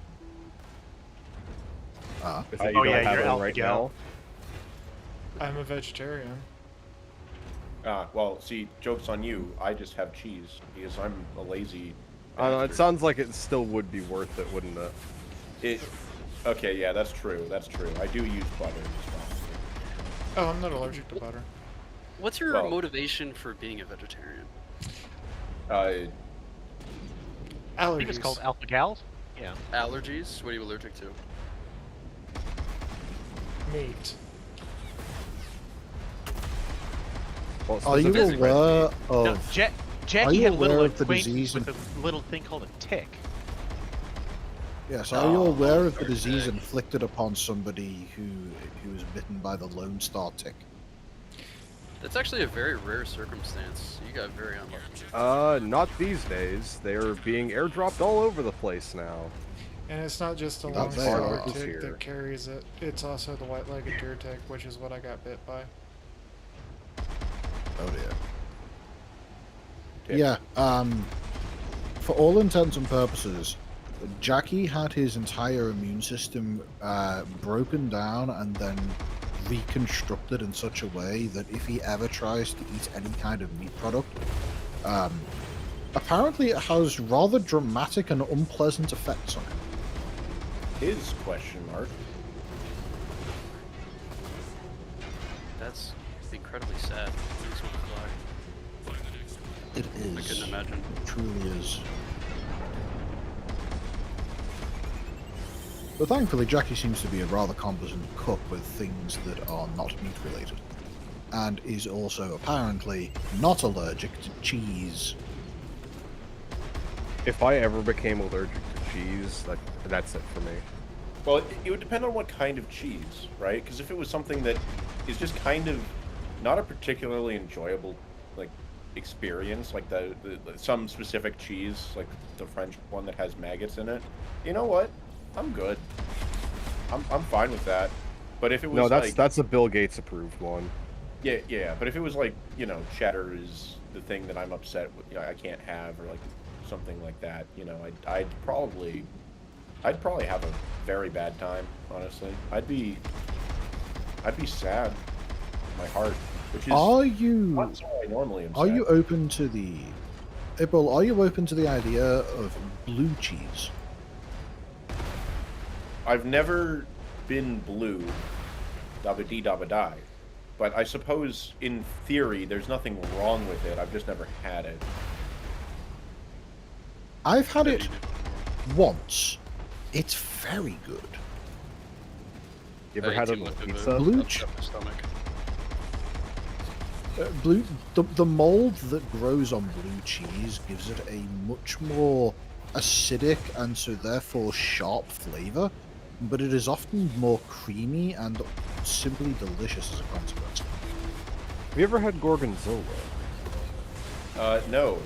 Is Oh, that you don't yeah, have you're one Alpha right Gal. now? I'm a vegetarian. Well, see, joke's on you. I just have cheese because I'm a lazy. I don't know, it bastard. sounds like it still would be worth it, wouldn't it? Okay, yeah, that's true. That's true. I do use butter. It's fine. Oh, I'm not allergic to butter. What's your Well- motivation for being a vegetarian? Uh, I think it's Allergies. called Alpha Gals. Yeah. Allergies? What are you allergic to? Meat. Well, Are you specifically- aware No, of... Jackie you had a little aware of the acquaintance disease with a little thing called a tick. Yes, are you aware of the okay. disease inflicted upon somebody who was bitten by the Lone Star tick? That's actually a very rare circumstance. You got very unlucky. Not these days. They are being airdropped all over the place now. And it's not just the That's long-star part is tick here. that carries it. It's also the white-legged deer tick, which is what I got bit by. Oh dear. Tick. Yeah, for all intents and purposes, Jackie had his entire immune system broken down and then reconstructed in such a way that if he ever tries to eat any kind of meat product, apparently it has rather dramatic and unpleasant effects on him. his question mark. That's incredibly sad. It makes me cry. It I is. couldn't imagine. It truly is. But thankfully, Jackie seems to be a rather competent cook with things that are not meat related. And is also apparently not allergic to cheese. If I ever became allergic to cheese, that's it for me. Well, it would depend on what kind of cheese, right? Because if it was something that is just kind of not a particularly enjoyable, like, experience, like the some specific cheese, like the French one that has maggots in it, you know what? I'm good. I'm fine with that. But if it was No, like, that's a Bill Gates approved one. yeah. But if it was like, you know, cheddar is the thing that I'm upset with, I can't have, or like something like that, you know, I'd probably have a very bad time. Honestly, I'd be sad. In my heart, which is Are you not how I normally am. are sad. you open to the April, are you open to the idea of blue cheese? I've never been blue, dabba dee dabba die, but I suppose in theory there's nothing wrong with it. I've just never had it. I've had it once. It's very good. You ever I had ate it too on much of pizza? Blue upset my stomach. The mold that grows on blue cheese gives it a much more acidic and so therefore sharp flavor, but it is often more creamy and simply delicious as a consequence. Have you ever had gorgonzola? No.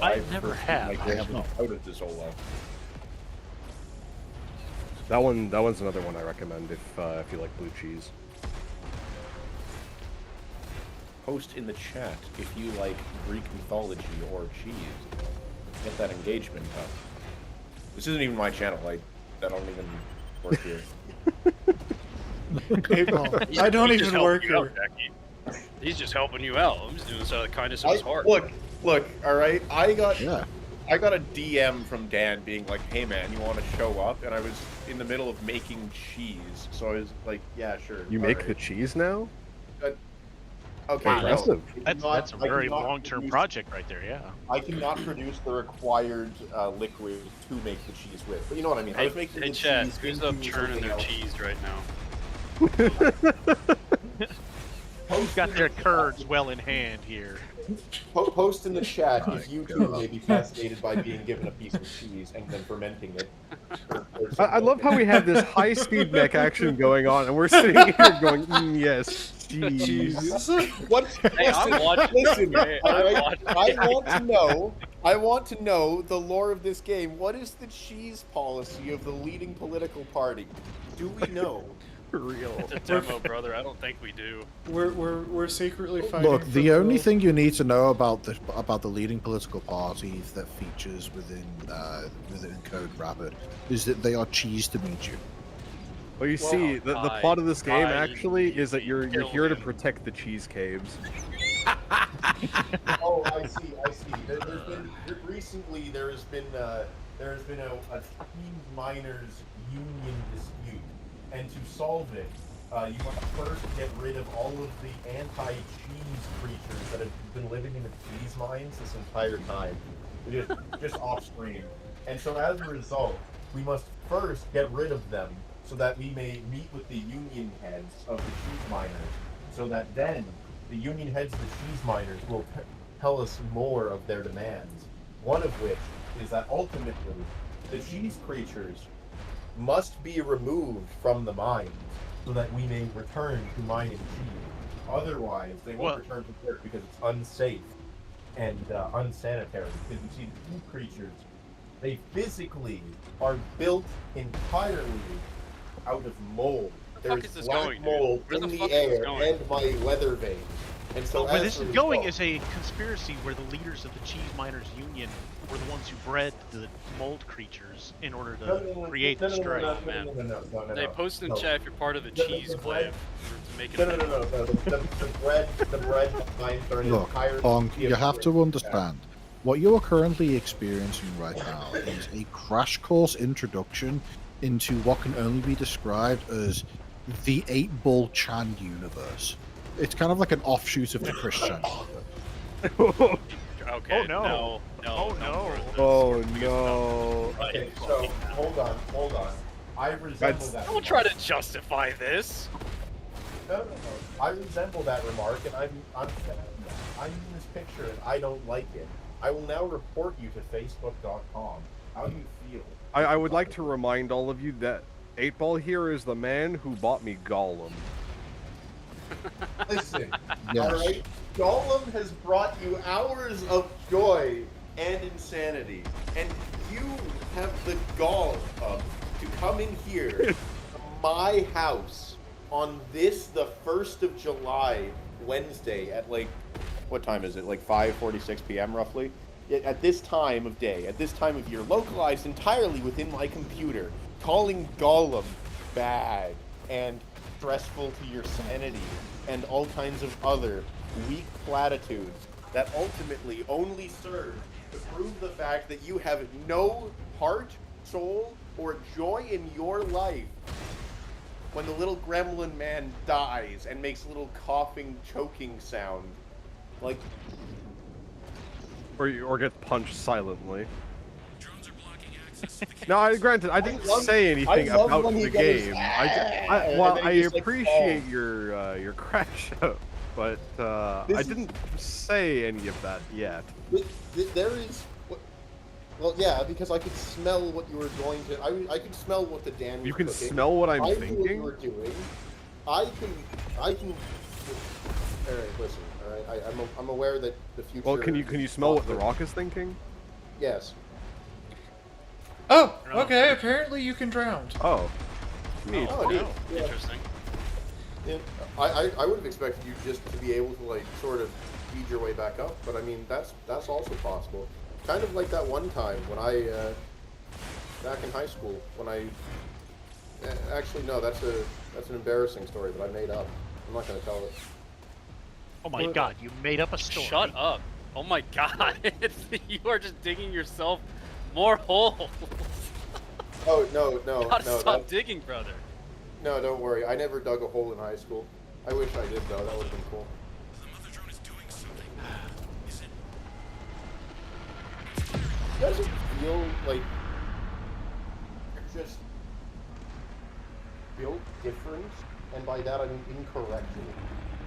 I've never had. Like, I have not. out of the Zola. That one's another one I recommend if you like blue cheese. Post in the chat if you like Greek mythology or cheese. Get that engagement up. This isn't even my channel. I don't even work here. April, He's- I don't he's just even work helping you out, here. Jackie. He's just helping you out. I'm just doing this out of the kindness of his heart. Look, all right. I got Yeah. a DM from Dan being like, "Hey man, you want to show up?" And I was in the middle of making cheese, so I was like, "Yeah, sure." You all make right." the cheese now? Okay, Wow, no, Impressive. That's a I very cannot long-term produce- project right there. Yeah. I cannot produce the required liquid to make the cheese with, but you know what I mean. I was making Hey, the Chad, cheese who's into up churning something their else. cheese right now? Who's got their curds well in hand here? Post in the chat My if you too God. may be fascinated by being given a piece of cheese and then fermenting it. I love how we have this high-speed mech action going on, and we're sitting here going, yes, cheese. Jesus. What? Hey, I'm watching. Listen, Hey, all I'm right? watching. I want to know the lore of this game. What is the cheese policy of the leading political party? Do we know? For real. It's a demo, brother. I don't think we do. We're secretly fighting. Look, for the only the- thing you need to know about the leading political parties that features within Code Rapid is that they are cheese to meet you. Well, you see, the plot of this game I actually is that you're kill here to him. protect the cheese caves. Oh, I see. Recently there has been a cheese miners union dispute, and to solve it, you must first get rid of all of the anti-cheese creatures that have been living in the cheese mines this entire time, just off screen. And so as a result, we must first get rid of them so that we may meet with the union heads of the cheese miners, so that then the union heads of the cheese miners will tell us more of their demands. One of which is that ultimately the cheese creatures must be removed from the mines so that we may return to mining cheese. Otherwise, they won't return to work because it's unsafe and unsanitary. Because you see, the cheese creatures, they physically are built entirely out of mold. Where the fuck There's is this black going, dude? mold Where in the the fuck is this air going? and my leather veins. And so Where as this a is going result- is a conspiracy where the leaders of the Cheese Miners Union were the ones who bred the mold creatures in order to create the strife. no. Hey, post in no. chat if you're part of the The- cheese the clave. bread- To make No. it The bread mines are an Look, entire. Bonk, you have to understand. What you are currently experiencing right now is a crash course introduction into what can only be described as the 8-Ball Chan universe. It's kind of like an offshoot of the Chris Chan universe. Okay. Oh, no. Oh, no. more of this. Oh We're gonna no. stop. Okay, so hold on. I resemble that. Don't try to justify this. No. I resemble that remark, and I'm in this picture, and I don't like it. I will now report you to Facebook.com. How do you feel? I would like to remind all of you that 8-Ball here is the man who bought me Gollum. Listen, Yes. alright? Gollum has brought you hours of joy and insanity, and you have the gall to come in here to my house on this, the 1st of July, Wednesday, at like, what time is it? Like 5:46 p.m. roughly? At this time of day, at this time of year, localized entirely within my computer, calling Gollum bad and stressful to your sanity and all kinds of other weak platitudes that ultimately only serve to prove the fact that you have no heart, soul, or joy in your life when the little gremlin man dies and makes a little coughing, choking sound. Like, Or gets punched silently. No, granted, I didn't say anything I love about when he the goes, game. and Well, then I he just, like, appreciate falls. your crash out, but I This is- didn't say any of that yet. There is... Well, yeah, because I could smell what you were going to... I could smell what the Dan was You can cooking. smell what I'm I knew what you thinking. were doing. I can... Alright, listen, alright? I'm aware that the future... Well, can you smell what the Rock is thinking? Yes. Oh, okay. Apparently you can drown. Oh, neat. Oh, neat. no. Yeah. Interesting. Yeah, I would have expected you just to be able to, like, sort of feed your way back up, but I mean, that's also possible. Kind of like that one time when I, back in high school, when I Actually, no. That's an embarrassing story that I made up. I'm not gonna tell it. Oh my god, you made up a story. Shut up. Oh my god. You are just digging yourself more holes. Oh no, Gotta no. stop digging, brother. No, don't worry. I never dug a hole in high school. I wish I did though. That would have been cool. Does it feel like you're just built different, and by that I mean incorrectly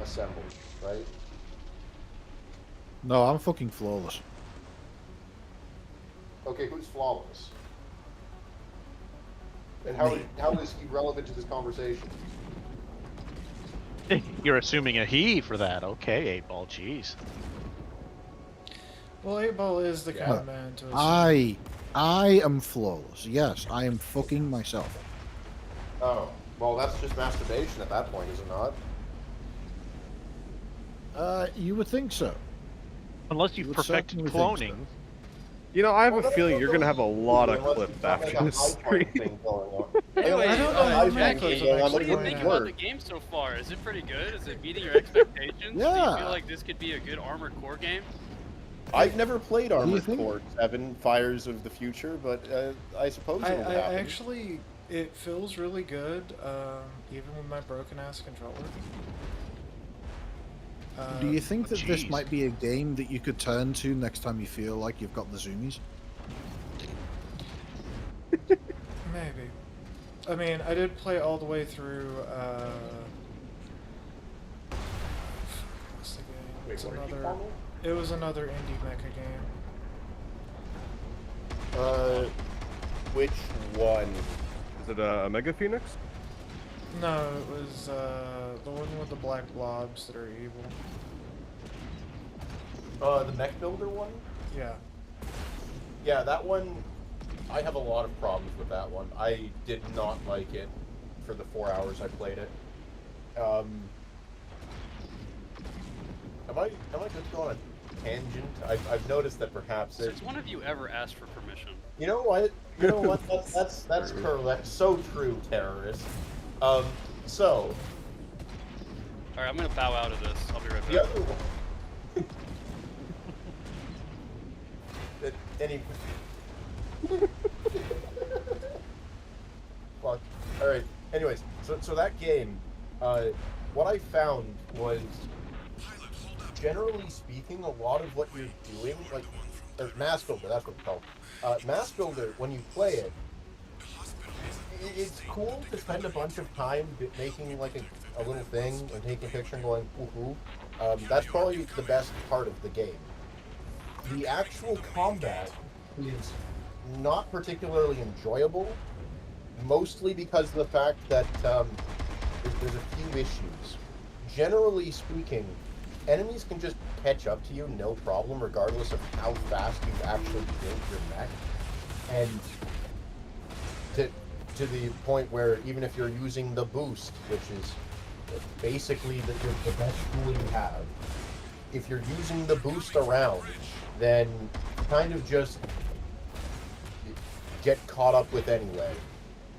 assembled, right? No, I'm fucking flawless. Okay, who's flawless? And how is he relevant to this conversation? You're assuming a he for that. Okay, 8-Ball, jeez. Well, 8-Ball is the Yeah. kind of man to. I am flawless. Yes, I am fucking myself. Oh, well, that's just masturbation at that point, is it not? You would think so. Unless you've would perfected certainly think so. cloning. You know, I have Well, a that's feeling not you're gonna have a lot of unless clips it's not like after a this high point stream. thing going on. Anyway, I don't know how many Jackie, clips going on. I've what do you actually think put about in. the game so far? Is it pretty good? Is it meeting your expectations? Do you Yeah. feel like this could be a good Armored Core game? I've never played do you Armored think? Core 7 Fires of the Future, but I suppose I it'll happen. actually, it feels really good, even with my broken ass controller. Do you think that this jeez. might be a game that you could turn to next time you feel like you've got the zoomies? Maybe. I mean, I did play all the way through. What's the game? Wait, It's what did you another. call It was another indie mecha game. it? Which one? Is it a Mega Phoenix? No, it was the one with the black blobs that are evil. The mech builder one? Yeah. Yeah, that one, I have a lot of problems with that one. I did not like it for the 4 hours I played it. Am I good to go on a tangent? I've noticed that perhaps Since one of you ever asked for permission? You know what? That's correct. So true, terrorist. So Alright, I'm gonna bow out of this. I'll be right the back. other one. Any. Fuck. All right. Anyways, so that game, what I found was, generally speaking, a lot of what you're doing, like, Mass Builder, that's what it's called. Mass Builder, when you play it, it's cool to spend a bunch of time making like a little thing and taking a picture and going woohoo. That's probably the best part of the game. The actual combat is not particularly enjoyable, mostly because of the fact that there's a few issues. Generally speaking, enemies can just catch up to you no problem, regardless of how fast you've actually built your mech. And to the point where even if you're using the boost, which is basically the best tool you have, if you're using the boost around, then kind of just get caught up with anyway.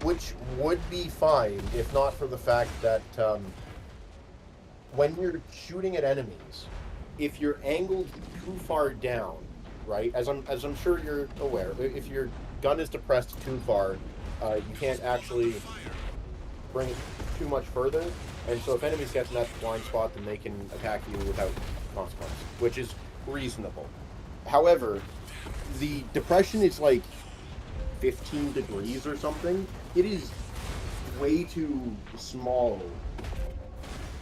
Which would be fine if not for the fact that when you're shooting at enemies, if you're angled too far down, right, as I'm sure you're aware, if your gun is depressed too far, you can't actually bring it too much further, and so if enemies get in that blind spot, then they can attack you without consequence, which is reasonable. However, the depression is like 15 degrees or something. It is way too small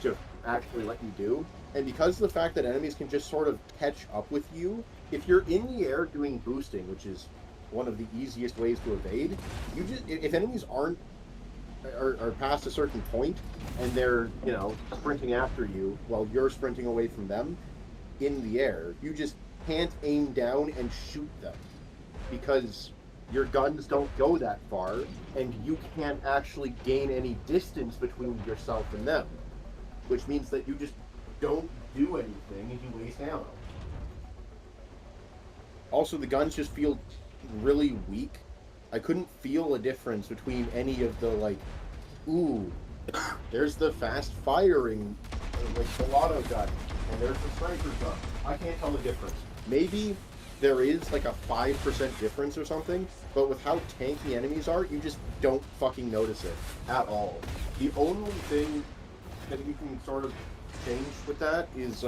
to actually let you do, and because of the fact that enemies can just sort of catch up with you, if you're in the air doing boosting, which is one of the easiest ways to evade, you just, if enemies are past a certain point and they're, you know, sprinting after you while you're sprinting away from them in the air, you just can't aim down and shoot them because your guns don't go that far and you can't actually gain any distance between yourself and them, which means that you just don't do anything and you waste ammo. Also, the guns just feel really weak. I couldn't feel a difference between any of the like ooh, there's the fast firing, like Gelato gun, and there's the striker gun. I can't tell the difference. Maybe there is like a 5% difference or something, but with how tanky enemies are, you just don't fucking notice it at all. The only thing that you can sort of change with that is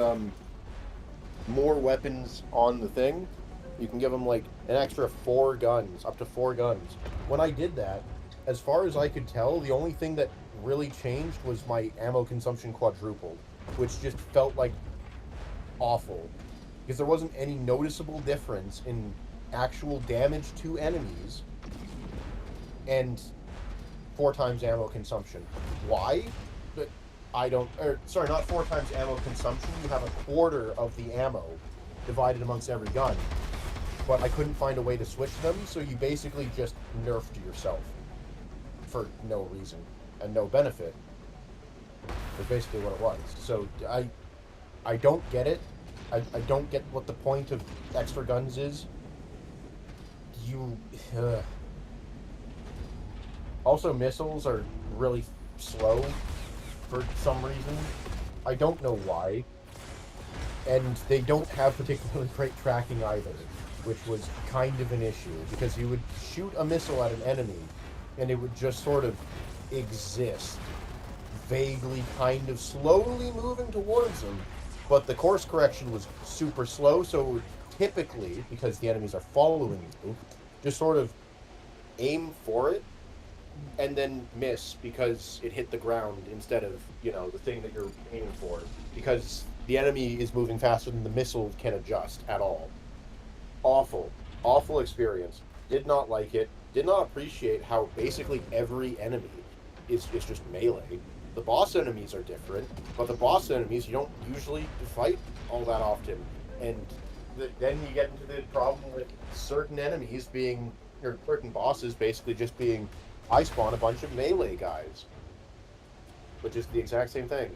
more weapons on the thing. You can give them like an extra 4 guns, up to 4 guns. When I did that, as far as I could tell, the only thing that really changed was my ammo consumption quadrupled, which just felt like awful. Because there wasn't any noticeable difference in actual damage to enemies and 4 times ammo consumption. Why? But I don't, sorry, not 4 times ammo consumption. You have a quarter of the ammo divided amongst every gun. But I couldn't find a way to switch them, so you basically just nerfed yourself for no reason and no benefit. That's basically what it was. So I don't get it. I don't get what the point of extra guns is. Also, missiles are really slow for some reason. I don't know why. And they don't have particularly great tracking either, which was kind of an issue, because you would shoot a missile at an enemy, and it would just sort of exist, vaguely kind of slowly moving towards them, but the course correction was super slow, so it would typically, because the enemies are following you, just sort of aim for it, and then miss because it hit the ground instead of, you know, the thing that you're aiming for, because the enemy is moving faster than the missile can adjust at all. Awful experience. Did not like it. Did not appreciate how basically every enemy is just melee. The boss enemies are different, but the boss enemies you don't usually fight all that often. And then you get into the problem with certain enemies being, or certain bosses basically just being, I spawn a bunch of melee guys, which is the exact same thing.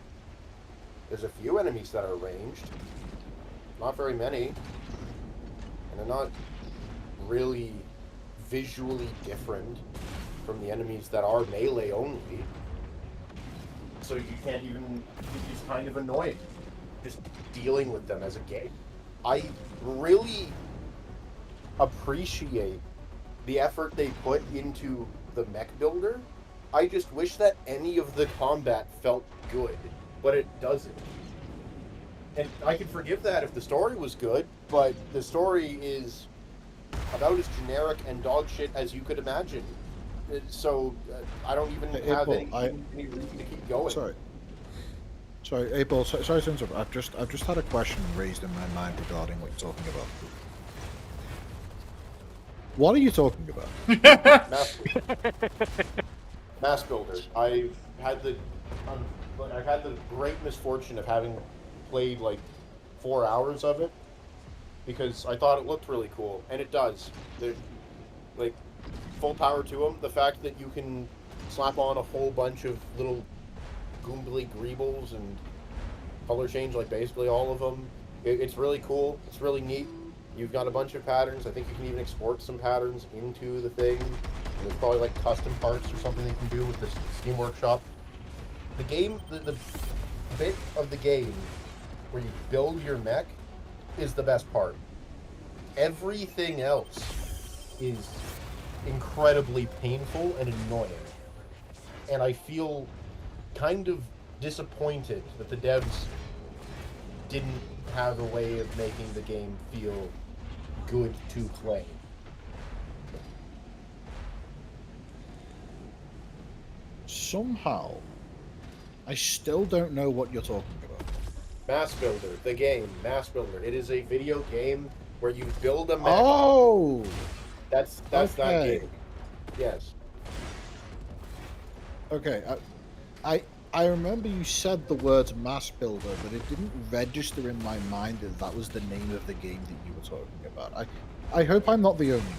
There's a few enemies that are ranged, not very many, and they're not really visually different from the enemies that are melee only. So you can't even, it's kind of annoying just dealing with them as a game. I really appreciate the effort they put into the mech builder. I just wish that any of the combat felt good, but it doesn't. And I could forgive that if the story was good, but the story is about as generic and dog shit as you could imagine. So I don't even have any reason to keep going. Sorry, April. Sorry to interrupt. I've just had a question raised in my mind regarding what you're talking about. What are you talking about? Mass Builder. I've had the great misfortune of having played like 4 hours of it because I thought it looked really cool, and it does. They're, like, full power to them. The fact that you can slap on a whole bunch of little goombly greebles and color change like basically all of them. It's really cool. It's really neat. You've got a bunch of patterns. I think you can even export some patterns into the thing. And there's probably like custom parts or something they can do with the Steam Workshop. The game, the bit of the game where you build your mech is the best part. Everything else is incredibly painful and annoying. And I feel kind of disappointed that the devs didn't have a way of making the game feel good to play. Somehow, I still don't know what you're talking about. Mass Builder, the game, Mass Builder. It is a video game where you build a mech. Oh! That's that game. Yes. Okay, I remember you said the words Mass Builder, but it didn't register in my mind that that was the name of the game that you were talking about. I hope I'm not the only one.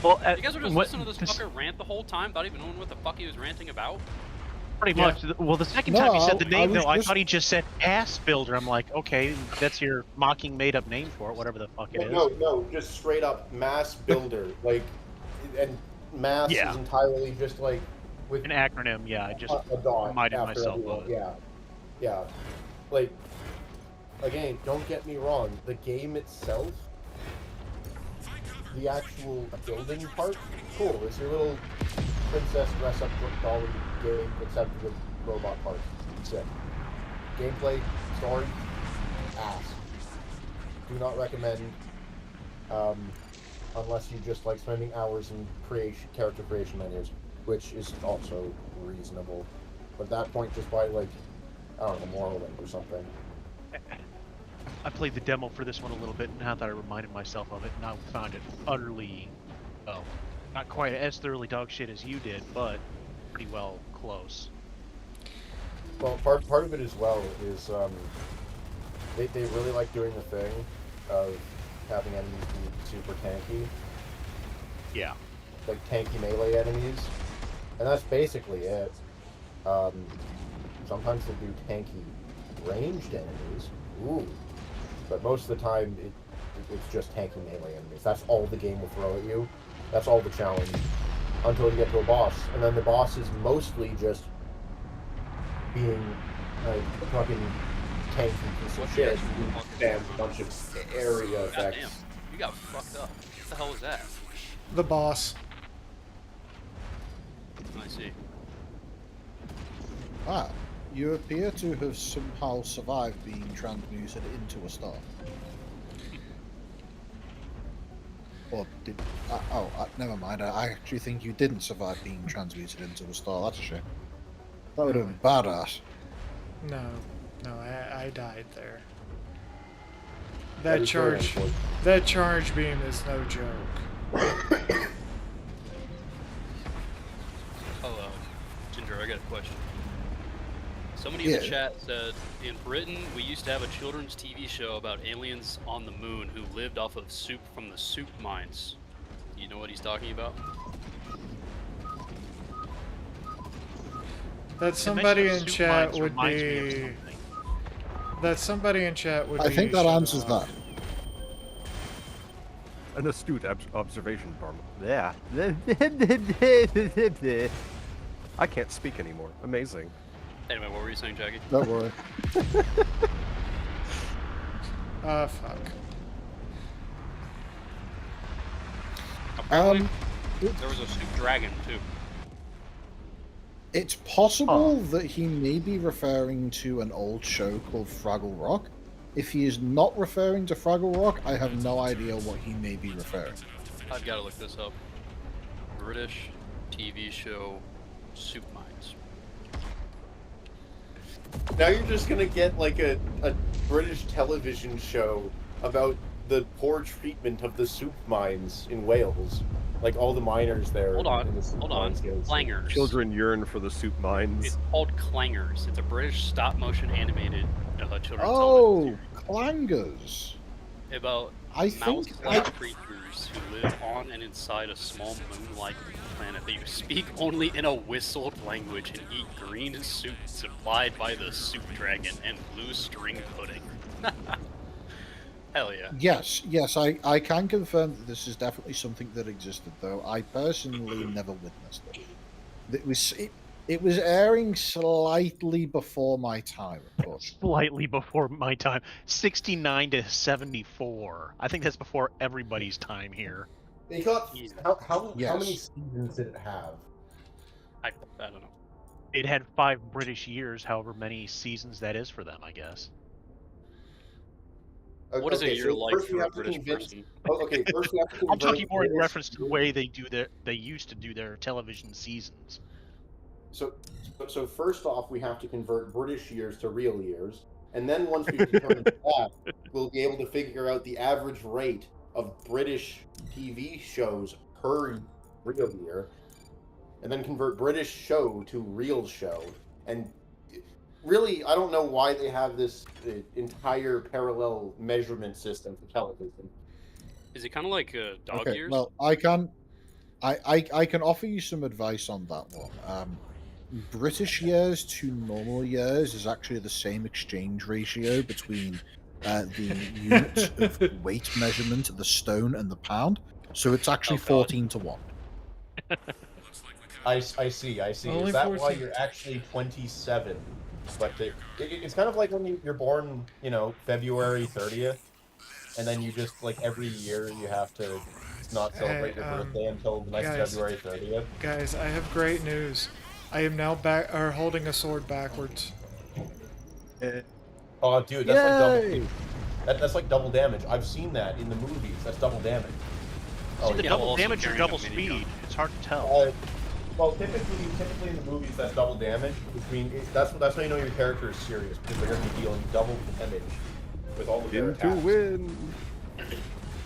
Well, You guys were just listening to this fucker rant the whole time without even knowing what the fuck he was ranting about? Pretty much. Well, the second time you said the name, though, I thought he just said Ass Builder. I'm like, okay, that's your mocking made-up name for it, whatever the fuck it is. No, just straight up Mass Builder. Like, and Mass is entirely just like with An acronym, yeah. I just a dot reminded after myself everyone. of it. Yeah. Like, again, don't get me wrong. The game itself, the actual building part, cool. It's your little princess dress up dolly game, except with robot parts. Sick. Gameplay, story, ass. Do not recommend, unless you just like spending hours in character creation menus, which is also reasonable. But at that point, just buy like, I don't know, Morrowind or something. I played the demo for this one a little bit now that I reminded myself of it, and I found it utterly, well, not quite as thoroughly dog shit as you did, but pretty well close. Well, part of it as well is they really like doing the thing of having enemies be super tanky, Yeah. like tanky melee enemies, and that's basically it. Sometimes they do tanky ranged enemies, ooh, but most of the time it's just tanky melee enemies. That's all the game will throw at you. That's all the challenge until you get to a boss, and then the boss is mostly just being a fucking tanky piece of shit who spams a bunch of area effects. Goddamn, you got fucked up. What the hell was that? The boss. I see. Ah, you appear to have somehow survived being transmuted into a star. Or did... never mind. I actually think you didn't survive being transmuted into a star. That's a shame. That would have been badass. No, I died there. That is very That charge beam is no joke. Oh, Ginger, I got a question. Somebody in the chat said, in Britain, we used to have a children's TV show about aliens on the moon who lived off of soup from the soup mines. You know what he's talking about? That somebody in chat would be. That somebody in chat would be. I think that answers that. An astute observation, Barman. Yeah. I can't speak anymore. Amazing. Anyway, what were you saying, Jackie? Don't worry. Fuck. Apparently, there was a soup dragon, too. It's possible that he may be referring to an old show called Fraggle Rock. If he is not referring to Fraggle Rock, I have no idea what he may be referring to. I've got to look this up. British TV show Soup Mines. Now you're just gonna get like a British television show about the poor treatment of the soup mines in Wales. Like all the miners there. Hold on. Mines get- Clangers. Children yearn for the soup mines. It's called Clangers. It's a British stop-motion animated children's Oh, television clangers. series about I think mouse-like creatures who live on and inside a small moon-like planet. They speak only in a whistled language and eat green soup supplied by the soup dragon and blue string pudding. Hell yeah. Yes, I can confirm that this is definitely something that existed, though I personally never witnessed it. It was airing slightly before my time, of course. Slightly before my time. 69 to 74. I think that's before everybody's time here. They got how Yes. many seasons did it have? I don't know. It had 5 British years, however many seasons that is for them, I guess. What is a year like first we for a have to British convince- person? Okay, first we have to I'm talking convert more in British- reference to the way they used to do their television seasons. So first off, we have to convert British years to real years, and then once we've determined that, we'll be able to figure out the average rate of British TV shows per real year, and then convert British show to real show. And really, I don't know why they have this entire parallel measurement system for television. Is it kind of like dog Okay, years? well, I can offer you some advice on that one. British years to normal years is actually the same exchange ratio between the unit of weight measurement, the stone, and the pound. So it's actually Oh, God. 14 to 1. I see. Only Is that why 14. you're actually 27? But it's kind of like when you're born, February 30th, and then you just like every year you have to not celebrate Hey, your birthday until the next guys. February 30th. Guys, I have great news. I am now holding a sword backwards. Oh, dude, that's like double. Yay! That's like double damage. I've seen that in the movies. That's double damage. Is it yeah, double also damage or carrying double a minigun. speed? It's hard to tell. Well, typically in the movies that's double damage, which means that's how you know your character is serious because they're going to be dealing double damage with all of their In to attacks. win.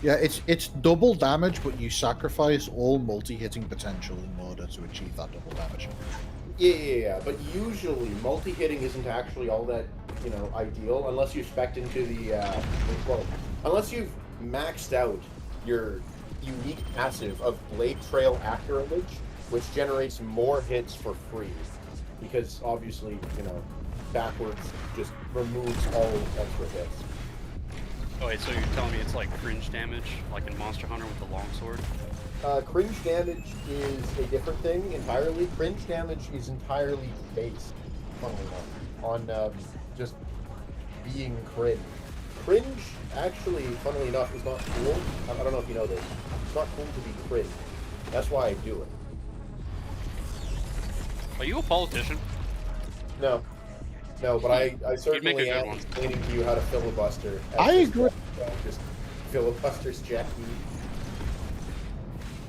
Yeah, it's double damage, but you sacrifice all multi-hitting potential in order to achieve that double damage. Yeah. But usually, multi-hitting isn't actually all that ideal unless you spec into the unless you've maxed out your unique passive of Blade Trail Accurately, which generates more hits for free, because obviously backwards just removes all extra hits. Oh wait, so you're telling me it's like cringe damage, like in Monster Hunter with the longsword? Cringe damage is a different thing entirely. Cringe damage is entirely based, funnily enough, on just being cringe. Cringe, actually, funnily enough, is not cool. I don't know if you know this. It's not cool to be cringe. That's why I do it. Are you a politician? No, but I make a certainly good am one. explaining to you how to filibuster. I agree. Just filibusters Jackie.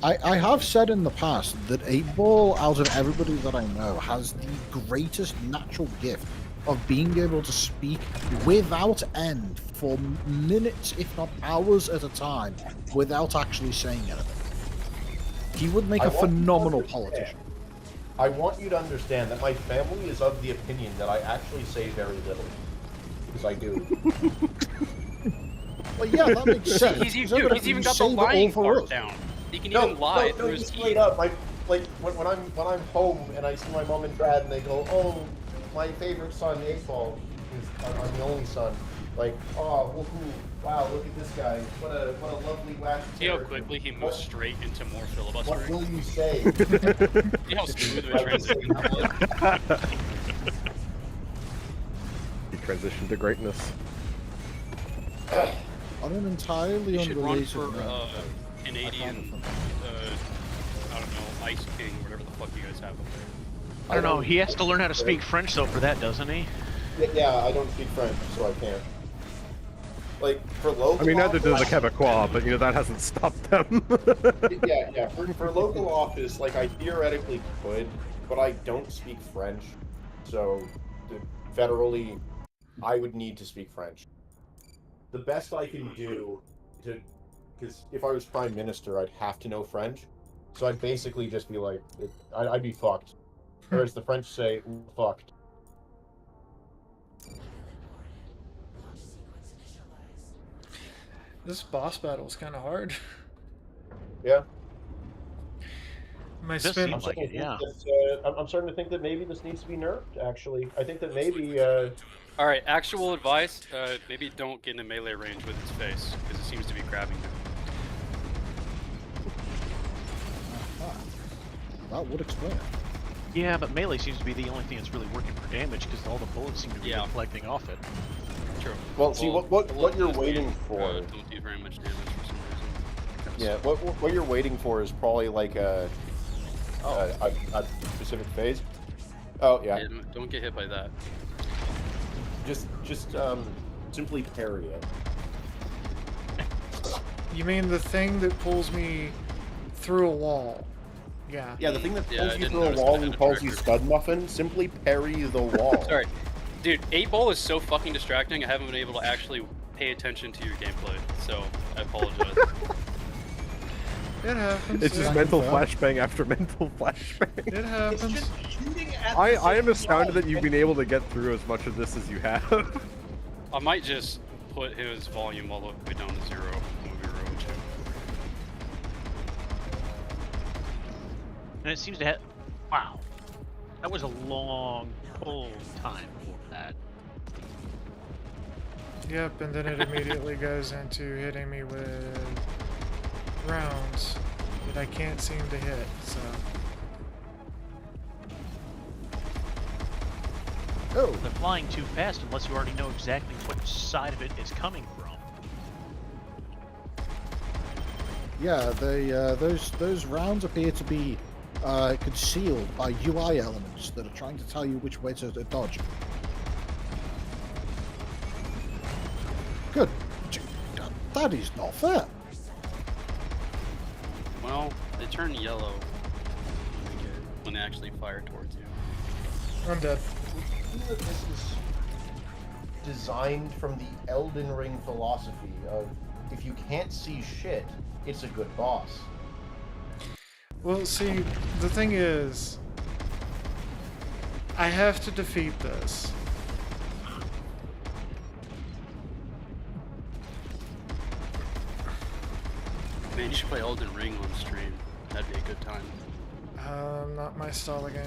I have said in the past that 8-Ball, out of everybody that I know, has the greatest natural gift of being able to speak without end for minutes, if not hours at a time, without actually saying anything. He would make I a want you to phenomenal understand. politician. I want you to understand that my family is of the opinion that I actually say very little. Because I do. Well, yeah, that makes sense. He's Because everybody even can got the save it all lying for part us. down. He can even lie through his straight teeth. up. When I'm home and I see my mom and dad and they go, "Oh, my favorite son, 8-Ball, I'm the only son." Like, "Oh, woohoo! Wow, look at this guy! What a lovely wacky See how character. quickly he moves straight into more What filibustering? will you say?" See how smooth of a transition that was? You transitioned to greatness. On an entirely You should run unrelated for note, Canadian, I don't know, Ice King, whatever the fuck you guys have up there. I don't know. He has to learn how to speak French though for that, doesn't he? Yeah, I don't speak French, so I can't. Like, for local I mean, neither does the office- Quebecois, but that hasn't stopped them. Yeah. For local office, like, I theoretically could, but I don't speak French. So, federally, I would need to speak French. The best I can do because if I was prime minister, I'd have to know French. So I'd basically just be like, I'd be fucked. Or as the French say, fucked. This boss battle is kind of hard. Yeah. My This spin. seems like it, yeah. I'm starting to think that maybe this needs to be nerfed, actually. I think that maybe, Alright, actual advice, maybe don't get into melee range with its face, because it seems to be grabbing you. that would explain it. Yeah, but melee seems to be the only thing that's really working for damage because all the bullets seem to be Yeah. deflecting off it. True. well, see, what you're just waiting do, for... don't do very much damage for some reason. Yeah, what you're waiting for is probably like a specific phase. Oh, yeah. Yeah, don't get hit by that. Just simply parry it. You mean the thing that pulls me through a wall? Yeah. Yeah, the thing that Yeah, pulls I you didn't through a notice wall that and in calls you the stud muffin, simply parry the wall. Sorry. Dude, 8-Ball is so fucking distracting, I haven't been able to actually pay attention to your gameplay, so I apologize. It happens. It's just It, mental fair. flashbang after mental flashbang. it happens. I am astounded that you've been able to get through as much of this as you have. I might just put his volume all the way down to 0 when we roach him. And it seems to have. Wow. That was a long pull time for that. Yep, and then it immediately goes into hitting me with rounds that I can't seem to hit, so. Oh, They're flying too fast unless you already know exactly which side of it is coming from. yeah, they those rounds appear to be concealed by UI elements that are trying to tell you which way to dodge. Good. That is not fair. Well, they turn yellow when they actually fire towards you. I'm dead. I feel that this is designed from the Elden Ring philosophy of if you can't see shit, it's a good boss. Well, see, the thing is, I have to defeat this. Man, you should play Elden Ring on stream. That'd be a good time. Not my style of game.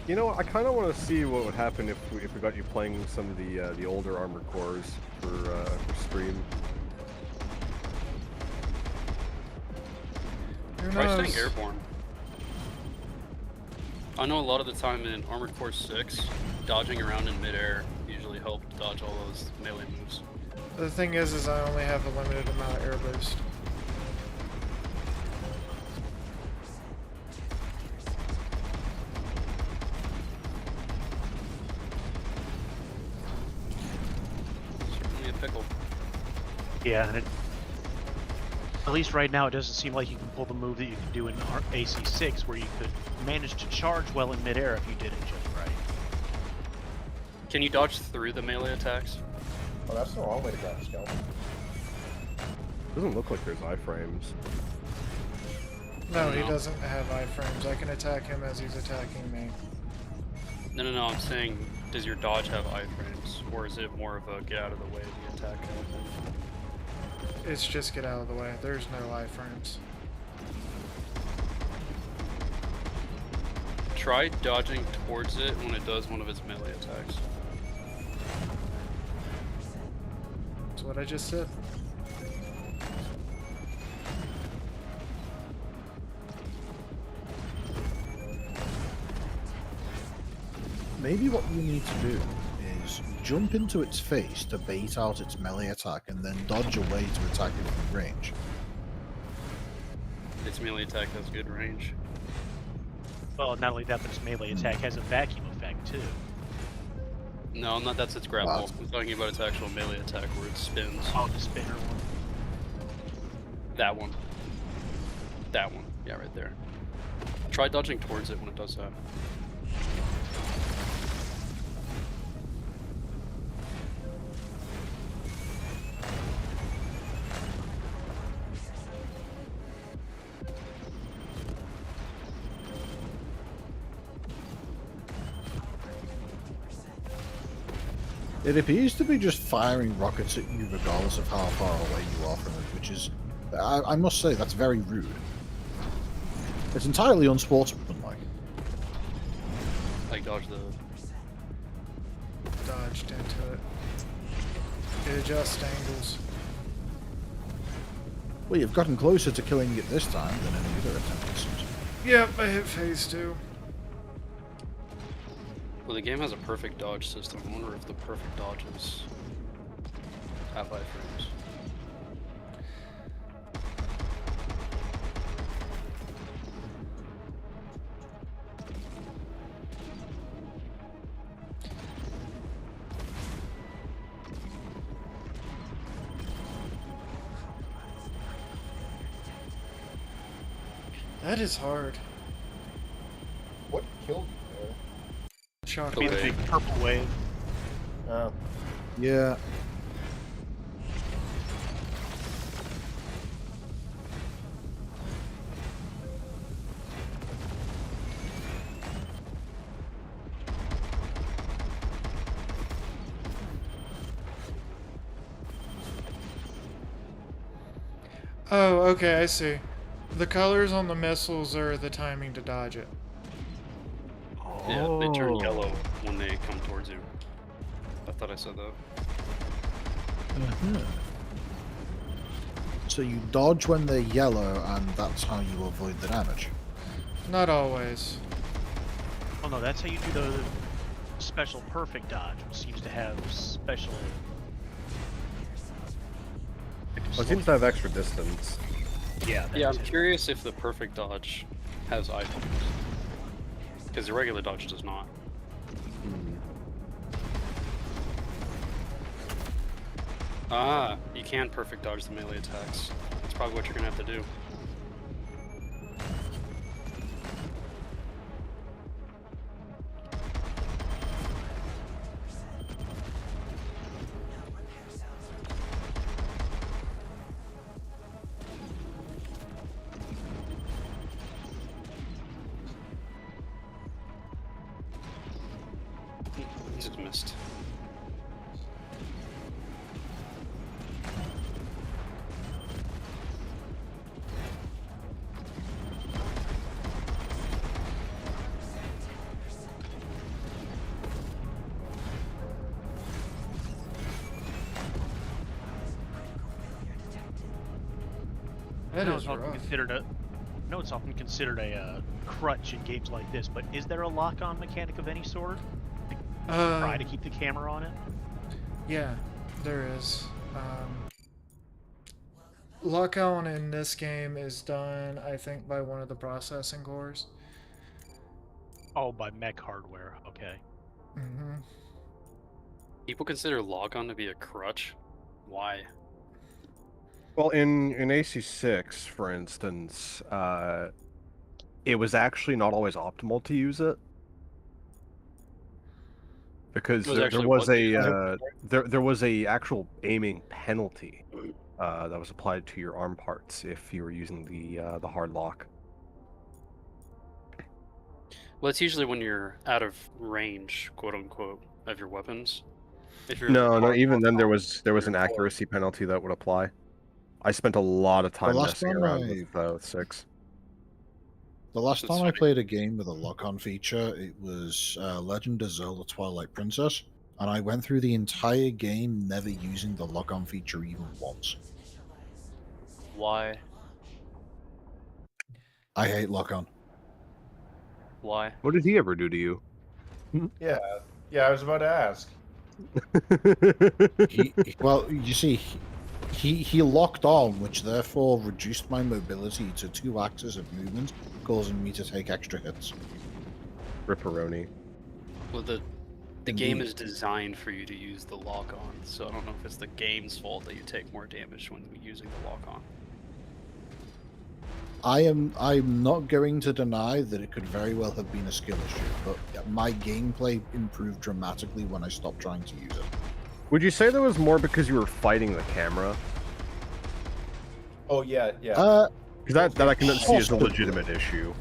You know, I kind of want to see what would happen if we got you playing some of the older Armored Cores for stream. Who Try knows? staying airborne. I know a lot of the time in Armored Core 6, dodging around in midair usually helped dodge all those melee moves. The thing is I only have a limited amount of air boost. Certainly a pickle. Yeah, and at least right now it doesn't seem like you can pull the move that you can do in AC6, where you could manage to charge well in midair if you did it just right. Can you dodge through the melee attacks? Oh, that's the wrong way to grab a skeleton. Doesn't look like there's iframes. No, I he don't know. doesn't have iframes. I can attack him as he's attacking me. No, I'm saying, does your dodge have iframes? Or is it more of a get out of the way of the attack kind of thing? It's just get out of the way. There's no iframes. Try dodging towards it when it does one of its melee attacks. That's what I just said. Maybe what you need to do is jump into its face to bait out its melee attack and then dodge away to attack it from range. Its melee attack has good range. Well, not only that, but its melee attack has a vacuum effect too. No, not that's its grapple. Wow. I'm talking about its actual melee attack where it spins. Oh, the spinner one. That one. That one. Yeah, right there. Try dodging towards it when it does that. It appears to be just firing rockets at you regardless of how far away you are from it, which is, I must say, that's very rude. It's entirely unsportsmanlike. Like dodge the... Dodged into it. It adjusts angles. Well, you've gotten closer to killing it this time than any other attempt, it seems. Yep, I hit phase 2. Well, the game has a perfect dodge system. I wonder if the perfect dodges have iframes. That is hard. What killed you there? Shock. Be the Okay. big purple wave. Oh. Yeah. Oh, okay, I see. The colors on the missiles are the timing to dodge it. Yeah, they turn Oh. yellow when they come towards you. I thought I said that. So you dodge when they're yellow, and that's how you avoid the damage. Not always. Oh no, that's how you do the special perfect dodge, which seems to have special. Well, it seems to have extra distance. Yeah. Yeah, I'm that's it. curious if the perfect dodge has items. Because the regular dodge does not. Ah, you can perfect dodge the melee attacks. That's probably what you're gonna have to do. He just missed. That I know is it's often rough. considered a. I know it's often considered a crutch in games like this, but is there a lock-on mechanic of any sort? Try to keep the camera on it. Yeah, there is. Lock-on in this game is done, I think, by one of the processing cores. Oh, by mech hardware. Okay. Mm-hmm. People consider lock-on to be a crutch. Why? Well, in AC6, for instance, it was actually not always optimal to use it because It was there actually was what a there was a actual aiming penalty that was applied to your arm parts if you were using the hard lock. Well, it's usually when you're out of range, quote unquote, of your weapons. If you're No, hard even then there lock-on, was an you're forward. accuracy penalty that would apply. I spent a lot of time last messing time around I- with 6. The last That's time I funny. played a game with a lock-on feature, it was Legend of Zelda: Twilight Princess, and I went through the entire game never using the lock-on feature even once. Why? I hate lock-on. Why? What did he ever do to you? Yeah, I was about to ask. Well, you see, he locked on, which therefore reduced my mobility to 2 axes of movement, causing me to take extra hits. Ripperoni. Well, the game Indeed. is designed for you to use the lock-on, so I don't know if it's the game's fault that you take more damage when using the lock-on. I'm not going to deny that it could very well have been a skill issue, but my gameplay improved dramatically when I stopped trying to use it. Would you say that was more because you were fighting the camera? Oh yeah. Because that I can see as a Possibly. legitimate issue.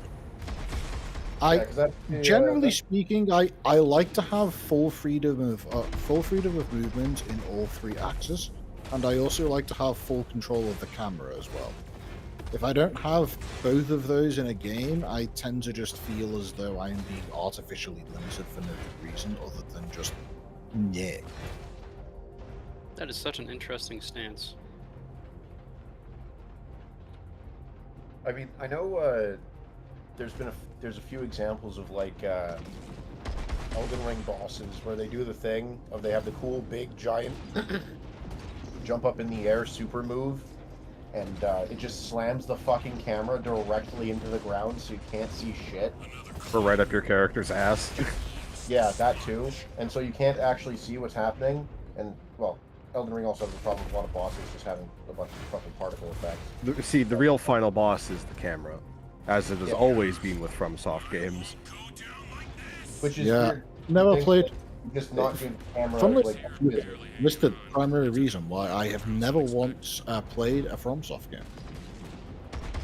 I Yeah, 'cause generally that's- speaking, I like to have full freedom of movement in all 3 axes, and I also like to have full control of the camera as well. If I don't have both of those in a game, I tend to just feel as though I'm being artificially limited for no reason other than just yeah. That is such an interesting stance. I mean, I know there's a few examples of like Elden Ring bosses where they do the thing of they have the cool big giant jump up in the air super move, and it just slams the fucking camera directly into the ground so you can't see shit. Or right up your character's ass. Yeah, that too. And so you can't actually see what's happening. And well, Elden Ring also has a problem with a lot of bosses just having a bunch of fucking particle effects. See, the real final boss is the camera, as it has Yeah. always been with FromSoft games. Which is Yeah. weird. Never Think played. that just not doing camera From like Missed the primary reason why I have never once played a FromSoft game.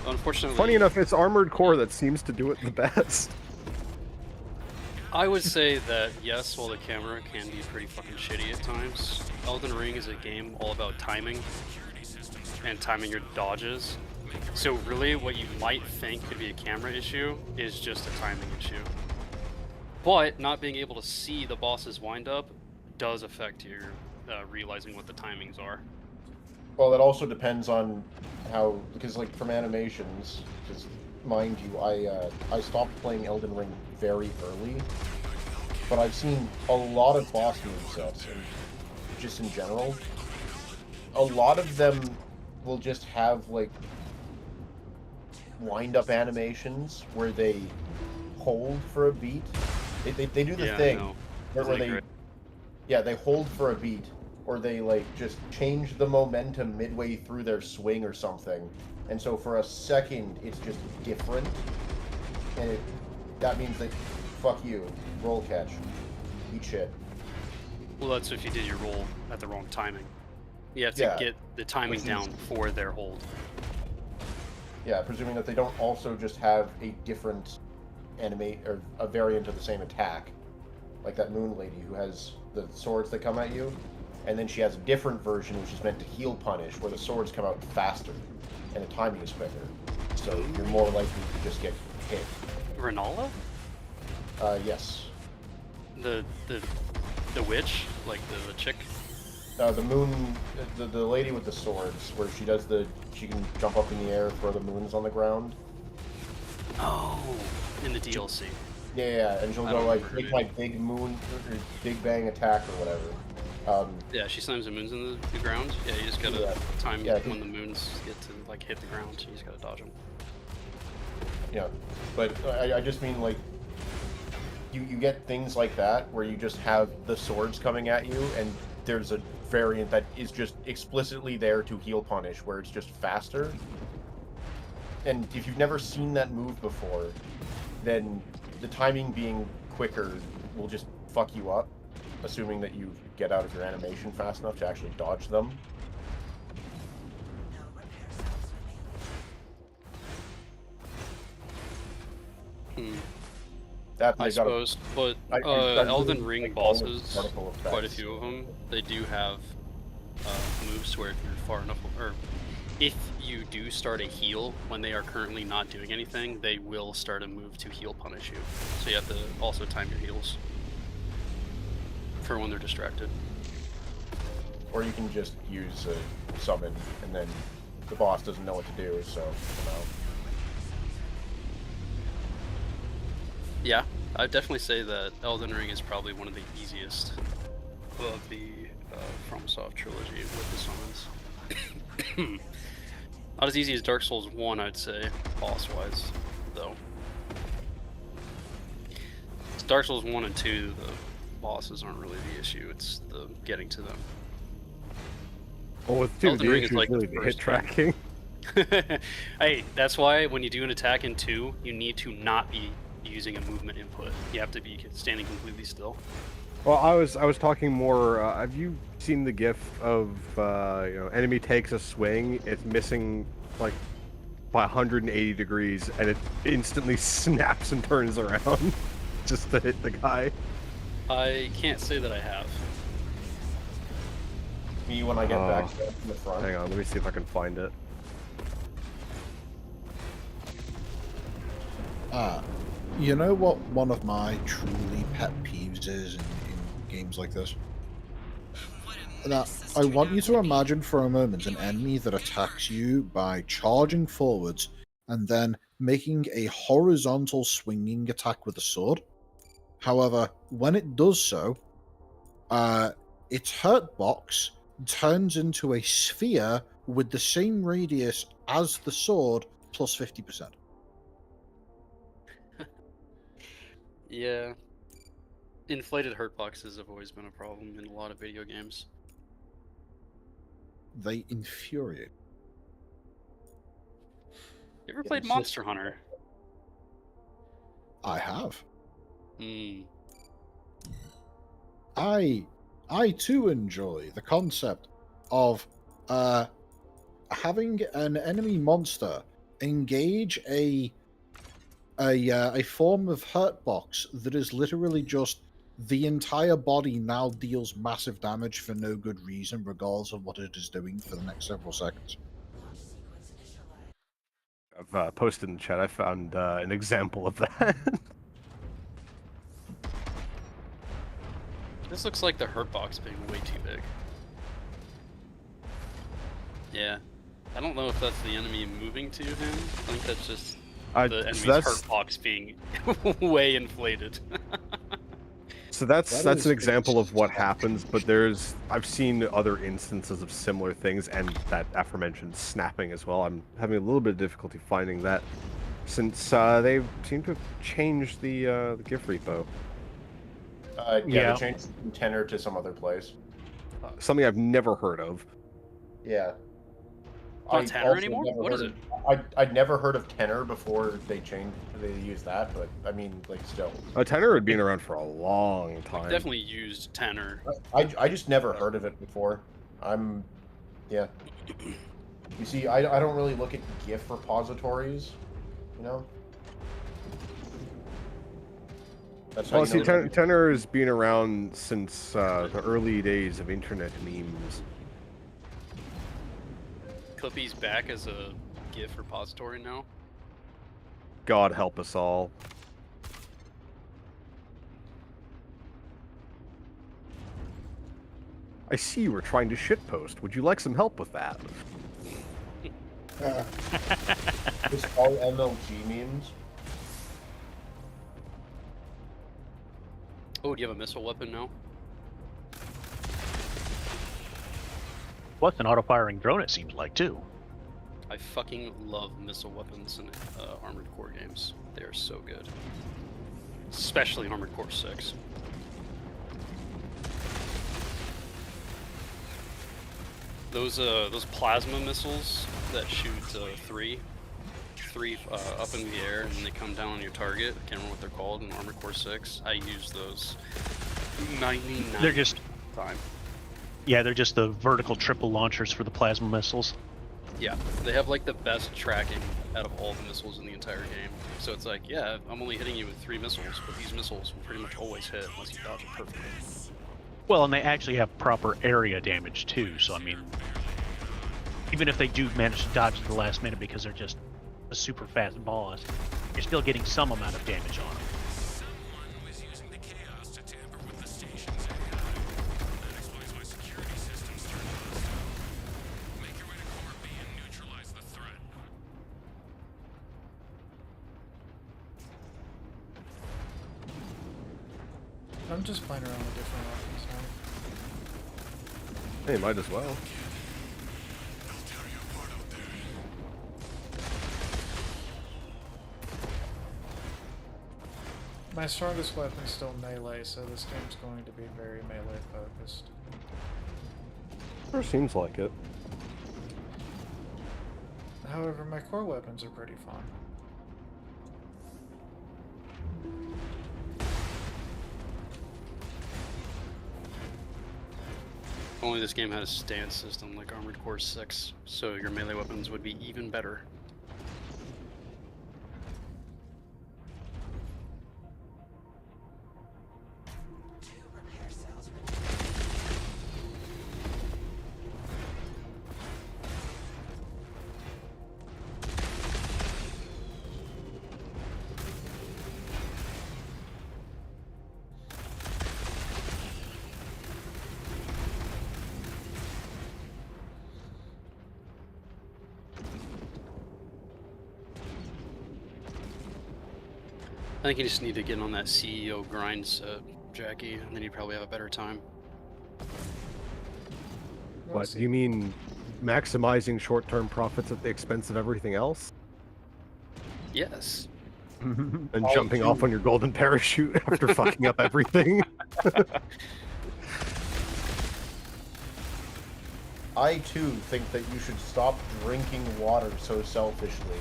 Unfortunately, Funny enough, it's Armored Core that seems to do it the best. I would say that yes, while the camera can be pretty fucking shitty at times, Elden Ring is a game all about timing and timing your dodges. So really, what you might think could be a camera issue is just a timing issue. But not being able to see the boss's wind up does affect your realizing what the timings are. Well, it also depends on how, because like from animations, because mind you, I stopped playing Elden Ring very early, but I've seen a lot of boss movesets, and just in general, a lot of them will just have like wind-up animations where they hold for a beat. They do the Yeah, I thing know. where Isn't it they great? yeah, they hold for a beat, or they like just change the momentum midway through their swing or something, and so for a second it's just different, and that means that fuck you, roll catch, eat shit. Well, that's if you did your roll at the wrong timing. You have to Yeah, get the timing which is- down for their hold. Yeah, presuming that they don't also just have a different animate or a variant of the same attack, like that moon lady who has the swords that come at you, and then she has a different version which is meant to heal punish, where the swords come out faster and the timing is quicker, so you're more likely to just get hit. Renala? Yes. The witch? Like the chick? The moon, the lady with the swords, where she can jump up in the air, throw the moons on the ground. Oh, in the DLC. Yeah, and she'll I go don't like, remember take her my big moon, or big bang attack or whatever. Yeah, she slams the moons in the ground. Yeah, you just gotta Yeah. time Yeah, when the moons get to like hit the ground. You just gotta dodge them. Yeah, but I just mean like, you get things like that where you just have the swords coming at you, and there's a variant that is just explicitly there to heal punish, where it's just faster. And if you've never seen that move before, then the timing being quicker will just fuck you up, assuming that you get out of your animation fast enough to actually dodge them. That I they got a- suppose, but I really Elden Ring like all the bosses, particle quite a effects. few of them, they do have moves where if you're far enough, or if you do start a heal when they are currently not doing anything, they will start a move to heal punish you. So you have to also time your heals for when they're distracted. Or you can just use a summon, and then the boss doesn't know what to do, so, you know. Yeah, I'd definitely say that Elden Ring is probably one of the easiest of the FromSoft trilogy with the summons. Not as easy as Dark Souls 1, I'd say, boss-wise, though. Dark Souls 1 and 2, the bosses aren't really the issue, it's the getting to them. Well, with 2, Elden the Ring is issue is like the really the hit first tracking. Hey, that's why when you do an attack in 2, you need to not be using a movement input. You have to be standing completely still. Well, I was talking more. Have you seen the GIF of enemy takes a swing, it's missing like by 180 degrees, and it instantly snaps and turns around just to hit the guy? I can't say that I have. Me when I get back to the front. Hang on, let me see if I can find it. You know what one of my truly pet peeves is in games like this? That I want you to imagine for a moment an enemy that attacks you by charging forwards and then making a horizontal swinging attack with a sword. However, when it does so, its hurt box turns into a sphere with the same radius as the sword plus 50%. Yeah. Inflated hurt boxes have always been a problem in a lot of video games. They infuriate. You ever Yeah, played it's Monster Hunter? I have. Hmm. I too enjoy the concept of having an enemy monster engage a form of hurt box that is literally just the entire body now deals massive damage for no good reason, regardless of what it is doing for the next several seconds. I've posted in the chat. I found an example of that. This looks like the hurt box being way too big. Yeah. I don't know if that's the enemy moving to him. I think that's just So the enemy's that's hurt box being way inflated. so that's That that's is an example of what tough. happens. But I've seen other instances of similar things, and that aforementioned snapping as well. I'm having a little bit of difficulty finding that since they seem to have changed the GIF repo. Yeah, Yeah. they changed from tenor to some other place. Something I've never heard of. Yeah. Not tenor anymore? never What is heard I'd never heard of tenor before they used that, but I mean, like, still. A tenor had been around for a long time. Definitely used tenor. I just never heard of it before. Yeah. You see, I don't really look at GIF repositories, you know? That's how Well, you see, know tenor has been around since the early days of internet memes. Clippy's back as a GIF repository now. God help us all. I see you were trying to shitpost. Would you like some help with that? It's all MLG memes. Oh, do you have a missile weapon now? Plus an auto-firing drone, it seems like, too. I fucking love missile weapons in Armored Core games. They are so good. Especially in Armored Core 6. Those plasma missiles that shoot three up in the air and they come down on your target. I can't remember what they're called in Armored Core 6. I use those 99% They're just, of the time. yeah, they're just the vertical triple launchers for the plasma missiles. Yeah, they have like the best tracking out of all the missiles in the entire game. So it's like, yeah, I'm only hitting you with 3 missiles, but these missiles will pretty much always hit unless you dodge it perfectly. Well, and they actually have proper area damage, too, so I mean, even if they do manage to dodge at the last minute because they're just a super fast boss, you're still getting some amount of damage on them. I'm just playing around with different weapons now. Hey, might as well. My strongest weapon is still melee, so this game's going to be very melee focused. Sure seems like it. However, my core weapons are pretty fun. If only this game had a stance system like Armored Core 6, so your melee weapons would be even better. I think you just need to get on that CEO grind set, Jackie, and then you'd probably have a better time. What, do you mean maximizing short-term profits at the expense of everything else? Yes. And Oh, jumping off dude. on your golden parachute after fucking up everything? I too think that you should stop drinking water so selfishly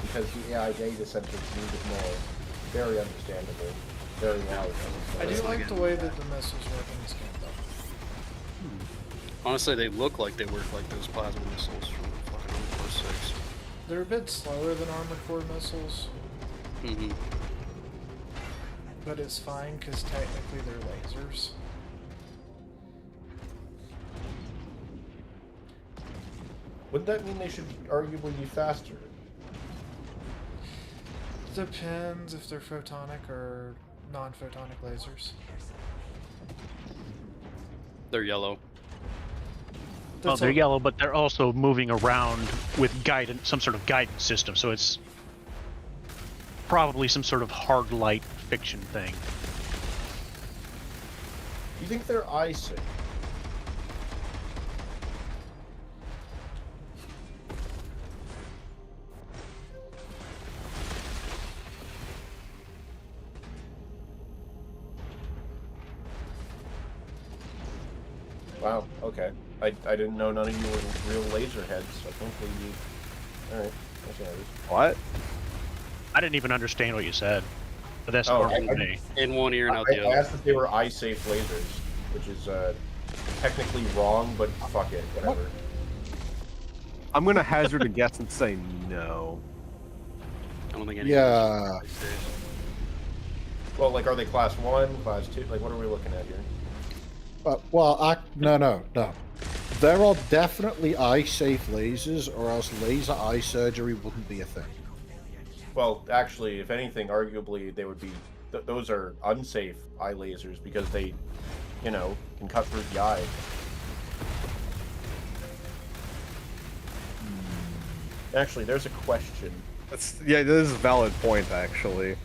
because the AI data centers need it more. Very understandable. Very loud. I do like the way that the missiles work in this game, though. Honestly, they look like they work like those plasma missiles from fucking Armored Core 6. They're a bit slower than Armored Core missiles, Mm-hmm. but it's fine because technically they're lasers. Would that mean they should arguably be faster? Depends if they're photonic or non-photonic lasers. They're yellow. Well, That's they're all. yellow, but they're also moving around with guidance, some sort of guidance system. So it's probably some sort of hard light fiction thing. You think they're icy? Wow, okay. I didn't know none of you were real laser heads. I think we... Alright, that's what it is. What? I didn't even understand what you said, but that's Oh, normal to I- me. In one ear and out I the other. asked if they were eye-safe lasers, which is technically wrong, but fuck it, whatever. I'm gonna hazard a guess and say no. I don't think any. Yeah. Well, like, are they class 1, class 2? Like, what are we looking at here? No. There are definitely eye-safe lasers, or else laser eye surgery wouldn't be a thing. Well, actually, if anything, arguably, they would be... those are unsafe eye lasers because they, you know, can cut through the eye. Actually, there's a question. Yeah, this is a valid point, actually.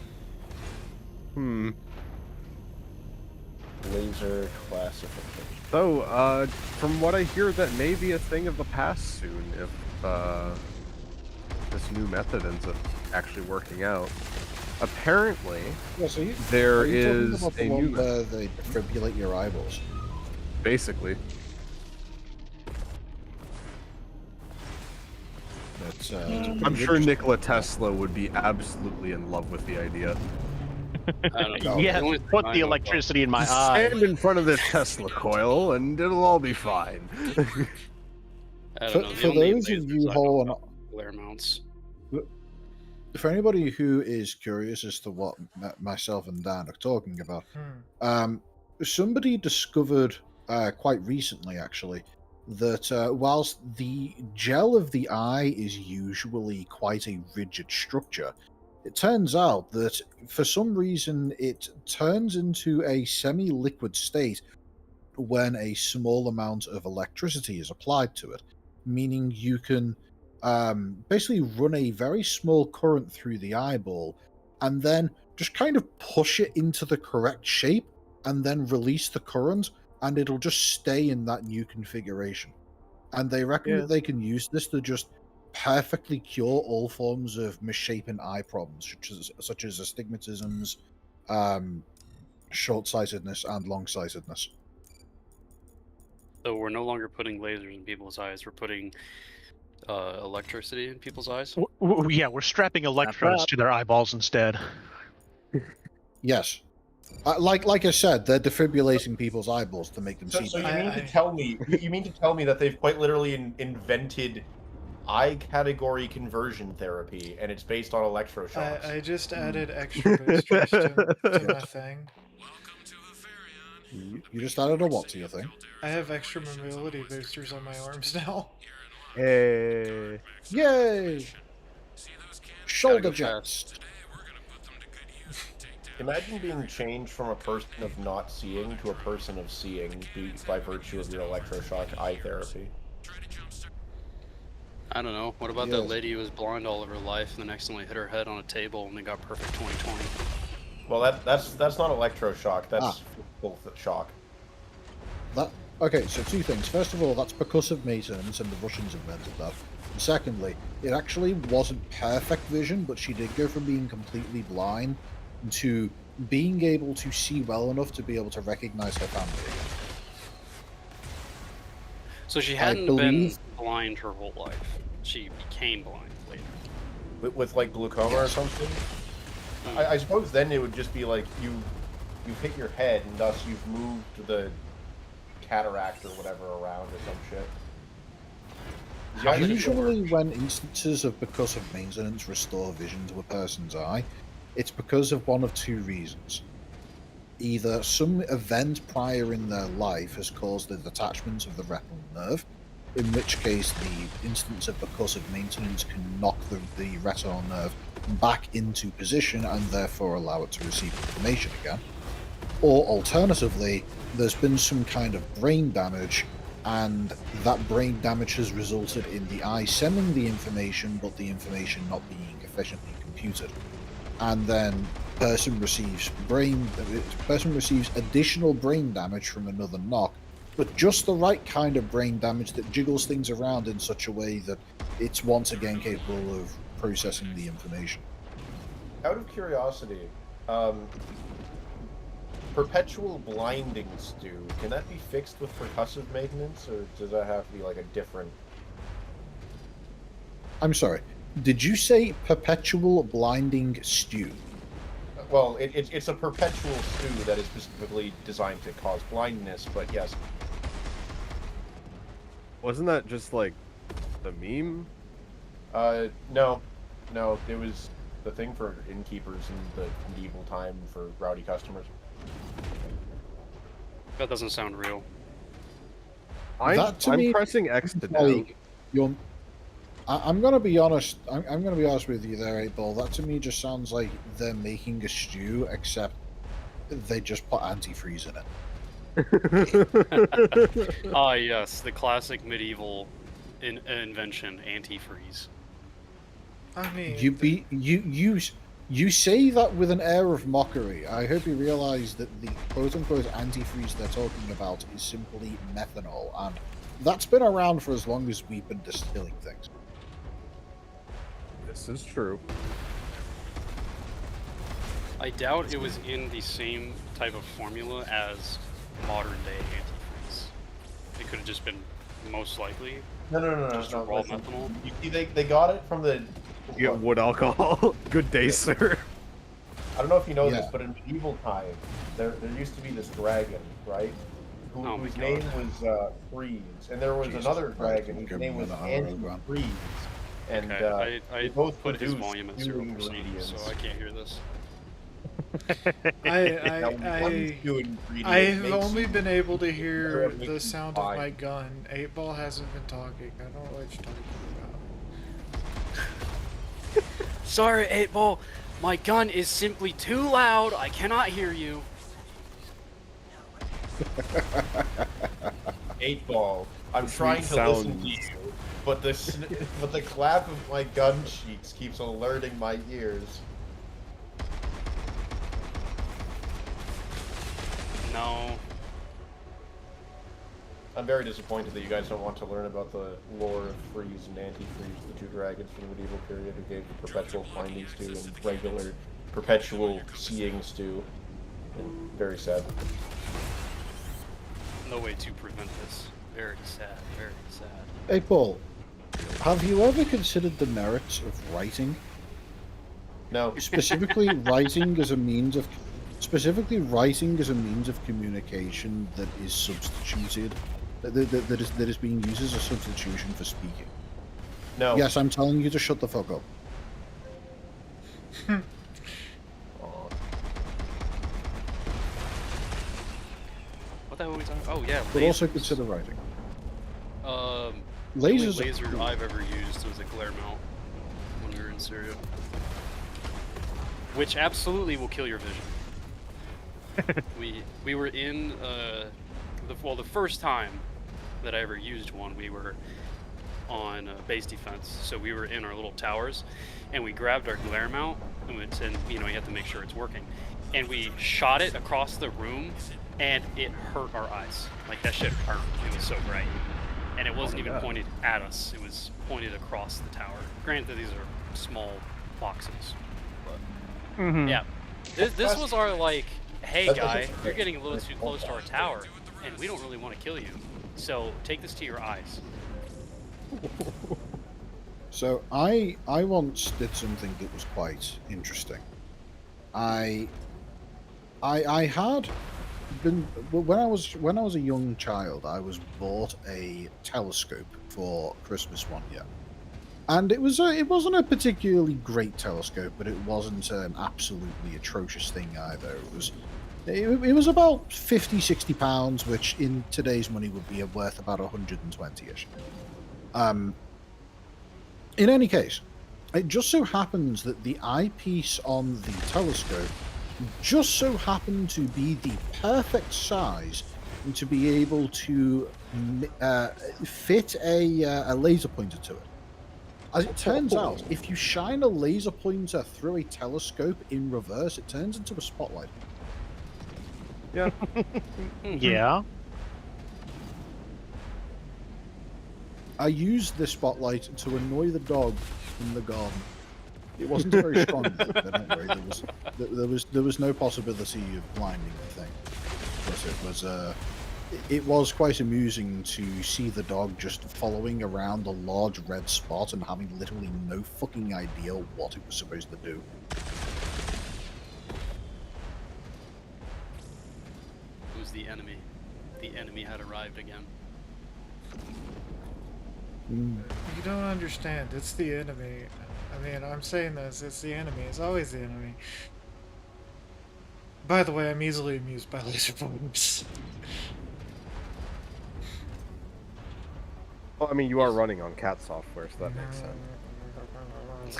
Laser classification. So, from what I hear, that may be a thing of the past soon if this new method ends up actually working out. Apparently, Yeah, so there are you talking is about the a one new where they defibrillate your eyeballs? basically. That's, I'm sure Nikola Tesla would be absolutely in love with the idea. I don't know. Yeah, The only thing put I the know electricity in my Just eye. stand in front of this Tesla coil and it'll all be fine. I For- don't know. The for only those of lasers you I who know are about are glare mounts. For anybody who is curious as to what myself and Dan are talking about, somebody discovered quite recently, actually, that whilst the gel of the eye is usually quite a rigid structure, it turns out that for some reason it turns into a semi-liquid state when a small amount of electricity is applied to it, meaning you can basically run a very small current through the eyeball and then just kind of push it into the correct shape and then release the current, and it'll just stay in that new configuration. And they reckon that they can use this to just perfectly cure all forms of misshapen eye problems, such as astigmatisms, short-sightedness, and long-sightedness. So we're no longer putting lasers in people's eyes. We're putting electricity in people's eyes. Yeah, we're strapping electrodes to their eyeballs instead. Yes. Like I said, they're defibrillating people's eyeballs to make them see So you better. mean to tell me? You mean to tell me that they've quite literally invented eye category conversion therapy, and it's based on electroshocks? I just added extra boosters to my thing. You just added a what to your thing? I have extra mobility boosters on my arms now. Hey. Yay! Shoulder go jets. Imagine being changed from a person of not seeing to a person of seeing by virtue of your electroshock eye therapy. I don't know. What about that lady who was blind all of her life and then accidentally hit her head on a table and they got perfect 20/20? Well, that's not electroshock. That's full shock. Okay, so two things. First of all, that's percussive maintenance, and the Russians invented that. And secondly, it actually wasn't perfect vision, but she did go from being completely blind to being able to see well enough to be able to recognize her family again. So she I hadn't been believe- blind her whole life. She became blind later. With like glaucoma or something. I suppose then it would just be like you've hit your head, and thus you've moved the cataract or whatever around or some shit. Yeah, Usually, when instances of percussive maintenance restore vision to a person's eye, it's because of one of two reasons. Either some event prior in their life has caused the detachment of the retinal nerve, in which case the instance of percussive maintenance can knock the retinal nerve back into position and therefore allow it to receive information again. Or alternatively, there's been some kind of brain damage and that brain damage has resulted in the eye sending the information, but the information not being efficiently computed. And then person receives additional brain damage from another knock, but just the right kind of brain damage that jiggles things around in such a way that it's once again capable of processing the information. Out of curiosity, perpetual blinding stew, can that be fixed with percussive maintenance, or does that have to be like a different... I'm sorry, did you say perpetual blinding stew? Well, it's a perpetual stew that is specifically designed to cause blindness, but yes. Wasn't that just like the meme? No. It was the thing for innkeepers in the medieval time for rowdy customers. That doesn't sound real. That to I'm me pressing X to like down. I'm gonna be honest. I'm gonna be honest with you there, 8-Ball. That to me just sounds like they're making a stew, except they just put antifreeze in it. Ah, yes, the classic medieval invention, antifreeze. I mean, You say that with an air of mockery. I hope you realize that the quote-unquote antifreeze they're talking about is simply methanol, and that's been around for as long as we've been distilling things. This is true. I doubt it was in the same type of formula as modern day antifreeze. It could have just been, most likely, No. just raw Listen. methanol. You see, they got it from the... You get wood alcohol. Good day, sir. I don't know if you know Yeah. this, but in medieval times, there used to be this dragon, right? Oh my Whose God. name was Freeze, and there was Jesus another Christ, dragon whose give name me was the hologram. Anti-Freeze. And Okay, they I both put his produce volume at stew 0%, ingredients. so I can't hear this. Now, one stew ingredient I've makes only you- been able to hear makes the you sound of fine. my gun. 8-Ball hasn't been talking. I don't know what you're talking about. Sorry, 8-Ball. My gun is simply too loud. I cannot hear you. 8-Ball. I'm Sweet trying to listen to sounds. you, but the clap of my gun cheeks keeps alerting my ears. No. I'm very disappointed that you guys don't want to learn about the lore of Freeze and Anti-Freeze, the two dragons from the medieval period who gave the perpetual finding stew and regular perpetual seeing stew. And very sad. No way to prevent this. Very sad, very sad. Hey, Paul, have you ever considered the merits of writing? No. Specifically, writing as a means of communication that is substituted, that is being used as a substitution for speaking. No. Yes, I'm telling you to shut the fuck up. Aw. What the hell are we talking about? Oh, yeah, But also lasers. consider writing. The Lasers only are laser cool. I've ever used was a glare mount when we were in Syria. Which absolutely will kill your vision. we were in the first time that I ever used one, we were on base defense. So we were in our little towers, and we grabbed our glare mount, and you have to make sure it's working. And we shot it across the room, and it hurt our eyes. Like, that shit hurt. It was so bright. And it wasn't even pointed at us. It was pointed across the tower. Granted, these are small boxes. But, yeah. This was our, like, hey, guy, you're getting a little too close to our tower, and we don't really want to kill you. So take this to your eyes. So I once did something that was quite interesting. I had been when I was a young child, I was bought a telescope for Christmas one year, and it wasn't a particularly great telescope, but it wasn't an absolutely atrocious thing either. It was about 50-60 pounds, which in today's money would be worth about 120ish. In any case, it just so happens that the eyepiece on the telescope just so happened to be the perfect size to be able to fit a laser pointer to it. As it turns out, if you shine a laser pointer through a telescope in reverse, it turns into a spotlight. Yeah. Yeah. I used this spotlight to annoy the dog in the garden. It wasn't a very strong one, but don't worry, there was no possibility of blinding the thing. But it was quite amusing to see the dog just following around a large red spot and having literally no fucking idea what it was supposed to do. It was the enemy. The enemy had arrived again. You don't understand. It's the enemy. I mean, I'm saying this. It's the enemy. It's always the enemy. By the way, I'm easily amused by laser pointers. Well, I mean, you are running on cat software, so that makes sense.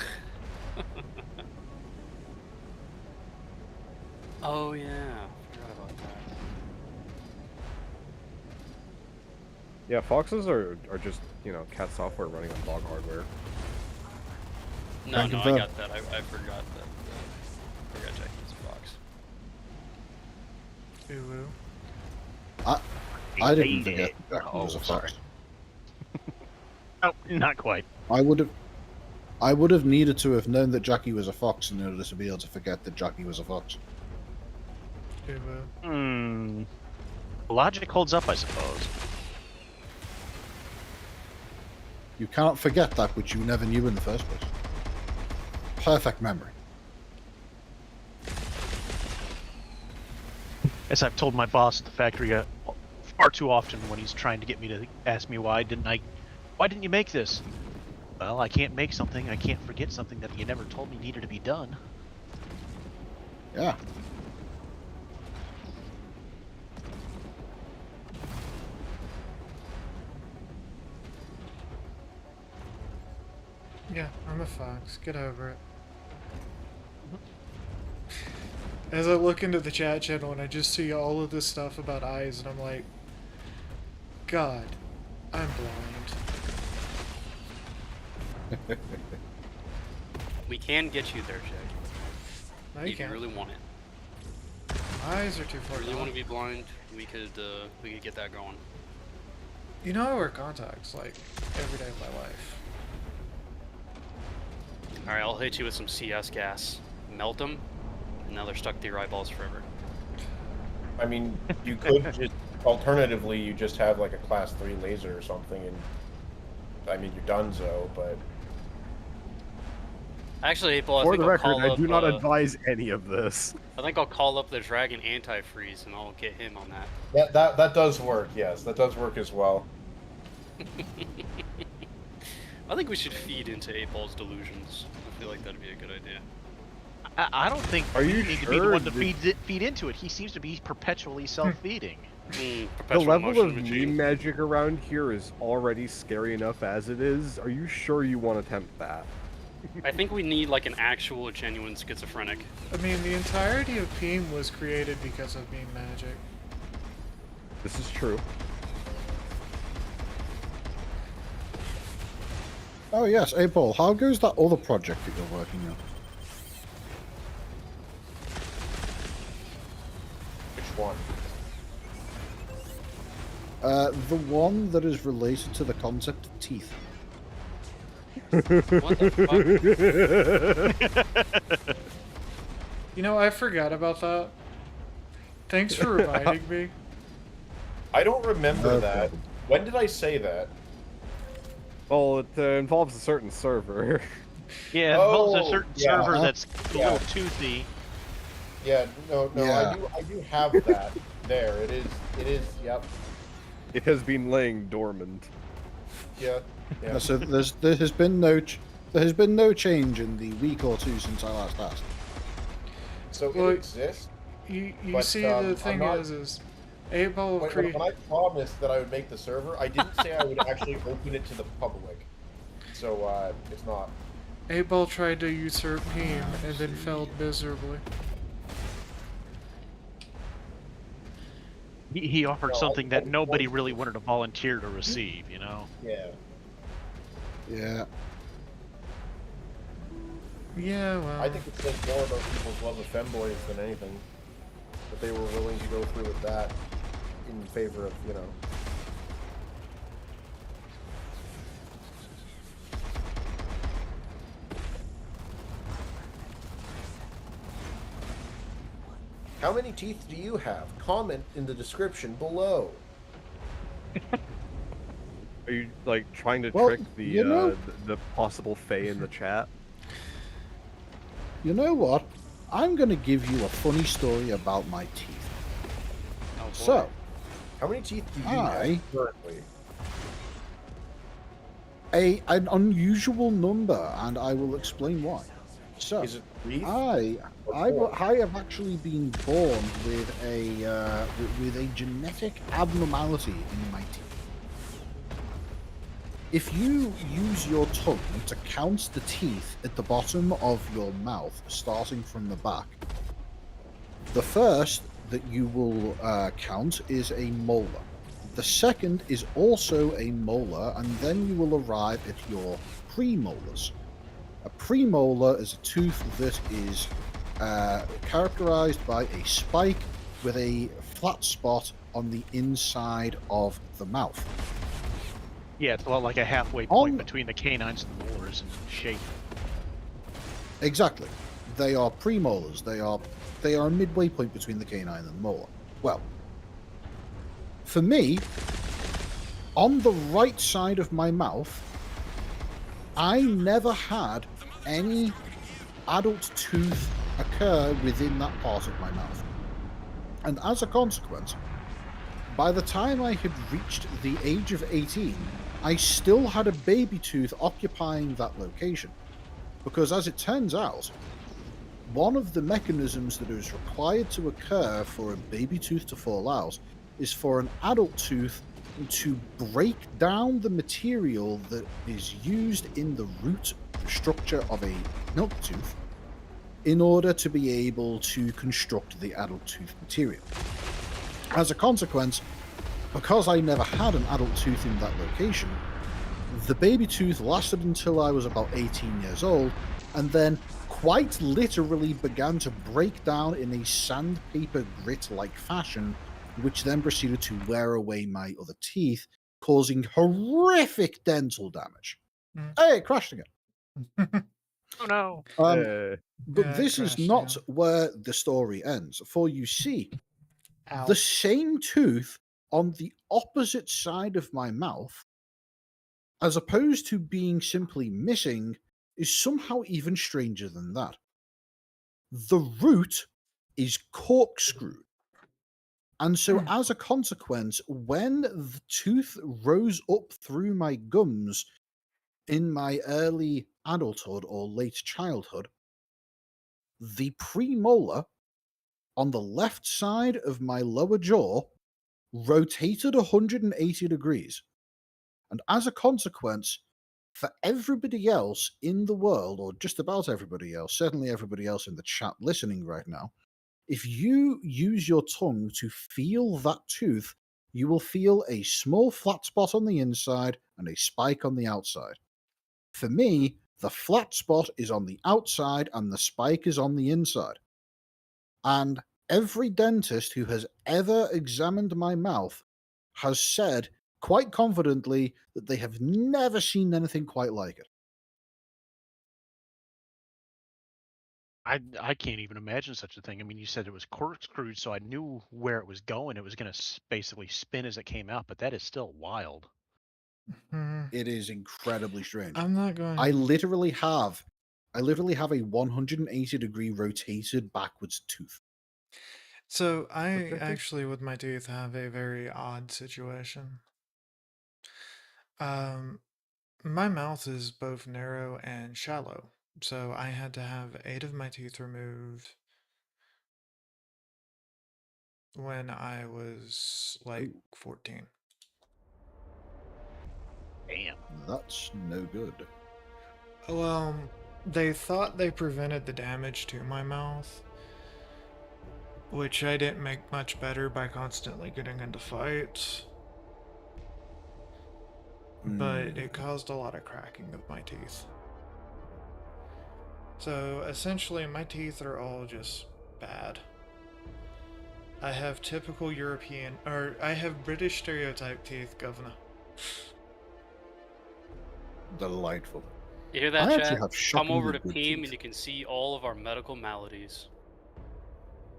Oh yeah, forgot about that. Yeah, foxes are just, you know, cat software running on dog hardware. No, Can no, I confirm. got that. I forgot that. Forgot Jackie was a fox. Ooh. I didn't forget Hate that Jackie was a sorry. fox. Oh, not quite. I would have needed to have known that Jackie was a fox in order to be able to forget that Jackie was a fox. Ooh. Logic holds up, I suppose. You cannot forget that which you never knew in the first place. Perfect memory. As I've told my boss at the factory far too often when he's trying to get me to ask me why didn't you make this? Well, I can't make something. I can't forget something that you never told me needed to be done. Yeah. Yeah, I'm a fox. Get over it. As I look into the chat channel and I just see all of this stuff about eyes, and I'm like, God, I'm blind. We can get you there, Jackie. No, If you you can't. really want it. My eyes are too If far you really want down. to be blind, we could get that going. You know I wear contacts, like, every day of my life. All right, I'll hit you with some CS gas. Melt them, and now they're stuck to your eyeballs forever. I mean, you could just alternatively, you just have like a class 3 laser or something, and I mean you're donezo. But Actually, April, I For think the I'll record, call I up, do not advise any of this. I think I'll call up the Dragon Antifreeze, and I'll get him on that. that does work. Yes, that does work as well. I think we should feed into 8-Ball's delusions. I feel like that'd be a good idea. I don't think Are you we need to be the sure one to that- feed into it. He seems to be perpetually self-feeding. The Perpetual level motion of machine. meme magic around here is already scary enough as it is. Are you sure you want to attempt that? I think we need like an actual, genuine schizophrenic. I mean, the entirety of Peem was created because of meme magic. This is true. Oh yes, hey Paul, how goes that other project that you're working on? Which one? The one that is related to the concept of teeth. What the fuck? You know, I forgot about that. Thanks for reminding me. I don't remember No that. problem. When did I say that? Well, it involves a certain server. Yeah, it involves a Oh, certain yeah, server uh-huh. that's a Yeah. little toothy. Yeah, no, Yeah. I do have that. There, it is. Yep. It has been laying dormant. Yeah. Yeah. So there has been no change in the week or two since I last asked. So Well, it exists. You But, see, I'm the thing not- is 8-Ball When I promised that I would make the server, I didn't say I would actually open it to the public. So it's not. 8-Ball tried to usurp Peem and then failed miserably. He offered No, something I that nobody wanted really to. wanted to volunteer to receive, you know? Yeah. Yeah. Yeah, well. I think it says more about people's love of femboys than anything. That they were willing to go through with that in favor of, you know. How many teeth do you have? Comment in the description below. Are you like trying to Well, trick the you know- the possible Fae in the chat? You know what? I'm going to give you a funny story about my teeth. Oh, boy. So, How many teeth do you I- have currently? an unusual number, and I will explain why. So, Is it 3? I Or 4? have actually been born with a genetic abnormality in my teeth. If you use your tongue to count the teeth at the bottom of your mouth, starting from the back, the first that you will count is a molar. The second is also a molar, and then you will arrive at your premolars. A premolar is a tooth that is characterized by a spike with a flat spot on the inside of the mouth. Yeah, it's a lot like a halfway point On- between the canines and the molars in shape. Exactly. They are premolars. They are a midway point between the canine and the molar. Well, for me, on the right side of my mouth, I never had any adult tooth occur within that part of my mouth. And as a consequence, by the time I had reached the age of 18, I still had a baby tooth occupying that location. Because as it turns out, one of the mechanisms that is required to occur for a baby tooth to fall out is for an adult tooth to break down the material that is used in the root structure of a milk tooth in order to be able to construct the adult tooth material. As a consequence, because I never had an adult tooth in that location, the baby tooth lasted until I was about 18 years old, and then quite literally began to break down in a sandpaper grit-like fashion, which then proceeded to wear away my other teeth, causing horrific dental damage. Mm. Hey, it crashed again. Oh no! But Yeah, it this is crashed not again. where the story ends, for you see, Ow. the same tooth on the opposite side of my mouth, as opposed to being simply missing, is somehow even stranger than that. The root is corkscrewed. And so, as a consequence, when the tooth rose up through my gums in my early adulthood or late childhood, the premolar on the left side of my lower jaw rotated 180 degrees. And as a consequence, for everybody else in the world, or just about everybody else, certainly everybody else in the chat listening right now, if you use your tongue to feel that tooth, you will feel a small flat spot on the inside and a spike on the outside. For me, the flat spot is on the outside and the spike is on the inside. And every dentist who has ever examined my mouth has said quite confidently that they have never seen anything quite like it. I can't even imagine such a thing. I mean, you said it was corkscrewed, so I knew where it was going. It was going to basically spin as it came out, but that is still wild. Hmm. It is incredibly strange. I'm not going. I literally have a 180-degree rotated backwards tooth. So I actually, with my teeth, have a very odd situation. My mouth is both narrow and shallow, so I had to have 8 of my teeth removed when I was like 14. Damn. That's no good. Well, they thought they prevented the damage to my mouth, which I didn't make much better by constantly getting into fights. But it caused a lot of cracking of my teeth. So essentially, my teeth are all just bad. I have typical European, or I have British stereotype teeth, governor. Delightful. You hear I that, actually chat? have Come shockingly over to good Team teeth. and you can see all of our medical maladies.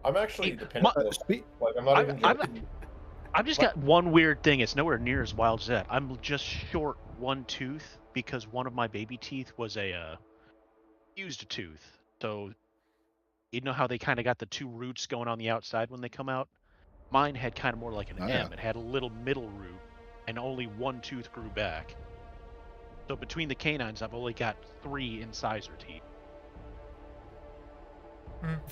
I'm actually Hey, dependent. Like I'm not even joking. I've just got one weird thing. It's nowhere near as wild as that. I'm just short one tooth because one of my baby teeth was a fused tooth. So you know how they kind of got the two roots going on the outside when they come out? Mine had kind of more like an Oh, M. yeah. It had a little middle root, and only one tooth grew back. So between the canines, I've only got 3 incisor teeth.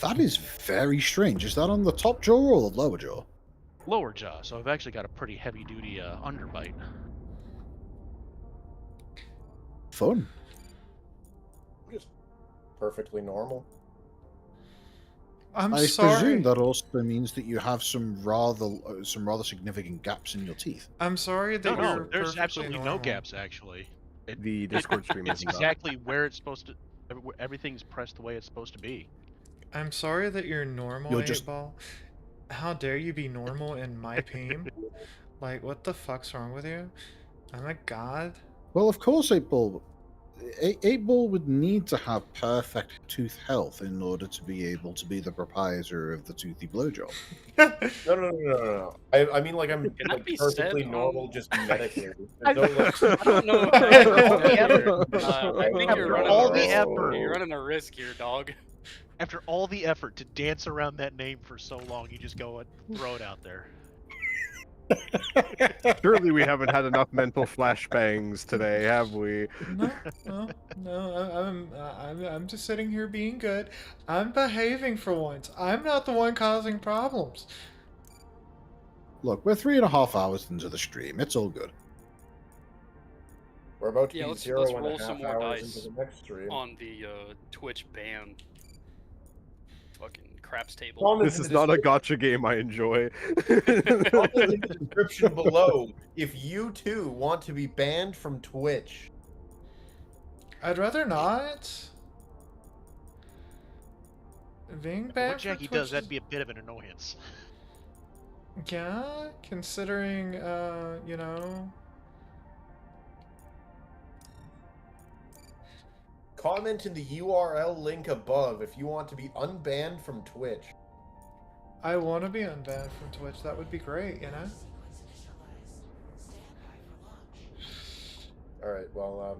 That is very strange. Is that on the top jaw or the lower jaw? Lower jaw, so I've actually got a pretty heavy-duty underbite. Fun. Just perfectly normal. I'm I sorry. presume that also means that you have some rather significant gaps in your teeth. I'm sorry that No, you're there's perfectly absolutely no normal. gaps, actually. The Discord stream It's isn't up. exactly where it's supposed to... Everything's pressed the way it's supposed to be. I'm sorry that you're normal, You're 8 Ball. How dare you be normal in my team? Like, what the fuck's wrong with you? I'm a god. Well, of course, 8-Ball. 8-Ball would need to have perfect tooth health in order to be able to be the proprietor of the toothy blowjob. No. I mean, like I'm Can that like be perfectly said normal, on- just medically. I There's no, like, I don't know. I think After you're running all a the risk. effort. You're running a risk here, dog. After all the effort to dance around that name for so long, you just go and throw it out there. Surely we haven't had enough mental flashbangs today, have we? No. I'm just sitting here being good. I'm behaving for once. I'm not the one causing problems. Look, we're 3.5 hours into the stream. It's all good. we're about to Yeah, be let's 0 and roll a half some more hours dice into the next stream. on the Twitch ban fucking craps table. Comment This in is the not a gotcha game I enjoy. Comment in the description below if you too want to be banned from Twitch. I'd rather not. Being What banned Jackie from does, Twitch that'd be a bit of an annoyance. Yeah, considering, you know... Comment in the URL link above if you want to be unbanned from Twitch. I want to be unbanned from Twitch. That would be great, you know? All right. Well,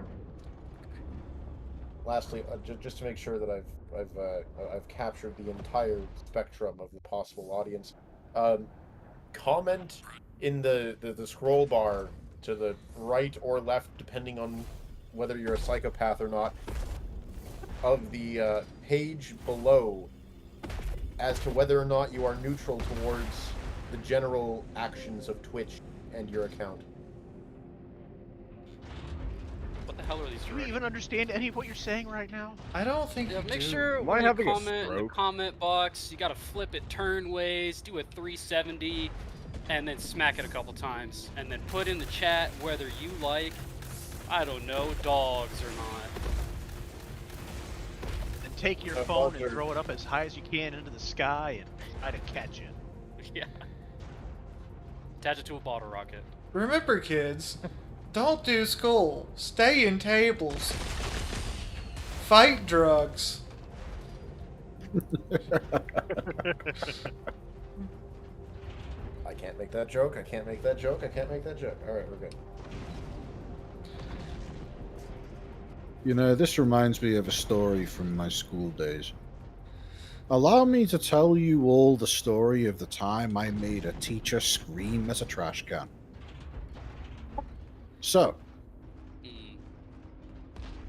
lastly, just to make sure that I've captured the entire spectrum of the possible audience, comment in the scroll bar to the right or left, depending on whether you're a psychopath or not, of the page below, as to whether or not you are neutral towards the general actions of Twitch and your account. What the hell are these Do you directions? even understand any of what you're saying right now? I don't think Yeah, you make do. sure Am I when you having a comment in the stroke? comment box, you gotta flip it turnways, do a 370, and then smack it a couple times, and then put in the chat whether you like, I don't know, dogs or not. Then take your That phone dogs and are- throw it up as high as you can into the sky and try to catch it. Yeah. Attach it to a bottle rocket. Remember, kids, don't do school. Stay in tables. Fight drugs. I can't make that joke. I can't make that joke. I can't make that joke. All right, we're good. You know, this reminds me of a story from my school days. Allow me to tell you all the story of the time I made a teacher scream at a trash can. So, Hmm.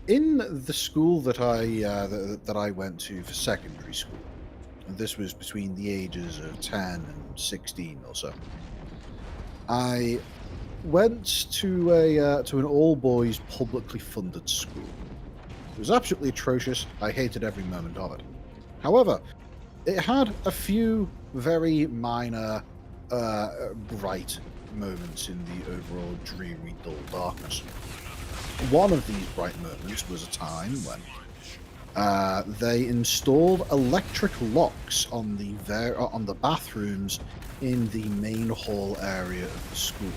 in the school that I went to for secondary school, and this was between the ages of 10 and 16 or so, I went to an all boys publicly funded school. It was absolutely atrocious. I hated every moment of it. However, it had a few very minor, bright moments in the overall dreary, dull darkness. One of these bright moments was a time when they installed electric locks on the bathrooms in the main hall area of the school.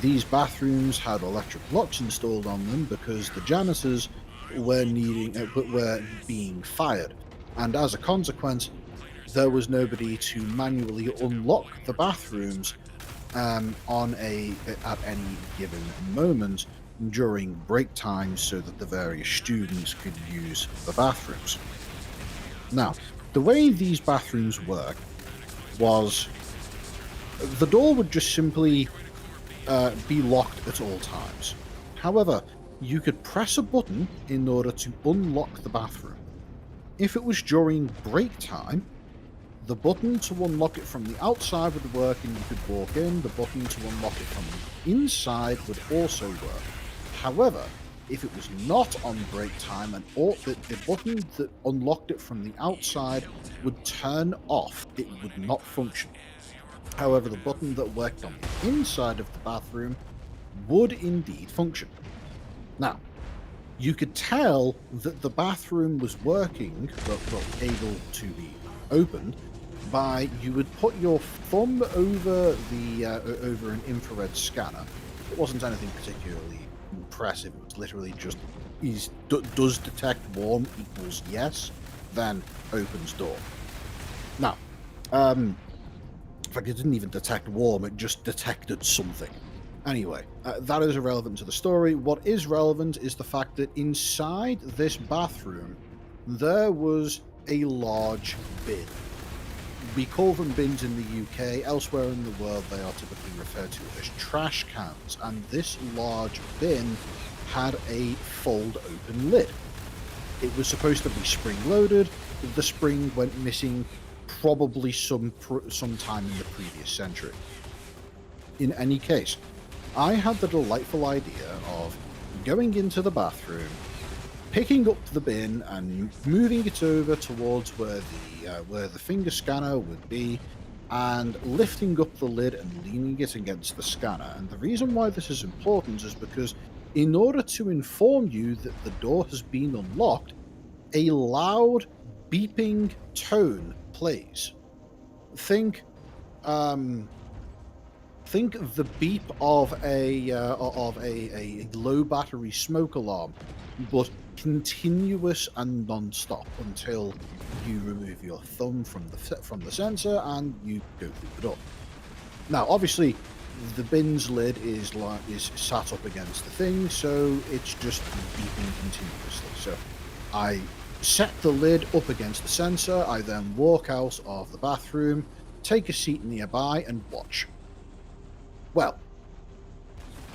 These bathrooms had electric locks installed on them because the janitors were being fired, and as a consequence, there was nobody to manually unlock the bathrooms at any given moment during break time so that the various students could use the bathrooms. Now, the way these bathrooms work was the door would just simply be locked at all times. However, you could press a button in order to unlock the bathroom. If it was during break time, the button to unlock it from the outside would work and you could walk in. The button to unlock it from the inside would also work. However, if it was not on break time and the button that unlocked it from the outside would turn off, it would not function. However, the button that worked on the inside of the bathroom would indeed function. Now, you could tell that the bathroom was working, able to be opened, by you would put your thumb over an infrared scanner. It wasn't anything particularly impressive. It was literally just does detect warm equals yes, then opens door. Now, in fact, it didn't even detect warm, it just detected something. Anyway, that is irrelevant to the story. What is relevant is the fact that inside this bathroom, there was a large bin. We call them bins in the UK. Elsewhere in the world, they are typically referred to as trash cans. And this large bin had a fold-open lid. It was supposed to be spring-loaded. The spring went missing probably some time in the previous century. In any case, I had the delightful idea of going into the bathroom, picking up the bin and moving it over towards where the finger scanner would be, and lifting up the lid and leaning it against the scanner. And the reason why this is important is because in order to inform you that the door has been unlocked, a loud beeping tone plays. Think the beep of a low battery smoke alarm, but continuous and non-stop until you remove your thumb from the sensor and you go through the door. Now, obviously, the bin's lid is sat up against the thing, so it's just beeping continuously. So I set the lid up against the sensor. I then walk out of the bathroom, take a seat nearby, and watch. Well,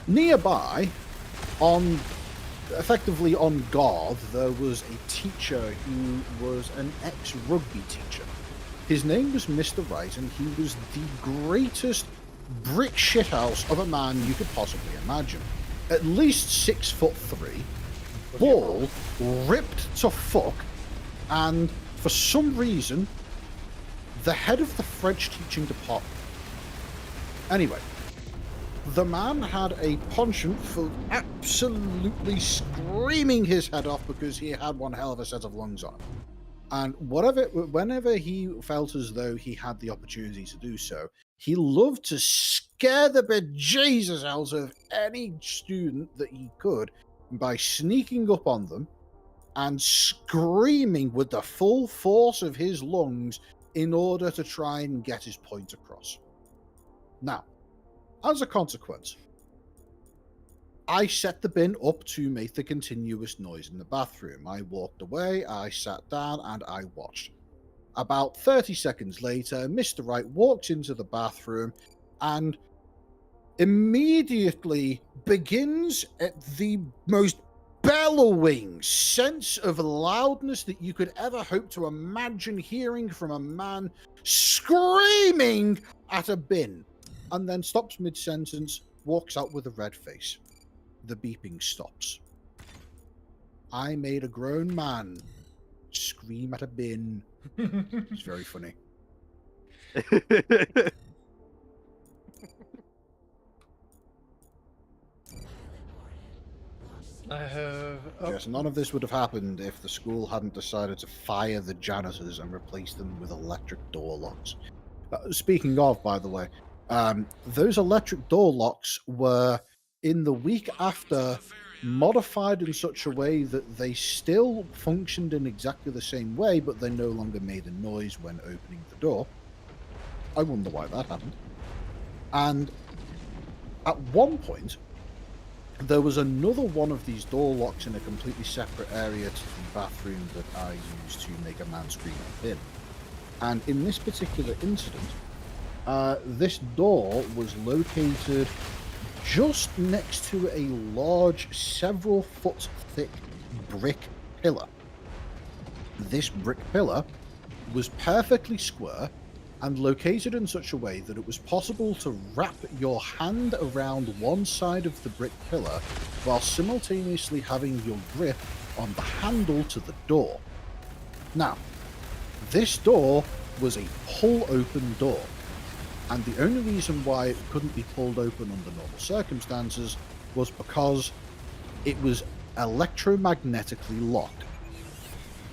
nearby, effectively on guard, there was a teacher who was an ex-rugby teacher. His name was Mr. Wright, and he was the greatest brick shithouse of a man you could possibly imagine. At least 6'3", bald, ripped to fuck, and for some reason, the head of the French teaching department. Anyway, the man had a penchant for absolutely screaming his head off because he had one hell of a set of lungs on. And whenever he felt as though he had the opportunity to do so, he loved to scare the bejesus out of any student that he could by sneaking up on them and screaming with the full force of his lungs in order to try and get his point across. Now, as a consequence, I set the bin up to make the continuous noise in the bathroom. I walked away, I sat down, and I watched. About 30 seconds later, Mr. Wright walks into the bathroom and immediately begins at the most bellowing sense of loudness that you could ever hope to imagine hearing from a man screaming at a bin, and then stops mid-sentence, walks out with a red face. The beeping stops. I made a grown man scream at a bin. It's very funny. I have. Oh, Yes, none of this would have happened if the school hadn't decided to fire the janitors and replace them with electric door locks. Speaking of, by the way, those electric door locks were, in the week after, modified in such a way that they still functioned in exactly the same way, but they no longer made a noise when opening the door. I wonder why that happened. And at one point, there was another one of these door locks in a completely separate area to the bathroom that I used to make a man scream in. And in this particular incident, this door was located just next to a large, several foot thick brick pillar. This brick pillar was perfectly square and located in such a way that it was possible to wrap your hand around one side of the brick pillar while simultaneously having your grip on the handle to the door. Now, this door was a pull-open door, and the only reason why it couldn't be pulled open under normal circumstances was because it was electromagnetically locked.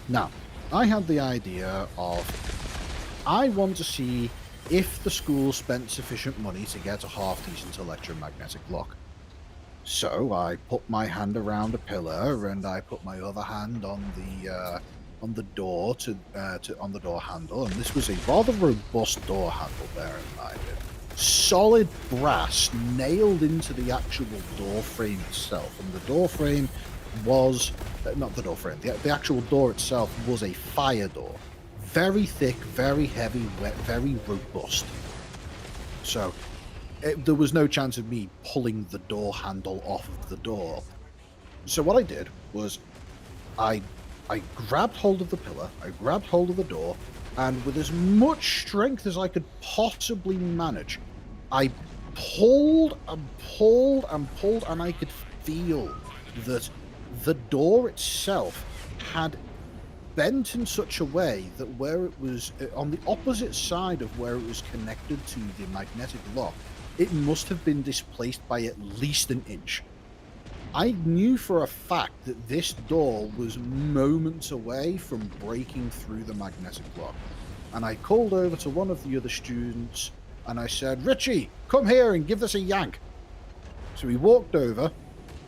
Now, I had the idea of, I want to see if the school spent sufficient money to get a half-decent electromagnetic lock. So I put my hand around a pillar and I put my other hand on the door on the door handle, and this was a rather robust door handle, bear in mind. Solid brass nailed into the actual door frame itself, and the door frame was not the door frame. The actual door itself was a fire door. Very thick, very heavy, very robust. So there was no chance of me pulling the door handle off of the door. So what I did was I grabbed hold of the pillar, I grabbed hold of the door, and with as much strength as I could possibly manage, I pulled and pulled and pulled, and I could feel that the door itself had bent in such a way that where it was on the opposite side of where it was connected to the magnetic lock, it must have been displaced by at least an inch. I knew for a fact that this door was moments away from breaking through the magnetic lock, and I called over to one of the other students and I said, "Richie, come here and give this a yank." So he walked over,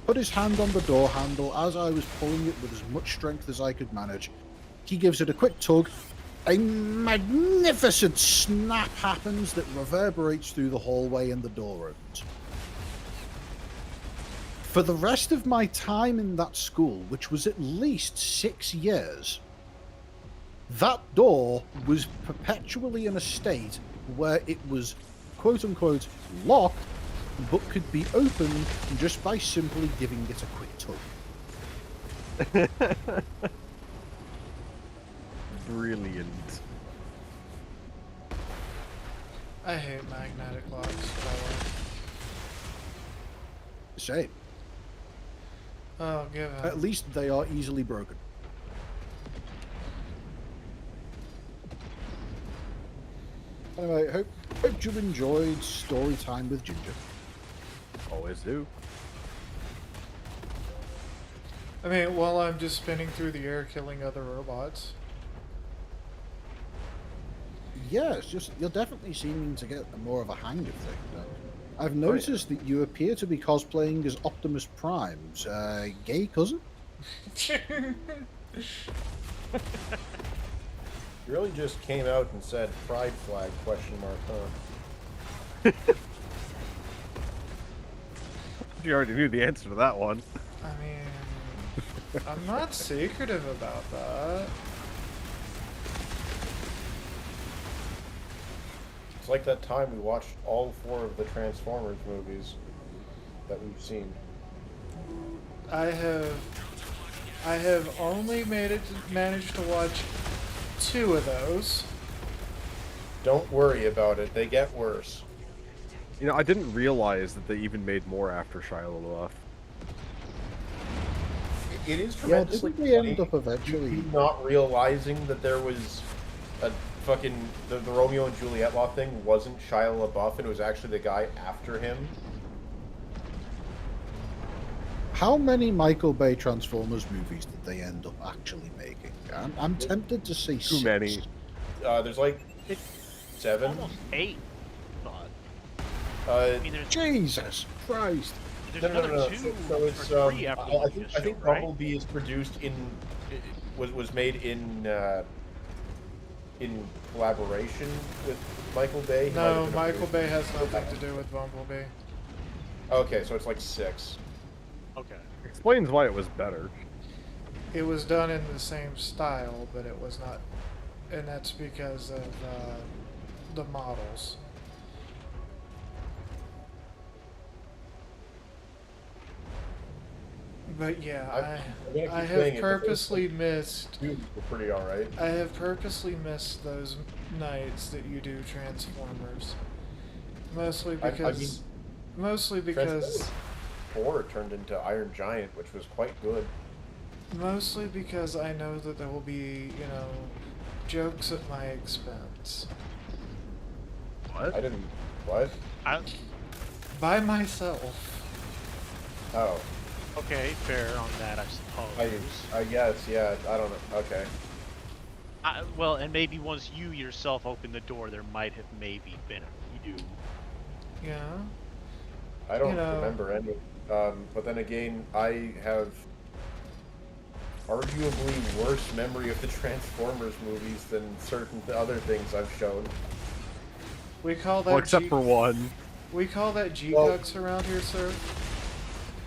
put his hand on the door handle as I was pulling it with as much strength as I could manage. He gives it a quick tug. A magnificent snap happens that reverberates through the hallway and the door opens. For the rest of my time in that school, which was at least 6 years, that door was perpetually in a state where it was quote-unquote locked, but could be opened just by simply giving it a quick tug. Brilliant. I hate magnetic locks, by the way. Same. Oh, give it. At least they are easily broken. Anyway, hope you enjoyed story time with Ginger. Always do. I mean, while I'm just spinning through the air killing other robots. Yeah, it's just you're definitely seeming to get more of a hang of things. I've noticed that you appear to be cosplaying as Optimus Prime's gay cousin. You really just came out and said pride flag ? Huh? You already knew the answer to that one. I mean, I'm not secretive about that. It's like that time we watched all 4 of the Transformers movies that we've seen. I have only managed to watch 2 of those. Don't worry about it, they get worse. You know, I didn't realize that they even made more after Shia LaBeouf. It is Yeah, tremendously didn't we end funny, up eventually? you not realizing that there was a fucking the Romeo and Juliet law thing wasn't Shia LaBeouf, and it was actually the guy after him. How many Michael Bay Transformers movies did they end up actually making? I'm tempted to see Too 6. many. There's like It's 7. almost 8. But I I mean, there's Jesus Christ! another no. 2 So it's or 3 after I the think show, right? Bumblebee is produced was made in collaboration with Michael Bay. He might have No, been a Michael producer. Bay has nothing to do with Bumblebee. Okay, so it's like 6. Okay. Explains why it was better. It was done in the same style, but it was not, and that's because of the models. But yeah, I'm gonna keep I saying have it, the purposely missed. Dude, we're pretty alright. I have purposely missed those nights that you do Transformers. Mostly I because, mean, mostly because, Transformers 4 turned into Iron Giant, which was quite good. mostly because I know that there will be, you know, jokes at my expense. What? I didn't. What? By myself. Oh. Okay, fair on that, I suppose. I guess, yeah. I don't know. Okay. Well, and maybe once you yourself open the door, there might have maybe been a few. Yeah. I don't You know. remember any. But then again, I have arguably worse memory of the Transformers movies than certain other things I've shown. We call that Well, except for one. we call that Well- G-Cucks around here, sir.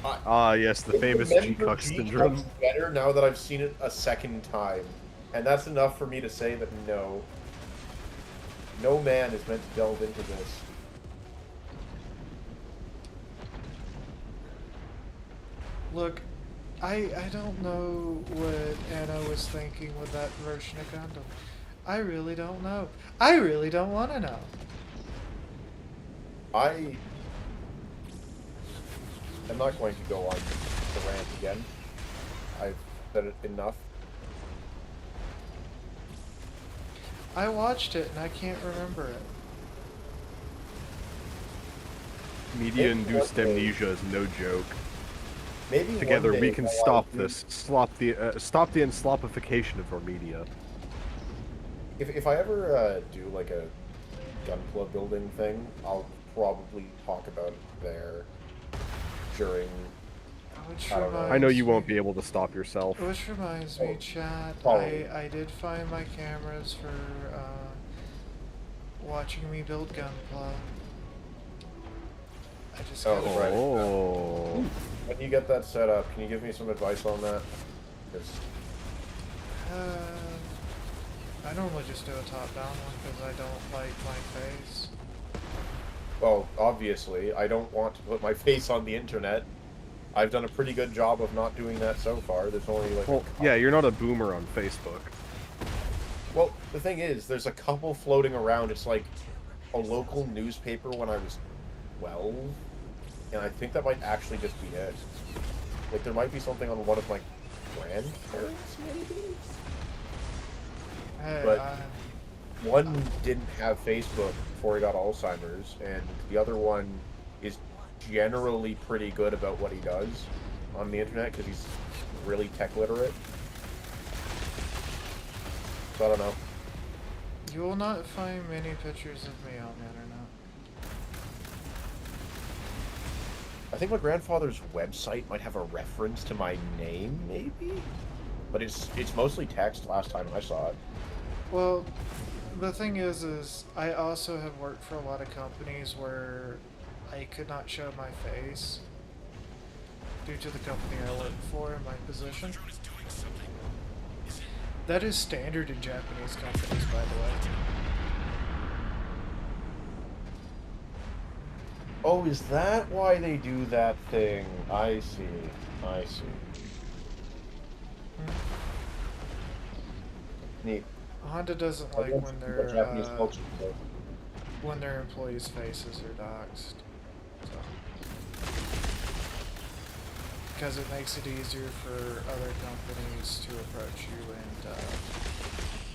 Ah, yes, the famous Remember G-Cuck syndrome. G-Cucks better now that I've seen it a second time, and that's enough for me to say that no man is meant to delve into this. Look, I don't know what Anna was thinking with that version of Gundam. I really don't know. I really don't want to know. I am not going to go on the rant again. I've said it enough. I watched it and I can't remember it. Media-induced amnesia is no joke. Maybe Together one day we can while stop I do- this. Stop the enslopification of our media. If I ever do like a Gunpla building thing, I'll probably talk about it there during. Which I don't know. I know reminds you won't me- be able to stop yourself. Which reminds me, chat, Probably. I did find my cameras for watching me build Gunpla. I just Oh, gotta- right. Oh. When you get that set up, can you give me some advice on that? 'Cause I normally just do a top-down one because I don't like my face. well, obviously, I don't want to put my face on the internet. I've done a pretty good job of not doing that so far. There's only like. Well, yeah, you're not a boomer on Facebook. Well, the thing is, there's a couple floating around. It's like a local newspaper when I was 12, and I think that might actually just be it. Like, there might be something on one of my grandparents, maybe? Hey, But- One didn't have Facebook before he got Alzheimer's, and the other one is generally pretty good about what he does on the internet because he's really tech literate. So I don't know. you will not find many pictures of me on the internet. I think my grandfather's website might have a reference to my name, maybe? But it's mostly text last time I saw it. Well, the thing is I also have worked for a lot of companies where I could not show my face due to the company I work for and my position. That is standard in Japanese companies, by the way. Oh, is that why they do that thing? I see. I see. Neat. Honda doesn't I like guess when what Japanese their culture does. when their employees' faces are doxxed. So. Because it makes it easier for other companies to approach you and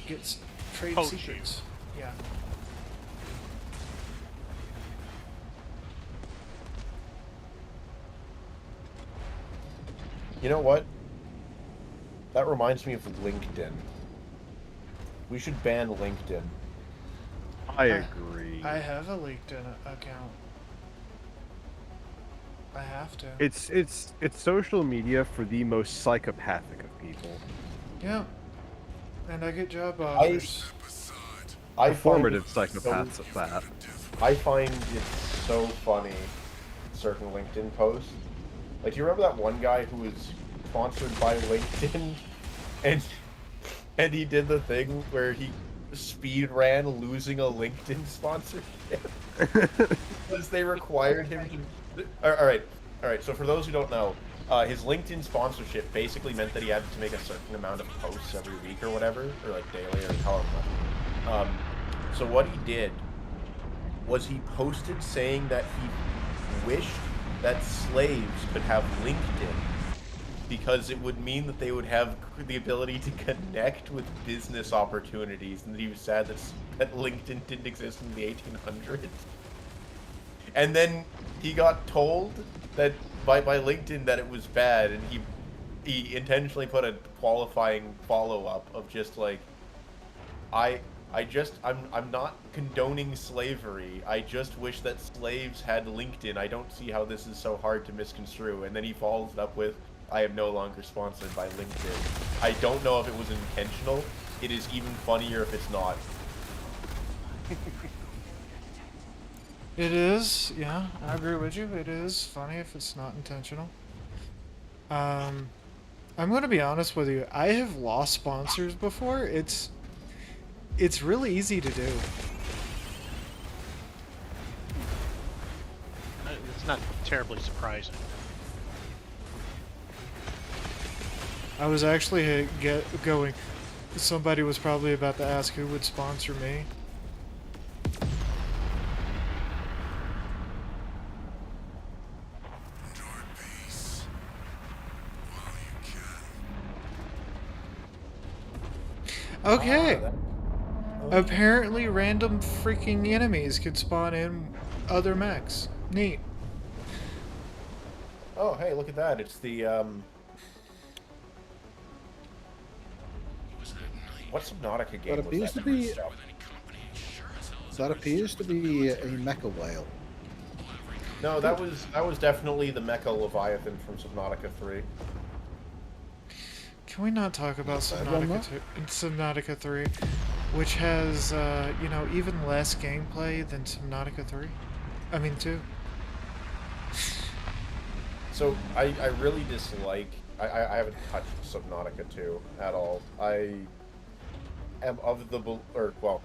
get trade Poach you. secrets. Yeah. You know what? That reminds me of LinkedIn. We should ban LinkedIn. I agree. I have a LinkedIn account. I have to. It's social media for the most psychopathic of people. Yeah. And I get job offers. I find Performative it psychopaths at that. I find it so funny, certain LinkedIn posts. Like, do you remember that one guy who was sponsored by LinkedIn, and he did the thing where he speed ran losing a LinkedIn sponsorship because they required him to. All right. So for those who don't know, his LinkedIn sponsorship basically meant that he had to make a certain amount of posts every week or whatever, or like daily or however much. So what he did was he posted saying that he wished that slaves could have LinkedIn because it would mean that they would have the ability to connect with business opportunities, and that he was sad that LinkedIn didn't exist in the 1800s. And then he got told that by LinkedIn that it was bad, and he intentionally put a qualifying follow-up of just like, I'm not condoning slavery. I just wish that slaves had LinkedIn. I don't see how this is so hard to misconstrue. And then he follows it up with, I am no longer sponsored by LinkedIn. I don't know if it was intentional. It is even funnier if it's not. It is, yeah, I agree with you. It is funny if it's not intentional. I'm gonna be honest with you. I have lost sponsors before. It's really easy to do. It's not terribly surprising. I was actually going. Somebody was probably about to ask who would sponsor me. Okay. Apparently random freaking enemies could spawn in other mechs. Neat. Oh, hey, look at that. It's the, what Subnautica game That was appears that? to be. That appears to be a mecha whale. No, that was definitely the Mecha Leviathan from Subnautica 3. Can we not talk about Subnautica 3, which has, you know, even less gameplay than Subnautica 3? I mean, 2. So, I really dislike... I haven't touched Subnautica 2 at all. I am of the... well,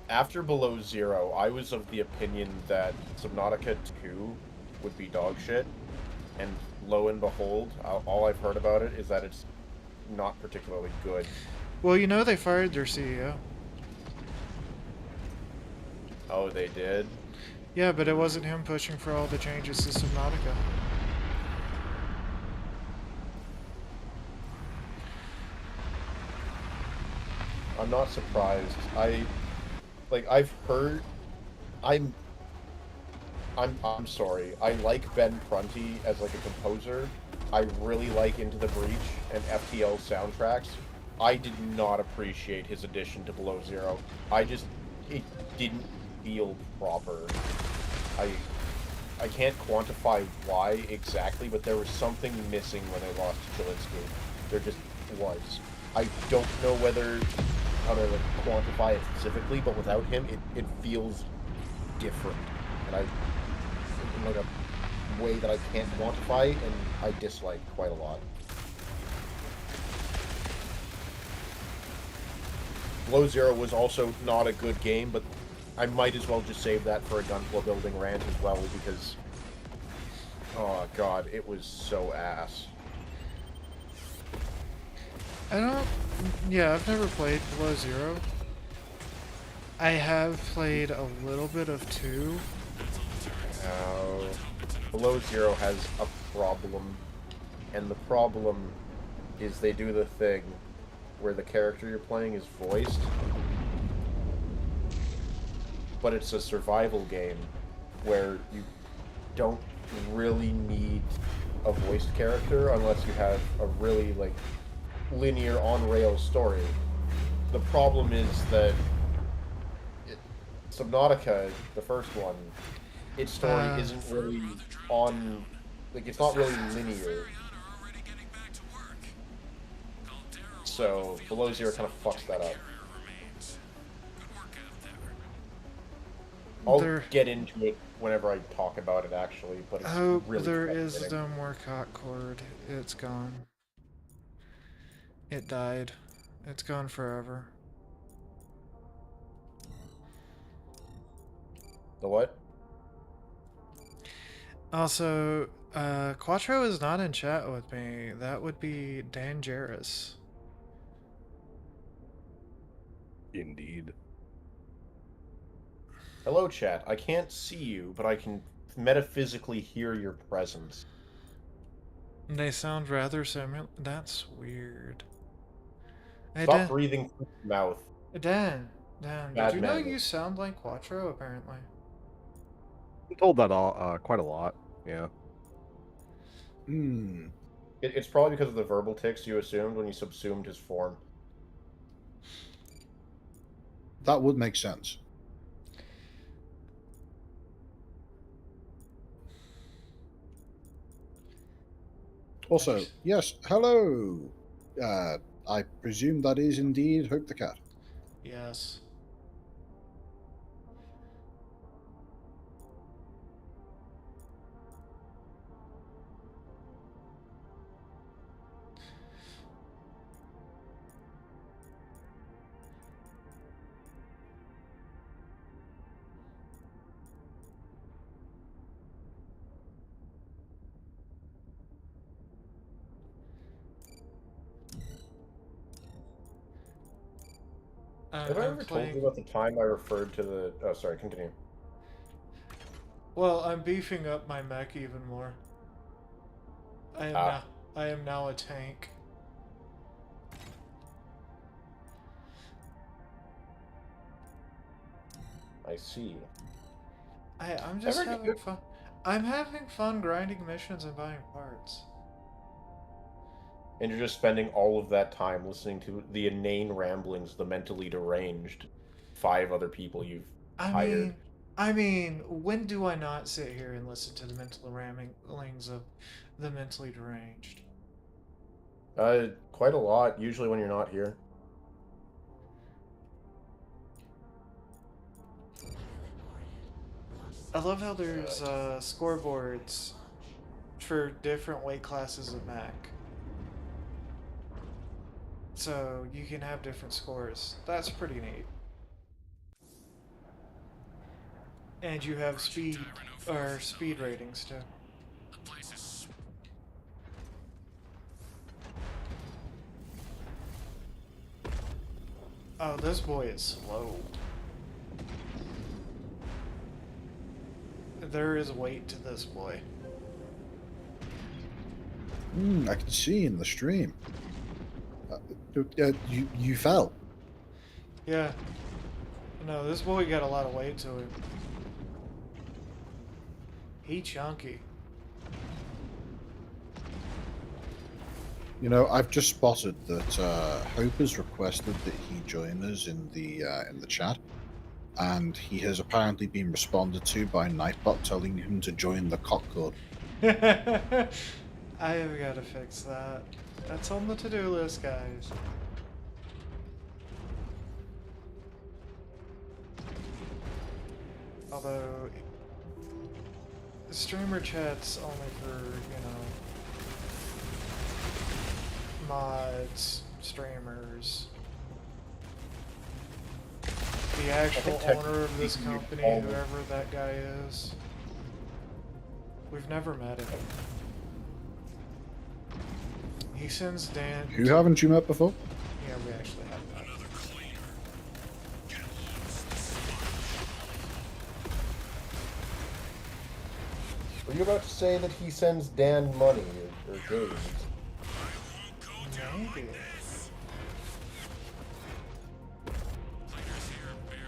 after Below Zero, I was of the opinion that Subnautica 2 would be dog shit. And lo and behold, all I've heard about it is that it's not particularly good. Well, you know they fired their CEO. Oh, they did? Yeah, but it wasn't him pushing for all the changes to Subnautica. I'm not surprised. I've heard... I'm sorry. I like Ben Prunty as like a composer. I really like Into the Breach and FTL soundtracks. I did not appreciate his addition to Below Zero. It didn't feel proper. I can't quantify why exactly, but there was something missing when I lost Chilinsky. There just was. I don't know how to like quantify it specifically, but without him, it feels different. And in like a way that I can't quantify, and I dislike quite a lot. Below Zero was also not a good game, but I might as well just save that for a Gunpla building rant as well, because oh god, it was so ass. Yeah, I've never played Below Zero. I have played a little bit of 2. Below Zero has a problem, and the problem is they do the thing where the character you're playing is voiced, but it's a survival game where you don't really need a voiced character unless you have a really like linear on-rails story. The problem is that Subnautica, the first one, its story isn't really on, like, it's not really linear. So Below Zero kind of fucks that up. I'll get into it whenever I talk about it, actually, but it's really there is fascinating. no more cock cord. It's gone. It died. It's gone forever. The what? Also, Quattro is not in chat with me. That would be Dangerous. Indeed. Hello, chat. I can't see you, but I can metaphysically hear your presence. They sound rather similar. That's weird. Hey, Stop Dan. breathing through your mouth. Dan, did Bad you know manners. you sound like Quattro, apparently? I'm told that quite a lot. Yeah. Hmm. It's probably because of the verbal tics you assumed when you subsumed his form. That would make sense. Also, yes, hello. I presume that is indeed Hope the Cat. Yes. Have I ever told you about the time I referred to the... Oh, sorry, continue. Well, I'm beefing up my mech even more. I am now a tank. I see. I'm just having fun. I'm having fun grinding missions and buying parts. And you're just spending all of that time listening to the inane ramblings of the mentally deranged 5 other people you've hired. I mean, when do I not sit here and listen to the mental ramblings of the mentally deranged? Quite a lot, usually when you're not here. I love how there's scoreboards for different weight classes of mech. So you can have different scores. That's pretty neat. And you have speed ratings too. Oh, this boy is slow. There is weight to this boy. I can see in the stream. You fell. Yeah. No, this boy got a lot of weight to him. He chunky. You know, I've just spotted that Hope has requested that he join us in the chat, and he has apparently been responded to by Nightbot telling him to join the Cockcord. I have got to fix that. That's on the to-do list, guys. Although, streamer chat's only for, you know, mods, streamers. The actual owner of this company, whoever that guy is. We've never met him. He sends Dan... Who haven't you met before? Yeah, we actually have that. Were you about to say that he sends Dan money or goods? Maybe.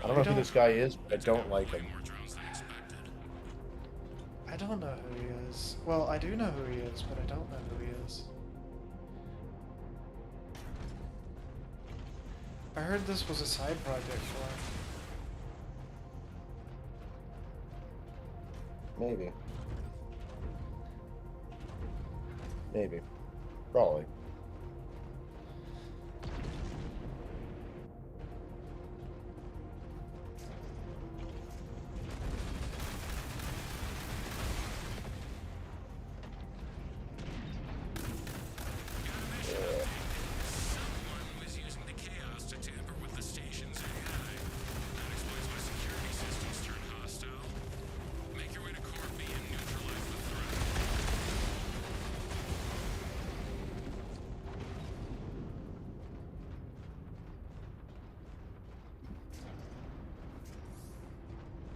I don't know who this guy is, but I don't like him. I don't know who he is. Well, I do know who he is, but I don't know who he is. I heard this was a side project for him. Maybe. Maybe. Probably.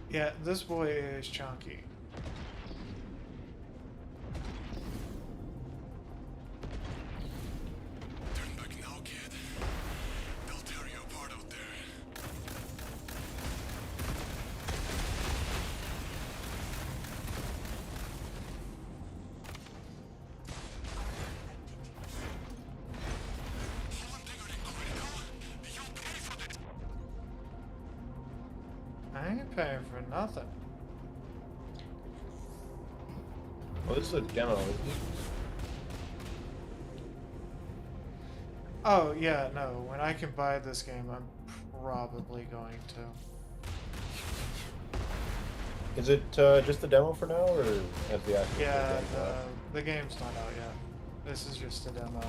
Yeah, this boy is chunky. Turn back now, kid. They'll tear you apart out there. I ain't paying for nothing. Well, this is a demo. Isn't it? Oh, yeah, no. When I can buy this game, I'm probably going to. Is it just a demo for now, or has the actual Yeah, game come out? the game's not out yet. This is just a demo.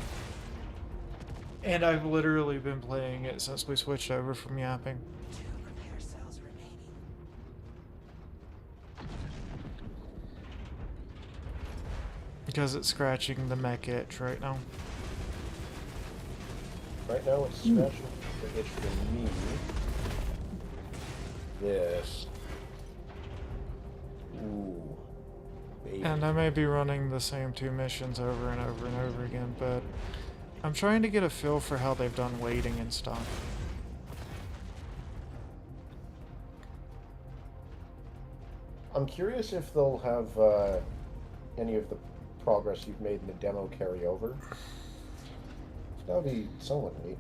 And I've literally been playing it since we switched over from yapping. Because it's scratching the mech itch right now. Right now it's scratching the itch for me. This. Ooh. Baby. And I may be running the same two missions over and over and over again, but I'm trying to get a feel for how they've done waiting and stuff. I'm curious if they'll have any of the progress you've made in the demo carry over. That would be somewhat neat.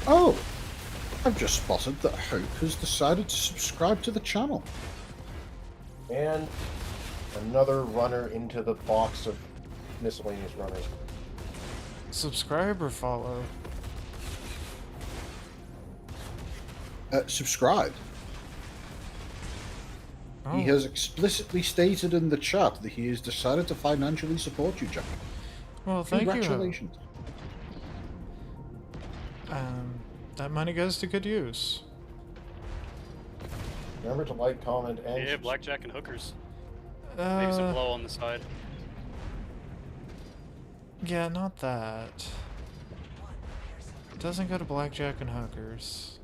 Oh! I've just spotted that Hope has decided to subscribe to the channel. And another runner into the box of miscellaneous runners. Subscribe or follow? Subscribe. Oh. He has explicitly stated in the chat that he has decided to financially support you, Jack. Well, thank you. Congratulations. That money goes to good use. Remember to like, comment, and Yeah, subscribe. blackjack and hookers. Maybe some Uh, blow on the side. yeah, not that. It doesn't go to blackjack and hookers.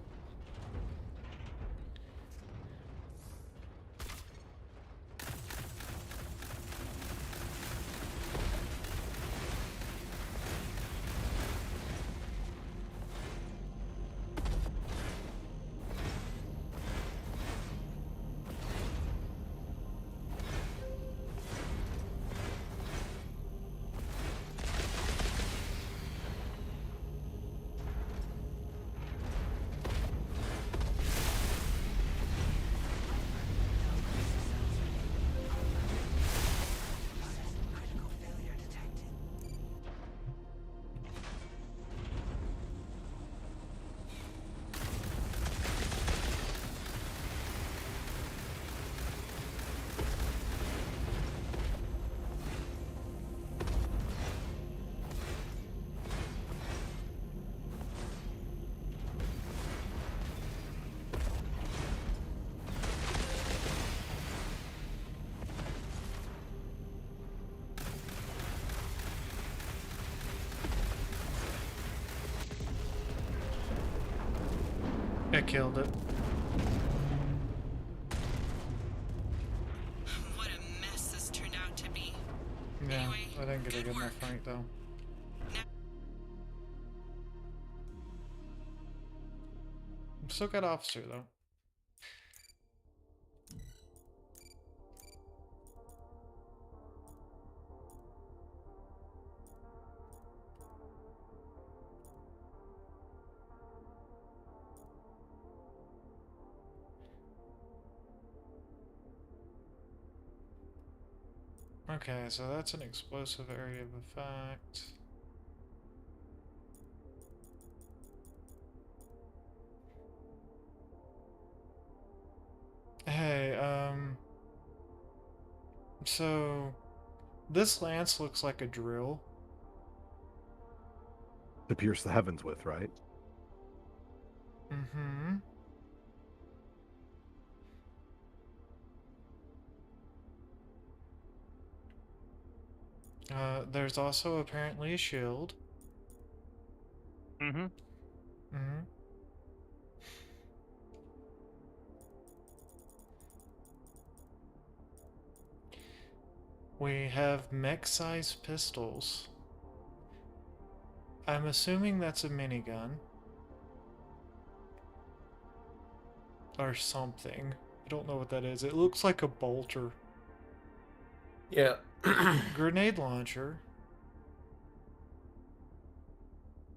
It killed it. didn't get a good enough fight though. Still got officer though. Okay, so that's an explosive area of effect. Hey, so this lance looks like a drill. To pierce the heavens with, right? Mm-hmm. There's also apparently a shield. Mm-hmm. Mm-hmm. We have mech-sized pistols. I'm assuming that's a minigun. Or something. I don't know what that is. It looks like a bolter. Yeah. Grenade launcher.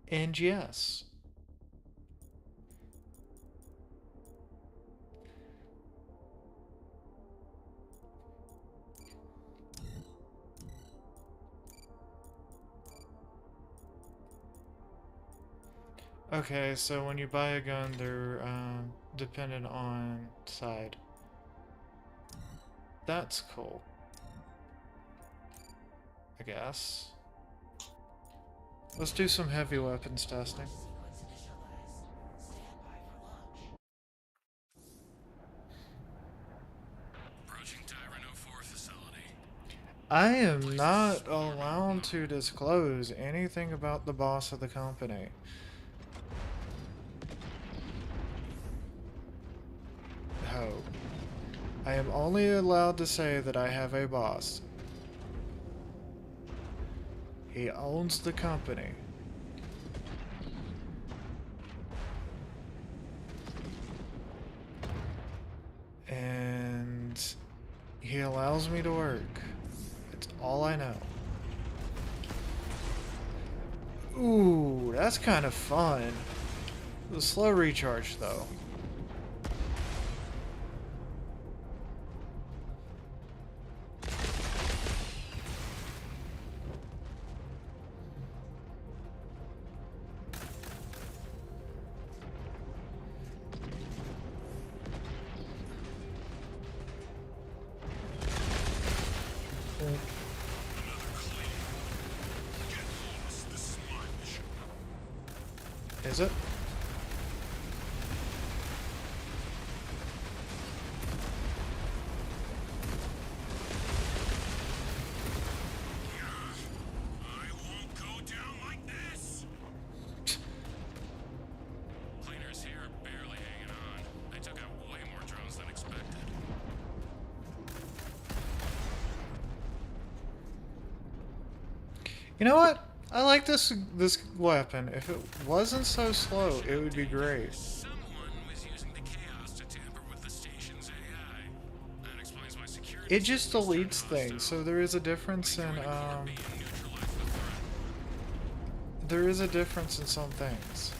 And yes. Okay, so when you buy a gun, they're dependent on side. That's cool. I guess. Let's do some heavy weapons testing. Approaching Tyrant 04 facility. I am not allowed to disclose anything about the boss of the company. No. I am only allowed to say that I have a boss. He owns the company. And he allows me to work. It's all I know. Ooh, that's kind of fun. The slow recharge, though. Is it? I won't go down like this. Cleaners here are barely hanging on. They took out way more drones than expected. You know what? I like this weapon. If it wasn't so slow, it would be great. Someone was using the chaos to tamper with the station's AI. That explains why security. It just deletes things, so there is a difference in there is a difference in some things.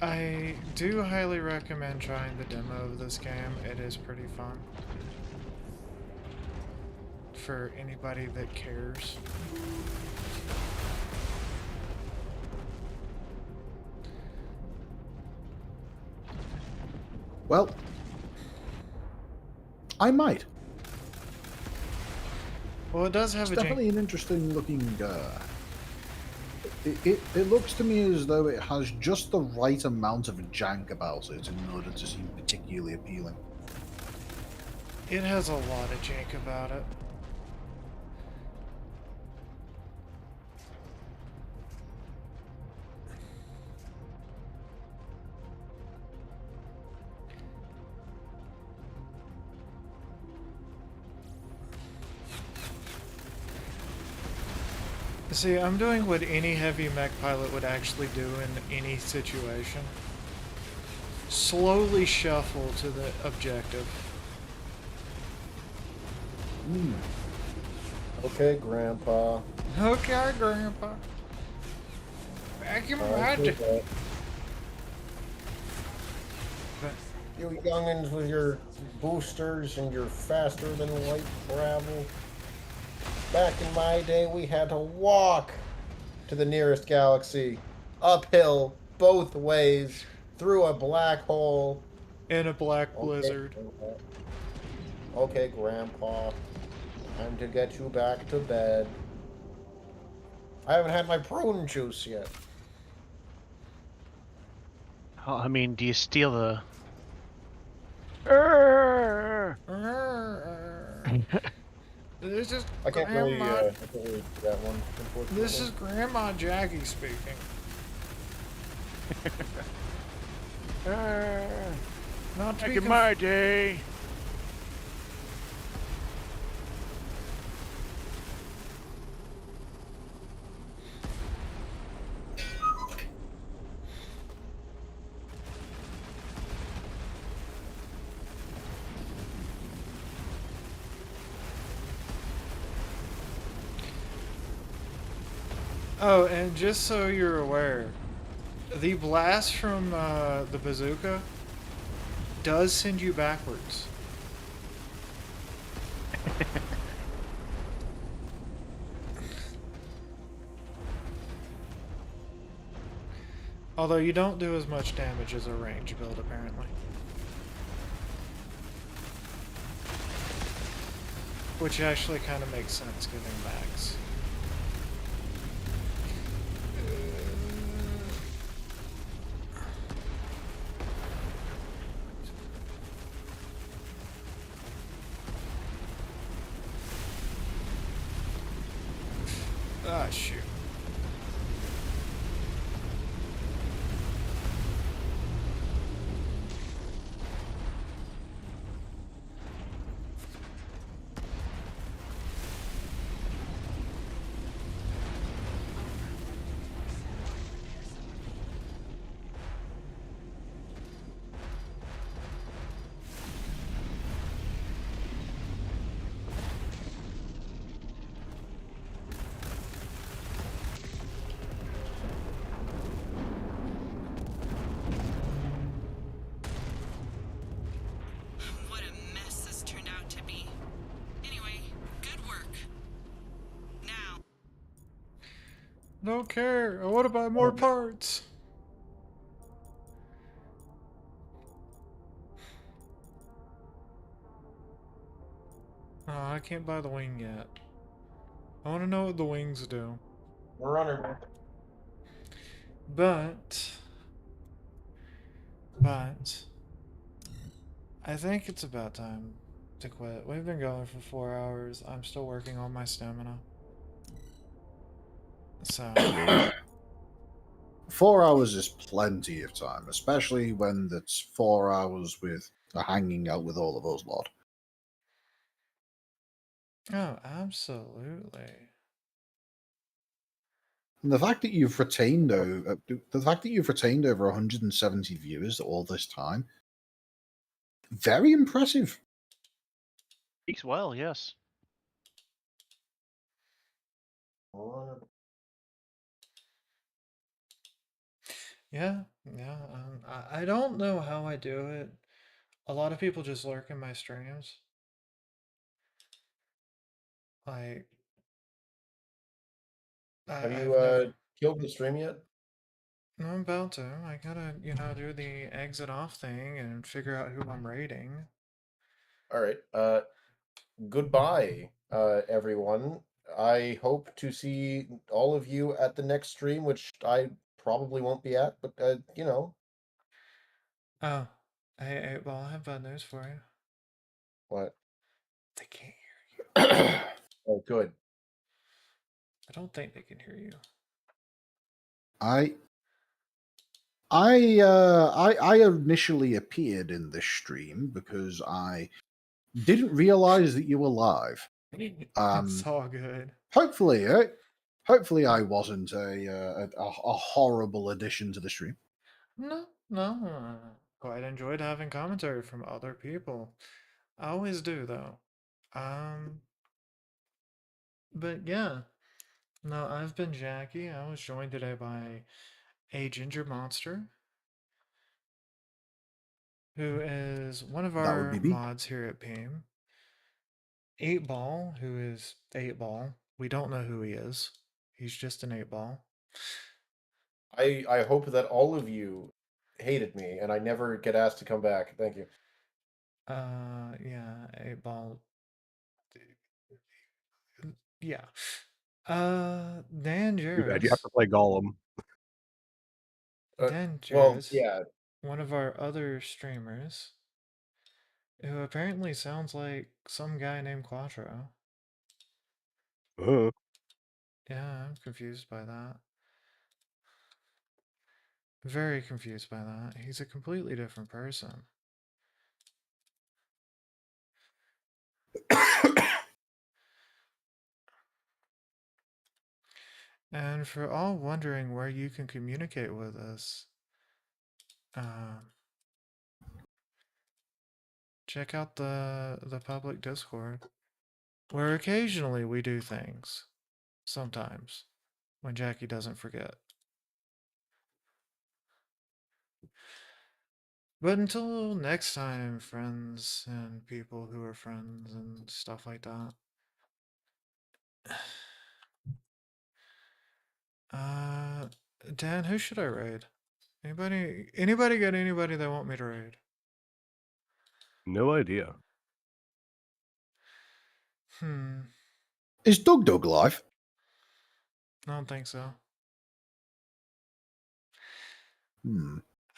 I do highly recommend trying the demo of this game. It is pretty fun. For anybody that cares. Well, I might. Well, it does have It's a definitely an interesting looking It looks to me as though it has just the right amount of jank about it in order to seem particularly appealing. It has a lot of jank about it. See, I'm doing what any heavy mech pilot would actually do in any situation. Slowly shuffle to the objective. Okay, Grandpa. Okay, Grandpa. Back in my day. You youngins with your boosters and your faster than light travel. Back in my day, we had to walk to the nearest galaxy, uphill, both ways, through a black hole. In a black blizzard. Okay, Grandpa. Time to get you back to bed. I haven't had my prune juice yet. Oh, I mean, do you steal the? This is I can't really, Grandma. I can't really do that one, unfortunately. This is Grandma Jackie speaking. Not to Back be in my day. Oh, and just so you're aware, the blast from the bazooka does send you backwards. Although you don't do as much damage as a range build, apparently. Which actually kind of makes sense, given max. Ah, shoot. What a mess this turned out to be. Anyway, good work. Now. Don't care. I want to buy more parts. Oh, I can't buy the wing yet. I want to know what the wings do. Runner. But I think it's about time to quit. We've been going for 4 hours. I'm still working on my stamina. So 4 hours is plenty of time, especially when it's 4 hours with hanging out with all of us lot. oh, absolutely. And the fact that you've retained over 170 viewers all this time, very impressive. Speaks well, yes. Yeah, yeah. I don't know how I do it. A lot of people just lurk in my streams. Like, Have I've you never. killed the stream yet? No, I'm about to. I gotta, do the exit off thing and figure out who I'm raiding. All right. Goodbye, everyone. I hope to see all of you at the next stream, which I probably won't be at, but you know Oh, well, I have bad news for you. what? They can't hear. Oh, good. I don't think they can hear you. I initially appeared in this stream because I didn't realize that you were live. It's all good. Hopefully, I wasn't a horrible addition to the stream. No, no. Quite enjoyed having commentary from other people. I always do, though. But yeah. No, I've been Jackie. I was joined today by a ginger monster, who is one of That would our be me. mods here at Beam. 8 Ball, who is 8 Ball. We don't know who he is. He's just an 8 Ball. I hope that all of you hated me and I never get asked to come back. Thank you. Yeah, 8 Ball. Yeah. Dan Too bad you Jarrus. have to play Gollum. Dan Well, Jarrus, yeah. one of our other streamers, who apparently sounds like some guy named Quattro. Uh, Yeah, I'm confused by that. Very confused by that. He's a completely different person. And for all wondering where you can communicate with us, check out the public Discord, where occasionally we do things. Sometimes, when Jackie doesn't forget. But until next time, friends and people who are friends and stuff like that. Dan, who should I raid? Anybody got anybody they want me to raid? no idea. Is Doug live? I don't think so.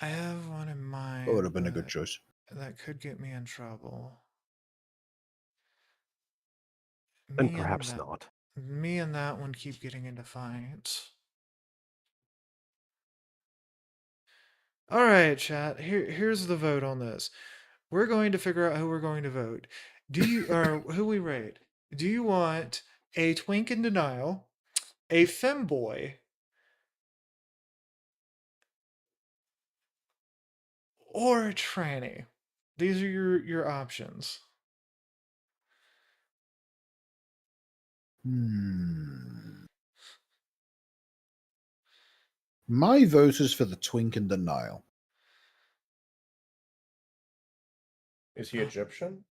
I have one in mind. That would have been a good choice. That could get me in trouble. And perhaps not. Me and that one keep getting into fights. All right, chat. Here's the vote on this. We're going to figure out who we're going to vote. Do you or who we rate? Do you want a twink in denial, a femboy, or a tranny? These are your options. My vote is for the twink in denial. Is he Egyptian?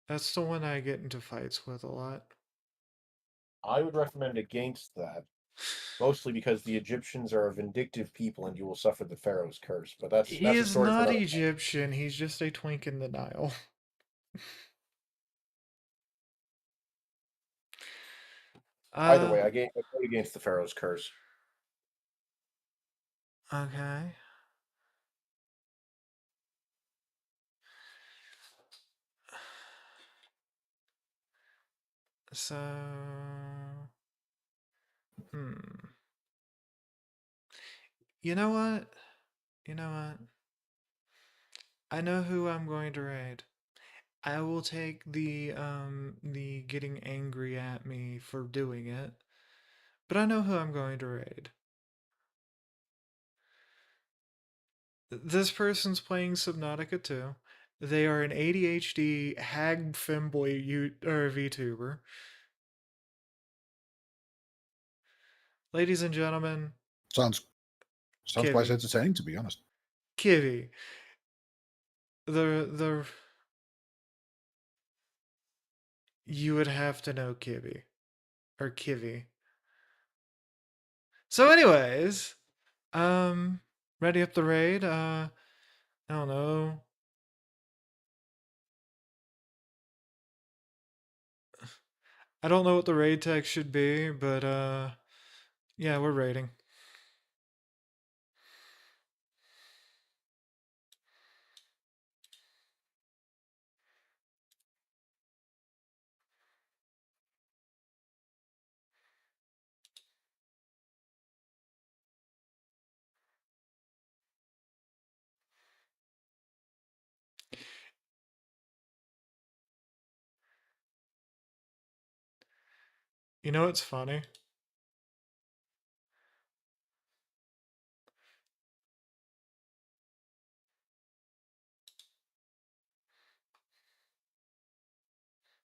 That's the one I get into fights with a lot. I would recommend against that. Mostly because the Egyptians are a vindictive people and you will suffer the Pharaoh's curse. But that's He a is story for not another time. Egyptian. He's just a twink in the Nile. Either way, I vote against the Pharaoh's curse. Okay. So, you know what? I know who I'm going to raid. I will take the getting angry at me for doing it. But I know who I'm going to raid. This person's playing Subnautica 2. They are an ADHD hag femboy VTuber. Ladies and gentlemen, sounds Kivy. Quite entertaining, to be honest. Kivy. You would have to know Kivy. Or Kivy. So anyways, ready up the raid. I don't know. I don't know what the raid text should be, but yeah, we're raiding. You know what's funny?